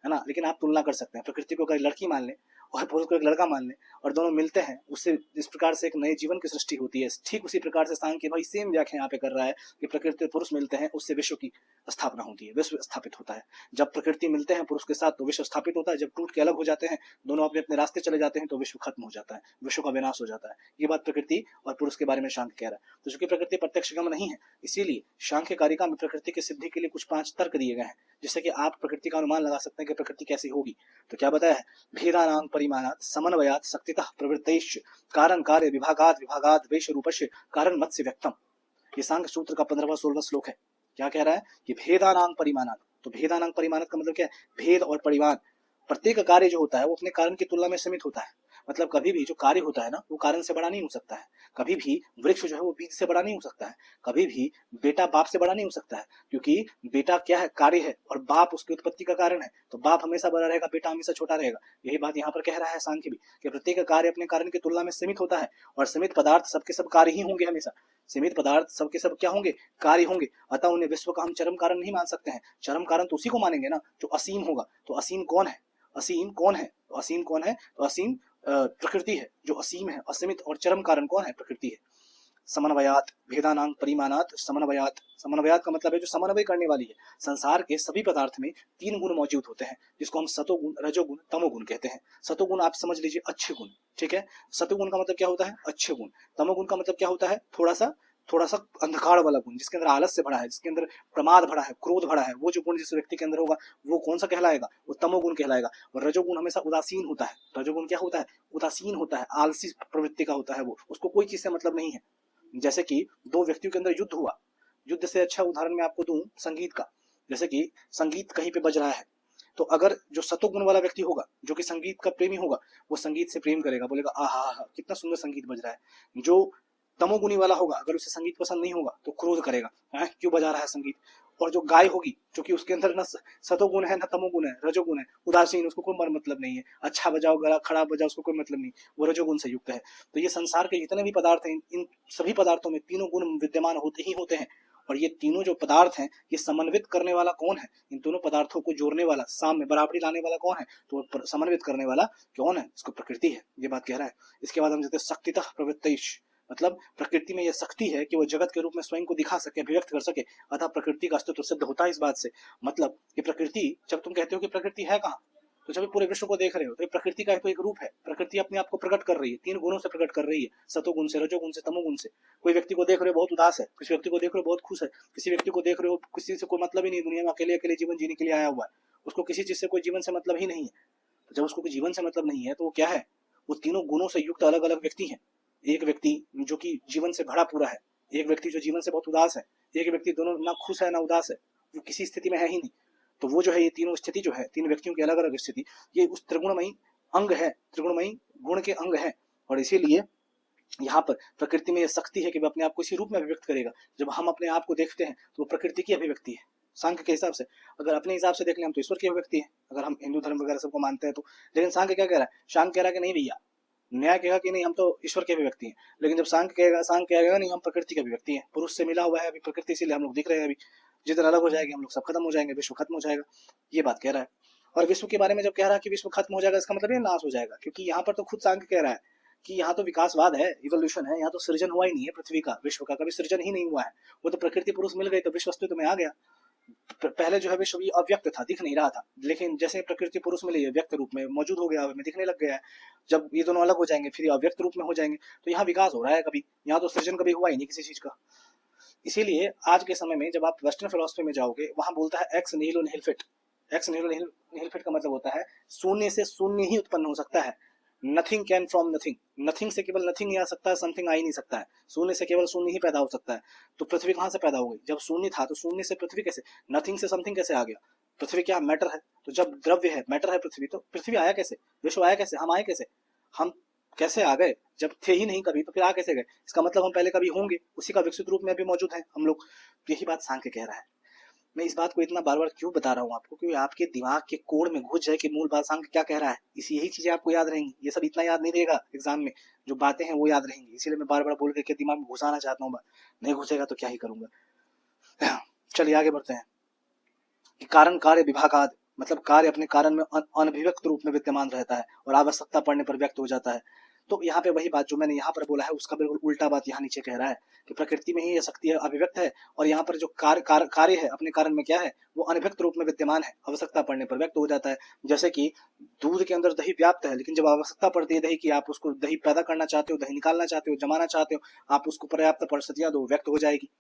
है ना? लेकिन आप तुलना कर सकते हैं। प्रकृति को अगर लड़की मान लें और पुरुष को एक लड़का मान लें और दोनों मिलते हैं, उससे जिस प्रकार से एक नए जीवन की सृष्टि होती है, ठीक उसी प्रकार से सांख्य भाई सेम व्याख्या यहाँ पे कर रहा है कि प्रकृति और पुरुष मिलते हैं, उससे विश्व की स्थापना होती है, विश्व स्थापित होता है। जब प्रकृति मिलते हैं पुरुष के साथ तो विश्व स्थापित होता है। जब टूट के अलग हो जाते हैं, दोनों अपने अपने रास्ते चले जाते हैं, तो विश्व खत्म हो जाता है, विश्व का विनाश हो जाता है। ये बात प्रकृति और पुरुष के बारे में सांख्य कह रहा है। तो चूंकि प्रकृति प्रत्यक्ष गम नहीं है, इसीलिए सांख्य कारिका में प्रकृति की सिद्धि के लिए कुछ 5 तर्क दिए गए हैं, जिससे कि आप प्रकृति का अनुमान लगा सकते हैं कि प्रकृति कैसी होगी। तो क्या बताया है? भेदानां परिमाणात् समन्वयात् शक्तितः प्रवृत्तैश्च कारण कार्य विभागात् विभागात् वैश रूपस्य कारण मत्स्य व्यक्तम। ये सांख्य सूत्र का 15वां 16वां श्लोक है। क्या कह रहा है कि भेदानां परिमाणात्। तो भेदानां परिमाणात् का मतलब क्या है? भेद और परिमाण। प्रत्येक कार्य जो होता है वो अपने कारण की तुलना में सीमित होता है। मतलब कभी भी जो कार्य होता है ना, वो कारण से बड़ा नहीं हो सकता है। कभी भी वृक्ष जो है वो बीज से बड़ा नहीं हो सकता है। कभी भी बेटा बाप से बड़ा नहीं हो सकता है, क्योंकि बेटा क्या है? कार्य है, और बाप उसकी उत्पत्ति का कारण है। तो बाप हमेशा बड़ा रहेगा, बेटा हमेशा छोटा रहेगा। यही बात यहाँ पर कह रहा है सांख्य भी, कि प्रत्येक कार्य अपने कारण की तुलना में सीमित होता है, और सीमित पदार्थ सबके सब कार्य ही होंगे हमेशा। सीमित पदार्थ सबके सब क्या होंगे? कार्य होंगे। अतः उन्हें विश्व का हम चरम कारण नहीं मान सकते हैं। चरम कारण तो उसी को मानेंगे ना जो असीम होगा। तो असीम कौन है? असीम कौन है? तो असीम कौन है? तो असीम प्रकृति है जो असीम है, असीमित। और चरम कारण कौन है? प्रकृति है। समन्वयात भेदानां परिमाणात समन्वयात। समन्वयात का मतलब है जो समन्वय करने वाली है। संसार के सभी पदार्थ में 3 गुण मौजूद होते हैं, जिसको हम सतोगुण, रजोगुण, तमोगुण कहते हैं। सतोगुण आप समझ लीजिए अच्छे गुण, ठीक है? सतोगुण का मतलब क्या होता है? अच्छे गुण। तमोगुण का मतलब क्या होता है? थोड़ा सा अंधकार वाला गुण, जिसके अंदर आलस्य भरा है, जिसके अंदर प्रमाद भरा है, क्रोध भरा है। वो जो गुण जिस व्यक्ति के अंदर होगा वो कौन सा कहलाएगा? वो तमोगुण कहलाएगा। और रजोगुण हमेशा उदासीन होता है। रजोगुण क्या होता है? उदासीन होता है, आलसी प्रवृत्ति का होता है। वो उसको कोई चीज से मतलब नहीं है। जैसे कि 2 व्यक्तियों के अंदर युद्ध हुआ, युद्ध से अच्छा उदाहरण मैं आपको दूं संगीत का। जैसे कि संगीत कहीं पे बज रहा है, तो अगर जो सतोगुण वाला व्यक्ति होगा, जो कि संगीत का प्रेमी होगा, वो संगीत से प्रेम करेगा, बोलेगा आहा कितना सुंदर संगीत बज रहा है। जो तमोगुणी वाला होगा, अगर उसे संगीत पसंद नहीं होगा तो क्रोध करेगा, क्यों बजा रहा है संगीत। और जो गाय होगी, जो कि उसके अंदर न सतोगुण है, न तमोगुण है, रजोगुण है, उदासीन, उसको कोई मतलब नहीं है। अच्छा बजाओ, गला खराब बजाओ, उसको कोई मतलब नहीं, वो रजोगुण से युक्त है। तो ये संसार के जितने भी पदार्थ हैं, इन सभी पदार्थों में तीनों गुण विद्यमान होते ही होते हैं। और ये तीनों जो पदार्थ हैं, ये समन्वित करने वाला कौन है? इन दोनों पदार्थों को जोड़ने वाला, साम्य बराबरी लाने वाला कौन है? तो समन्वित करने वाला कौन है? इसको प्रकृति है। ये बात कह रहा है। इसके बाद हम देखते हैं शक्तितः प्रवृत्तैश्च। मतलब प्रकृति में यह शक्ति है कि वो जगत के रूप में स्वयं को दिखा सके, अभिव्यक्त कर सके, अतः प्रकृति का अस्तित्व सिद्ध होता है इस बात से। मतलब कि प्रकृति, जब तुम कहते हो कि प्रकृति है कहाँ, तो जब पूरे विश्व को देख रहे हो तो ये प्रकृति का तो एक रूप है। प्रकृति अपने आप को प्रकट कर रही है, 3 गुणों से प्रकट कर रही है, सतोगुण से, रजोगुण से, तमोगुण से। कोई व्यक्ति को देख रहे हो बहुत उदास है, किसी व्यक्ति को देख रहे हो बहुत खुश है, किसी व्यक्ति को देख रहे हो किसी से कोई मतलब ही नहीं, दुनिया में अकेले अकेले जीवन जीने के लिए आया हुआ है, उसको किसी चीज से कोई जीवन से मतलब ही नहीं है। तो जब उसको कोई जीवन से मतलब नहीं है तो वो क्या है, वो तीनों गुणों से युक्त अलग अलग व्यक्ति है। एक व्यक्ति जो कि जीवन से भरा पूरा है, एक व्यक्ति जो जीवन से बहुत उदास है, एक व्यक्ति दोनों ना खुश है ना उदास है, वो किसी स्थिति में है ही नहीं। तो वो जो है, ये तीनों स्थिति जो है, 3 व्यक्तियों की अलग अलग स्थिति, ये उस त्रिगुणमयी अंग है, त्रिगुणमयी गुण के अंग है। और इसीलिए यहाँ पर प्रकृति में यह शक्ति है कि वह अपने आप को इसी रूप में अभिव्यक्त करेगा। जब हम अपने आप को देखते हैं तो वो प्रकृति की अभिव्यक्ति है सांख्य के हिसाब से। अगर अपने हिसाब से देख लें हम तो ईश्वर की अभिव्यक्ति है, अगर हम हिंदू धर्म वगैरह सबको मानते हैं तो। लेकिन सांख्य क्या कह रहा है, सांख्य कह रहा है कि नहीं भैया, न्याय कहेगा कि नहीं हम तो ईश्वर की अभिव्यक्ति है। लेकिन जब सांख्य कहेगा नहीं हम प्रकृति की अभिव्यक्ति है, पुरुष से मिला हुआ है अभी प्रकृति, इसीलिए हम लोग दिख रहे हैं। अभी जितना अलग हो जाएंगे हम लोग सब खत्म हो जाएंगे, विश्व खत्म हो जाएगा, ये बात कह रहा है। और विश्व के बारे में जब कह रहा है कि विश्व खत्म हो जाएगा, इसका मतलब ये नाश हो जाएगा, क्योंकि यहाँ पर तो खुद सांख्य कह रहा है कि यहाँ तो विकासवाद है, इवोल्यूशन है, यहाँ तो सृजन हुआ ही नहीं है पृथ्वी का, विश्व का कभी सृजन ही नहीं हुआ है। वो तो प्रकृति पुरुष मिल गई तो विश्व अस्तित्व में आ गया। पहले जो है विश्व अव्यक्त था, दिख नहीं रहा था, लेकिन जैसे प्रकृति पुरुष मिली है व्यक्त रूप में मौजूद हो गया, हमें दिखने लग गया है। जब ये दोनों अलग हो जाएंगे फिर अव्यक्त रूप में हो जाएंगे, तो यहाँ विकास हो रहा है, कभी यहाँ तो सृजन कभी हुआ ही नहीं किसी चीज का। इसीलिए आज के समय में जब आप वेस्टर्न फिलोसफी में जाओगे, वहां बोलता है एक्स निहिलो निहिल फिट। एक्स निहिलो निहिल फिट का मतलब होता है शून्य से शून्य ही उत्पन्न हो सकता है। Nothing can from nothing, nothing से केवल नथिंग ही आ सकता है, समथिंग आ ही नहीं सकता है। शून्य से केवल शून्य ही पैदा हो सकता है। तो पृथ्वी कहाँ से पैदा हो गई, जब शून्य था तो शून्य से पृथ्वी कैसे, नथिंग से समथिंग कैसे आ गया। पृथ्वी क्या मैटर है, तो जब द्रव्य है, मैटर है पृथ्वी, तो पृथ्वी आया कैसे, विश्व आया कैसे, हम आए कैसे, हम कैसे आ गए, जब थे ही नहीं कभी तो फिर आ कैसे गए। इसका मतलब हम पहले कभी होंगे, उसी का विकसित रूप में भी मौजूद है हम लोग। यही बात सांख्य कह रहा है। मैं इस बात को इतना बार बार क्यों बता रहा हूँ आपको, क्योंकि आपके दिमाग के कोण में घुस जाए कि मूल बात सांख्य क्या कह रहा है। इसी यही चीजें आपको याद रहेंगी, ये सब इतना याद नहीं रहेगा एग्जाम में, जो बातें हैं वो याद रहेंगी। इसीलिए मैं बार बार बोल के दिमाग में घुसाना चाहता हूँ, नहीं घुसेगा तो क्या ही करूंगा। चलिए आगे बढ़ते हैं। कारण कार्य विभागाद, मतलब कार्य अपने कारण में अनभिव्यक्त रूप में विद्यमान रहता है और आवश्यकता पड़ने पर व्यक्त हो जाता है। तो यहाँ पे वही बात जो मैंने यहाँ पर बोला है उसका बिल्कुल उल्टा बात यहाँ नीचे कह रहा है कि प्रकृति में ही यह शक्ति अभिव्यक्त है, और यहाँ पर जो कार्य है अपने कारण में क्या है, वो अनभिव्यक्त रूप में विद्यमान है, आवश्यकता पड़ने पर व्यक्त हो जाता है। जैसे कि दूध के अंदर दही व्याप्त है, लेकिन जब आवश्यकता पड़ती है दही की, आप उसको दही पैदा करना चाहते हो, दही निकालना चाहते हो, जमाना चाहते हो, आप उसको पर्याप्त परिस्थितियां दो, व्यक्त हो जाएगी।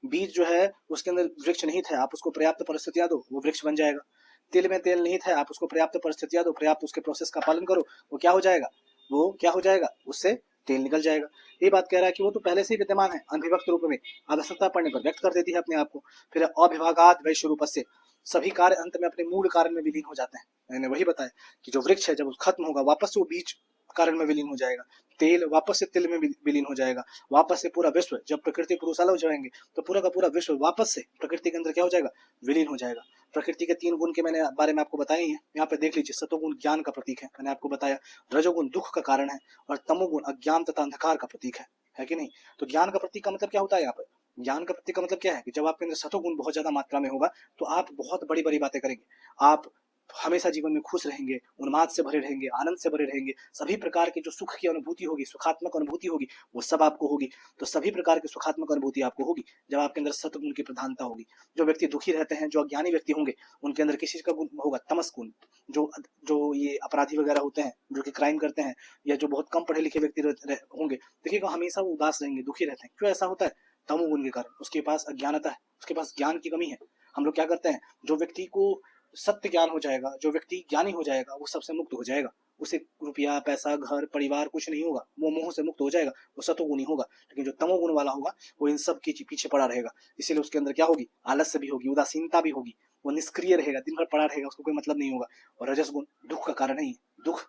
बीज जो है उसके अंदर वृक्ष निहित है, आप उसको पर्याप्त परिस्थितियां दो, वो वृक्ष बन जाएगा। तिल में तेल निहित है, आप उसको पर्याप्त परिस्थितियां दो, पर्याप्त उसके प्रोसेस का पालन करो, वो क्या हो जाएगा, वो क्या हो जाएगा, उससे तेल निकल जाएगा। ये बात कह रहा है कि वो तो पहले से ही विद्यमान है, अनभिव्यक्त रूप में, आवश्यकता पड़ने पर व्यक्त कर देती है अपने आप को। फिर अविभागाद वैश्य रूप से, सभी कार्य अंत में अपने मूल कारण में विलीन हो जाते हैं। मैंने वही बताया कि जो वृक्ष है जब खत्म होगा वापस से वो बीज कारण में विलीन हो जाएगा, तेल वापस से तिल में विलीन हो जाएगा, वापस से पूरा विश्व, जब प्रकृति पुरुष अलग हो जाएंगे तो पूरा का पूरा विश्व वापस से प्रकृति के अंदर क्या हो जाएगा, विलीन हो जाएगा। प्रकृति के 3 गुण के मैंने बारे में आपको बताए हैं, यहाँ पे देख लीजिए। सतोगुण ज्ञान का प्रतीक है, मैंने आपको बताया। रजोगुण दुख का कारण है, और तमोगुण अज्ञान तथा अंधकार का प्रतीक है कि नहीं। तो ज्ञान का प्रतीक का मतलब क्या होता है, यहाँ पर ज्ञान का प्रतीक का मतलब क्या है कि जब आपके अंदर सतोगुण बहुत ज्यादा मात्रा में होगा तो आप बहुत बड़ी बड़ी बातें करेंगे, आप हमेशा जीवन में खुश रहेंगे, उन्माद से भरे रहेंगे, आनंद से भरे रहेंगे, सभी प्रकार की जो सुख की अनुभूति होगी, सुखात्मक अनुभूति होगी, वो सब आपको होगी। तो सभी प्रकार की सुखात्मक अनुभूति आपको होगी जब आपके अंदर सत्वगुण की प्रधानता होगी। जो व्यक्ति दुखी रहते हैं, जो अज्ञानी व्यक्ति होंगे, उनके अंदर किसी का गुण होगा, तमस गुण। जो जो ये अपराधी वगैरह होते हैं, जो कि क्राइम करते हैं, या जो बहुत कम पढ़े लिखे व्यक्ति होंगे, देखिएगा हमेशा वो उदास रहेंगे, दुखी रहते हैं। क्यों ऐसा होता है, तमोगुण के कारण। उसके पास अज्ञानता है, उसके पास ज्ञान की कमी है। हम लोग क्या करते हैं, जो व्यक्ति को सत्य ज्ञान हो जाएगा, जो व्यक्ति ज्ञानी हो जाएगा, वो सबसे मुक्त हो जाएगा। उसे रुपया पैसा घर परिवार कुछ नहीं होगा, वो मोह से मुक्त हो जाएगा, वो सतोगुणी होगा। लेकिन जो तमोगुण वाला होगा वो इन सब के पीछे पड़ा रहेगा, इसीलिए उसके अंदर क्या होगी, आलस्य भी होगी, उदासीनता भी होगी, वो निष्क्रिय रहेगा, दिन भर पड़ा रहेगा, उसको कोई मतलब नहीं होगा। और रजस गुण दुख का कारण है, दुख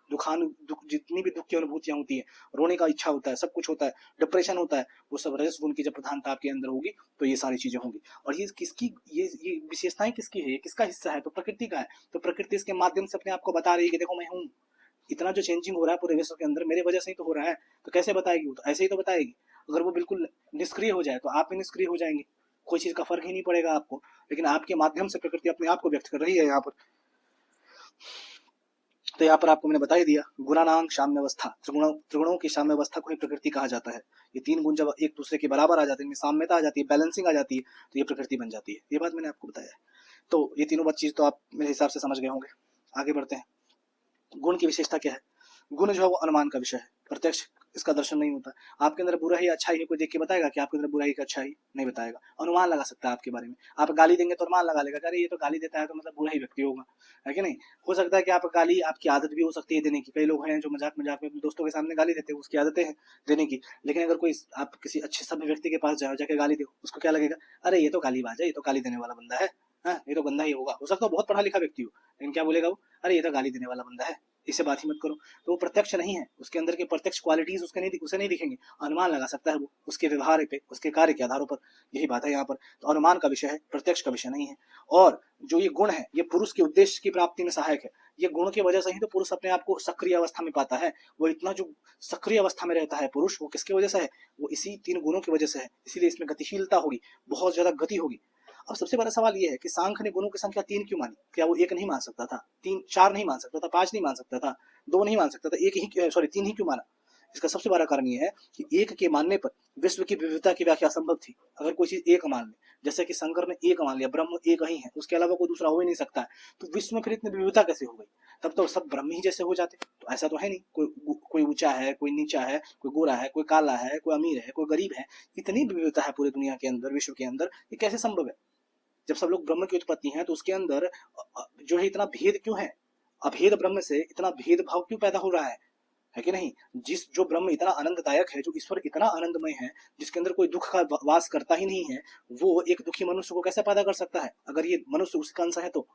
जितनी भी दुख की अनुभूतियां होती है, रोने का इच्छा होता है, सब कुछ होता है, डिप्रेशन होता है, वो सब रजस गुण की जब प्रधानता आपके अंदर होगी तो ये सारी चीजें होंगी। और ये किसकी, ये विशेषताएं किसकी है, ये किसका हिस्सा है, तो प्रकृति का है। तो प्रकृति इसके माध्यम से अपने आप को बता रही है कि देखो मैं हूँ, इतना जो चेंजिंग हो रहा है पूरे विश्व के अंदर मेरे वजह से ही तो हो रहा है। तो कैसे बताएगी, वो तो ऐसे ही तो बताएगी। अगर वो बिल्कुल निष्क्रिय हो जाए तो आप भी निष्क्रिय हो जाएंगे, कोई चीज का फर्क ही नहीं पड़ेगा आपको। लेकिन आपके माध्यम से प्रकृति अपने आप को व्यक्त कर रही है यहाँ पर। तो यहाँ पर आपको मैंने बता ही दिया, गुणानांग साम्यावस्था, त्रिगुणों की साम्यावस्था को ही प्रकृति कहा जाता है। ये तीन गुण जब एक दूसरे के बराबर आ जाते हैं, इनमें साम्यता आ जाती है, बैलेंसिंग आ जाती है, तो ये प्रकृति बन जाती है। ये बात मैंने आपको बताया है। तो ये तीनों चीज तो आप मेरे हिसाब से समझ गए होंगे। आगे बढ़ते हैं। गुण की विशेषता क्या है? गुण जो है वो अनुमान का विषय है, प्रत्यक्ष इसका दर्शन नहीं होता। आपके अंदर बुरा ही अच्छा ही कोई देख के बताएगा कि आपके अंदर बुराई का अच्छा ही नहीं बताएगा, अनुमान लगा सकता है आपके बारे में। आप गाली देंगे तो अनुमान लगा लेगा, अरे ये तो गाली देता है तो मतलब बुरा ही व्यक्ति होगा, है कि नहीं। हो सकता है कि आप गाली, आपकी आदत भी हो सकती है देने की। कई लोग हैं जो मजाक मजाक में अपने दोस्तों के सामने गाली देते हैं, उसकी आदतें हैं देने की। लेकिन अगर कोई आप किसी अच्छे सभ्य व्यक्ति के पास जाओ, जाके गाली दो, उसको क्या लगेगा, अरे ये तो गालीबाज है, ये तो गाली देने वाला बंदा है, हाँ ये तो गंदा ही होगा। हो सकता है बहुत पढ़ा लिखा व्यक्ति हो, लेकिन क्या बोलेगा वो, अरे ये तो गाली देने वाला बंदा है, इससे बात ही मत करो। तो वो प्रत्यक्ष नहीं है, उसके अंदर के प्रत्यक्ष क्वालिटीज उसे नहीं दिखेंगे, अनुमान लगा सकता है वो उसके व्यवहार पे, उसके कार्य के आधारों पर। यही बात है यहाँ पर। तो अनुमान का विषय है, प्रत्यक्ष का विषय नहीं है। और जो ये गुण है, ये पुरुष के उद्देश्य की प्राप्ति में सहायक है। ये गुण की वजह से ही तो पुरुष अपने आप को सक्रिय अवस्था में पाता है। वो इतना जो सक्रिय अवस्था में रहता है पुरुष, वो किसकी वजह से है, वो इसी तीन गुणों की वजह से है। इसीलिए इसमें गतिशीलता होगी, बहुत ज्यादा गति होगी। अब सबसे बड़ा सवाल ये है कि सांख्य ने गुणों की संख्या 3 क्यों मानी? क्या वो एक नहीं मान सकता था, 4 नहीं मान सकता था, 5 नहीं मान सकता था, 2 नहीं मान सकता था, 3 ही क्यों माना? इसका सबसे बड़ा कारण यह है कि एक के मानने पर विश्व की विविधता की व्याख्या असंभव थी। अगर कोई चीज एक मान ले, जैसे कि शंकर ने एक मान लिया, ब्रह्म एक ही है, उसके अलावा कोई दूसरा हो ही नहीं सकता है, तो विश्व में फिर इतनी विविधता कैसे हो गई? तब तो सब ब्रह्म ही जैसे हो जाते। तो ऐसा तो है नहीं, कोई ऊंचा है, कोई नीचा है, कोई गोरा है, कोई काला है, कोई अमीर है, कोई गरीब है। इतनी विविधता है पूरी दुनिया के अंदर, विश्व के अंदर, ये कैसे संभव है? जब सब लोग ब्रह्म की उत्पत्ति है तो उसके अंदर जो है इतना भेद क्यों है? अभेद ब्रह्म से इतना भेदभाव क्यों पैदा हो रहा है कि नहीं? जो ब्रह्म इतना आनंददायक है, जो ईश्वर इतना आनंदमय है, जिसके अंदर कोई दुख का वास करता ही नहीं है, वो एक दुखी मनुष्य को कैसे पैदा कर सकता है? अगर ये मनुष्य उसका अंश है तो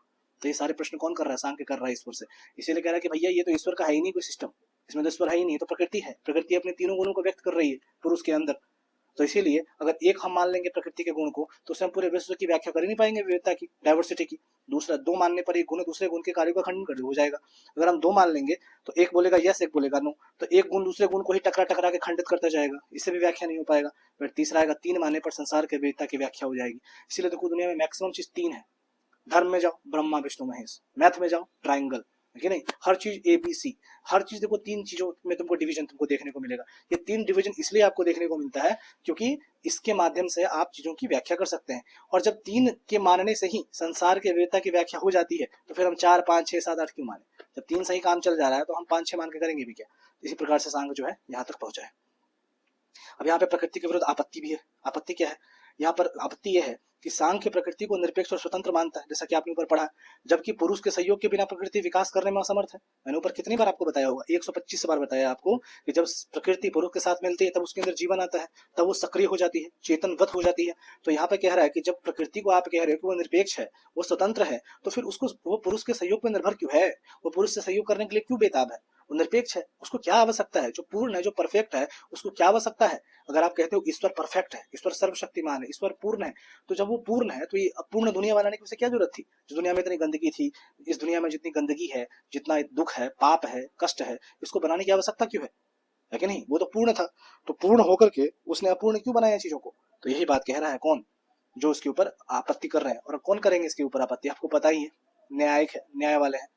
ये सारे प्रश्न कौन कर रहा है? सांख्य कर रहा है ईश्वर से। इसीलिए कह रहा है कि भैया ये तो ईश्वर का है ही नहीं कोई सिस्टम, इसमें तो ईश्वर है ही नहीं, तो प्रकृति है। प्रकृति अपने तीनों गुणों को व्यक्त कर रही है पुरुष के अंदर। तो इसीलिए अगर एक हम मान लेंगे प्रकृति के गुण को, तो उससे हम पूरे विश्व की व्याख्या कर ही नहीं पाएंगे, विविधता की, डाइवर्सिटी की। दूसरा, 2 मानने पर एक गुण दूसरे गुण के कार्य का खंडन कर हो जाएगा। अगर हम 2 मान लेंगे तो एक बोलेगा यस, एक बोलेगा नो, तो एक गुण दूसरे गुण को ही टकरा टकरा के खंडित करता जाएगा, इससे भी व्याख्या नहीं हो पाएगा। फिर तीसरा आएगा, 3 मानने पर संसार के विविधता की व्याख्या हो जाएगी। इसीलिए देखो दुनिया में मैक्सिमम चीज 3 है। धर्म में जाओ, ब्रह्मा विष्णु महेश। मैथ में जाओ, ट्राइंगल, है कि नहीं? हर चीज ABC, हर चीज देखो 3 चीजों में तुमको डिवीजन तुमको देखने को मिलेगा। ये 3 डिवीजन इसलिए आपको देखने को मिलता है क्योंकि इसके माध्यम से आप चीजों की व्याख्या कर सकते हैं। और जब 3 के मानने से ही संसार के विविधता की व्याख्या हो जाती है, तो फिर हम 4, 5, 6, 7, 8 क्यों माने? जब 3 सही काम चल जा रहा है तो हम 5, 6 मान के करेंगे भी क्या? इसी प्रकार से सांग जो है यहाँ तक पहुंचा है। अब यहाँ पे प्रकृति के विरुद्ध आपत्ति भी है। आपत्ति क्या है? यहाँ पर आपत्ति यह है कि सांख्य प्रकृति को निरपेक्ष और स्वतंत्र मानता है, जैसा कि आपने ऊपर पढ़ा, जबकि पुरुष के सहयोग के बिना प्रकृति विकास करने में असमर्थ है। मैंने ऊपर कितनी बार आपको बताया होगा, 125 बार बताया आपको कि जब प्रकृति पुरुष के साथ मिलती है तब उसके अंदर जीवन आता है, तब वो सक्रिय हो जाती है, चेतनवत हो जाती है। तो यहाँ पे कह रहा है कि जब प्रकृति को आप कह रहे हो कि वो निरपेक्ष है, वो स्वतंत्र है, तो फिर उसको वो पुरुष के सहयोग पर निर्भर क्यों है? वो पुरुष से सहयोग करने के लिए क्यों बेताब है? वो निरपेक्ष है, उसको क्या आवश्यकता है? जो पूर्ण है, जो परफेक्ट है, उसको क्या आवश्यकता है? अगर आप कहते हो ईश्वर परफेक्ट है, ईश्वर सर्वशक्तिमान है, ईश्वर पूर्ण है, तो जब वो पूर्ण है तो ये अपूर्ण दुनिया बनाने की उसे क्या जरूरत थी? जो दुनिया में इतनी गंदगी थी, इस दुनिया में जितनी गंदगी है, जितना दुख है, पाप है, कष्ट है, इसको बनाने की आवश्यकता क्यों है कि नहीं? वो तो पूर्ण था, तो पूर्ण होकर के उसने अपूर्ण क्यों बनाया चीजों को? तो यही बात कह रहा है कौन? जो इसके ऊपर आपत्ति कर रहे हैं। और कौन करेंगे इसके ऊपर आपत्ति? आपको पता ही है, न्यायिक है, न्याय वाले हैं।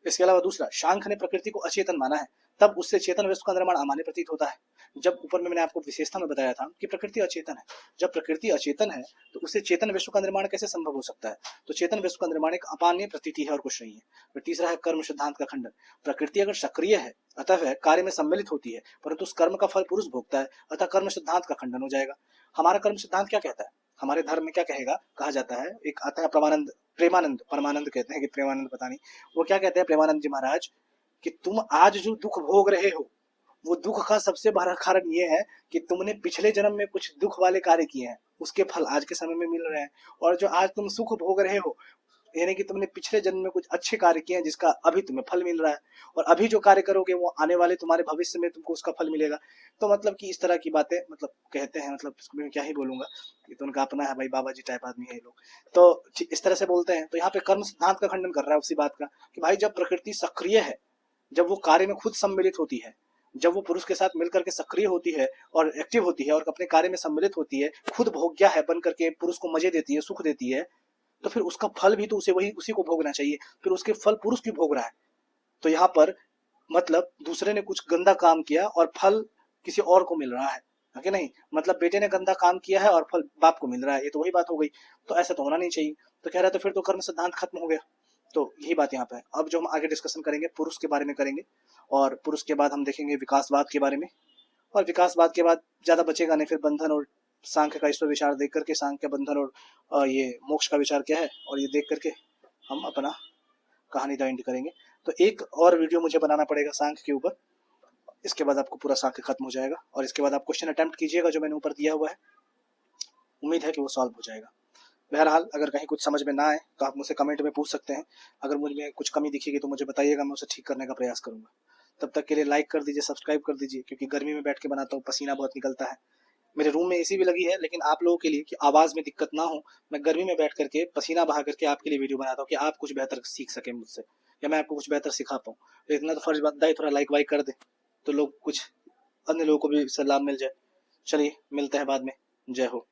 इसके अलावा दूसरा, शांख ने प्रकृति को अचेतन माना है, तब उससे चेतन विश्व का निर्माण अमान्य प्रतीत होता है। जब ऊपर में मैंने आपको विशेषता में बताया था कि प्रकृति अचेतन है, जब प्रकृति अचेतन है तो उससे चेतन विश्व का निर्माण कैसे संभव हो सकता है? तो चेतन विश्व का निर्माण एक अमान्य प्रतीति है और कुछ नहीं है। फिर तीसरा है कर्म सिद्धांत का खंडन। प्रकृति अगर सक्रिय है, अतः वह कार्य में सम्मिलित होती है, परंतु उस कर्म का फल पुरुष भोगता है, अतः कर्म सिद्धांत का खंडन हो जाएगा। हमारा कर्म सिद्धांत क्या कहता है? हमारे धर्म में क्या कहेगा, कहा जाता है, एक आता है परमानंद कहते हैं कि प्रेमानंद पता नहीं, वो क्या कहते हैं प्रेमानंद जी महाराज, कि तुम आज जो दुख भोग रहे हो, वो दुख का सबसे बड़ा कारण ये है कि तुमने पिछले जन्म में कुछ दुख वाले कार्य किए हैं, उसके फल आज के समय में मिल रहे हैं। और जो आज तुम सुख भोग रहे हो, यानी कि तुमने पिछले जन्म में कुछ अच्छे कार्य किए हैं जिसका अभी तुम्हें फल मिल रहा है, और अभी जो कार्य करोगे वो आने वाले तुम्हारे भविष्य में तुमको उसका फल मिलेगा। तो मतलब कि इस तरह की बातें मतलब कहते हैं, मतलब इसको मैं क्या ही बोलूंगा, ये तो उनका अपना है भाई, बाबा जी टाइप आदमी है ये लोग, तो इस तरह से बोलते हैं। तो यहाँ पे कर्म सिद्धांत का खंडन कर रहा है उसी बात का कि भाई जब प्रकृति सक्रिय है, जब वो कार्य में खुद सम्मिलित होती है, जब वो पुरुष के साथ मिलकर के सक्रिय होती है और एक्टिव होती है और अपने कार्य में सम्मिलित होती है, खुद भोग्या है बन करके पुरुष को मजे देती है, सुख देती है, तो फिर उसका फल भी तो उसे उसी को भोगना चाहिए। फिर उसके फल पुरुष क्यों भोग रहा है? तो यहाँ पर मतलब दूसरे ने कुछ गंदा काम किया और फल किसी और को मिल रहा है कि नहीं? मतलब बेटे ने गंदा काम किया है और फल बाप को मिल रहा है, ये तो वही बात हो गई। तो ऐसा तो होना नहीं चाहिए। तो कह रहा है तो फिर तो कर्म सिद्धांत खत्म हो गया। तो यही बात यहाँ पे है। अब जो हम आगे डिस्कशन करेंगे पुरुष के बारे में करेंगे, और पुरुष के बाद हम देखेंगे विकासवाद के बारे में, और विकासवाद के बाद ज्यादा बचेगा नहीं, फिर बंधन और सांख्य का ईश्वर विचार देख करके, सांख्य बंधन और ये मोक्ष का विचार क्या है, और ये देख करके हम अपना कहानी द एंड करेंगे। तो एक और वीडियो मुझे बनाना पड़ेगा सांख्य के ऊपर, इसके बाद आपको पूरा सांख्य खत्म हो जाएगा, और इसके बाद आप क्वेश्चन अटेम्प्ट कीजिएगा जो मैंने ऊपर दिया हुआ है, उम्मीद है कि वो सॉल्व हो जाएगा। बहरहाल अगर कहीं कुछ समझ में ना आए तो आप मुझसे कमेंट में पूछ सकते हैं। अगर मुझ में कुछ कमी दिखेगी तो मुझे बताइएगा, मैं उसे ठीक करने का प्रयास करूंगा। तब तक के लिए लाइक कर दीजिए, सब्सक्राइब कर दीजिए, क्योंकि गर्मी में बैठ के बनाता हूँ, पसीना बहुत निकलता है। मेरे रूम में एसी भी लगी है, लेकिन आप लोगों के लिए कि आवाज में दिक्कत ना हो, मैं गर्मी में बैठ करके पसीना बहा करके आपके लिए वीडियो बनाता हूँ कि आप कुछ बेहतर सीख सके मुझसे, या मैं आपको कुछ बेहतर सिखा पाऊँ। तो इतना तो फर्ज बनता है, थोड़ा लाइक वाइक कर दे तो लोग कुछ अन्य लोगों को भी इससे लाभ मिल जाए। चलिए मिलते हैं बाद में। जय हो।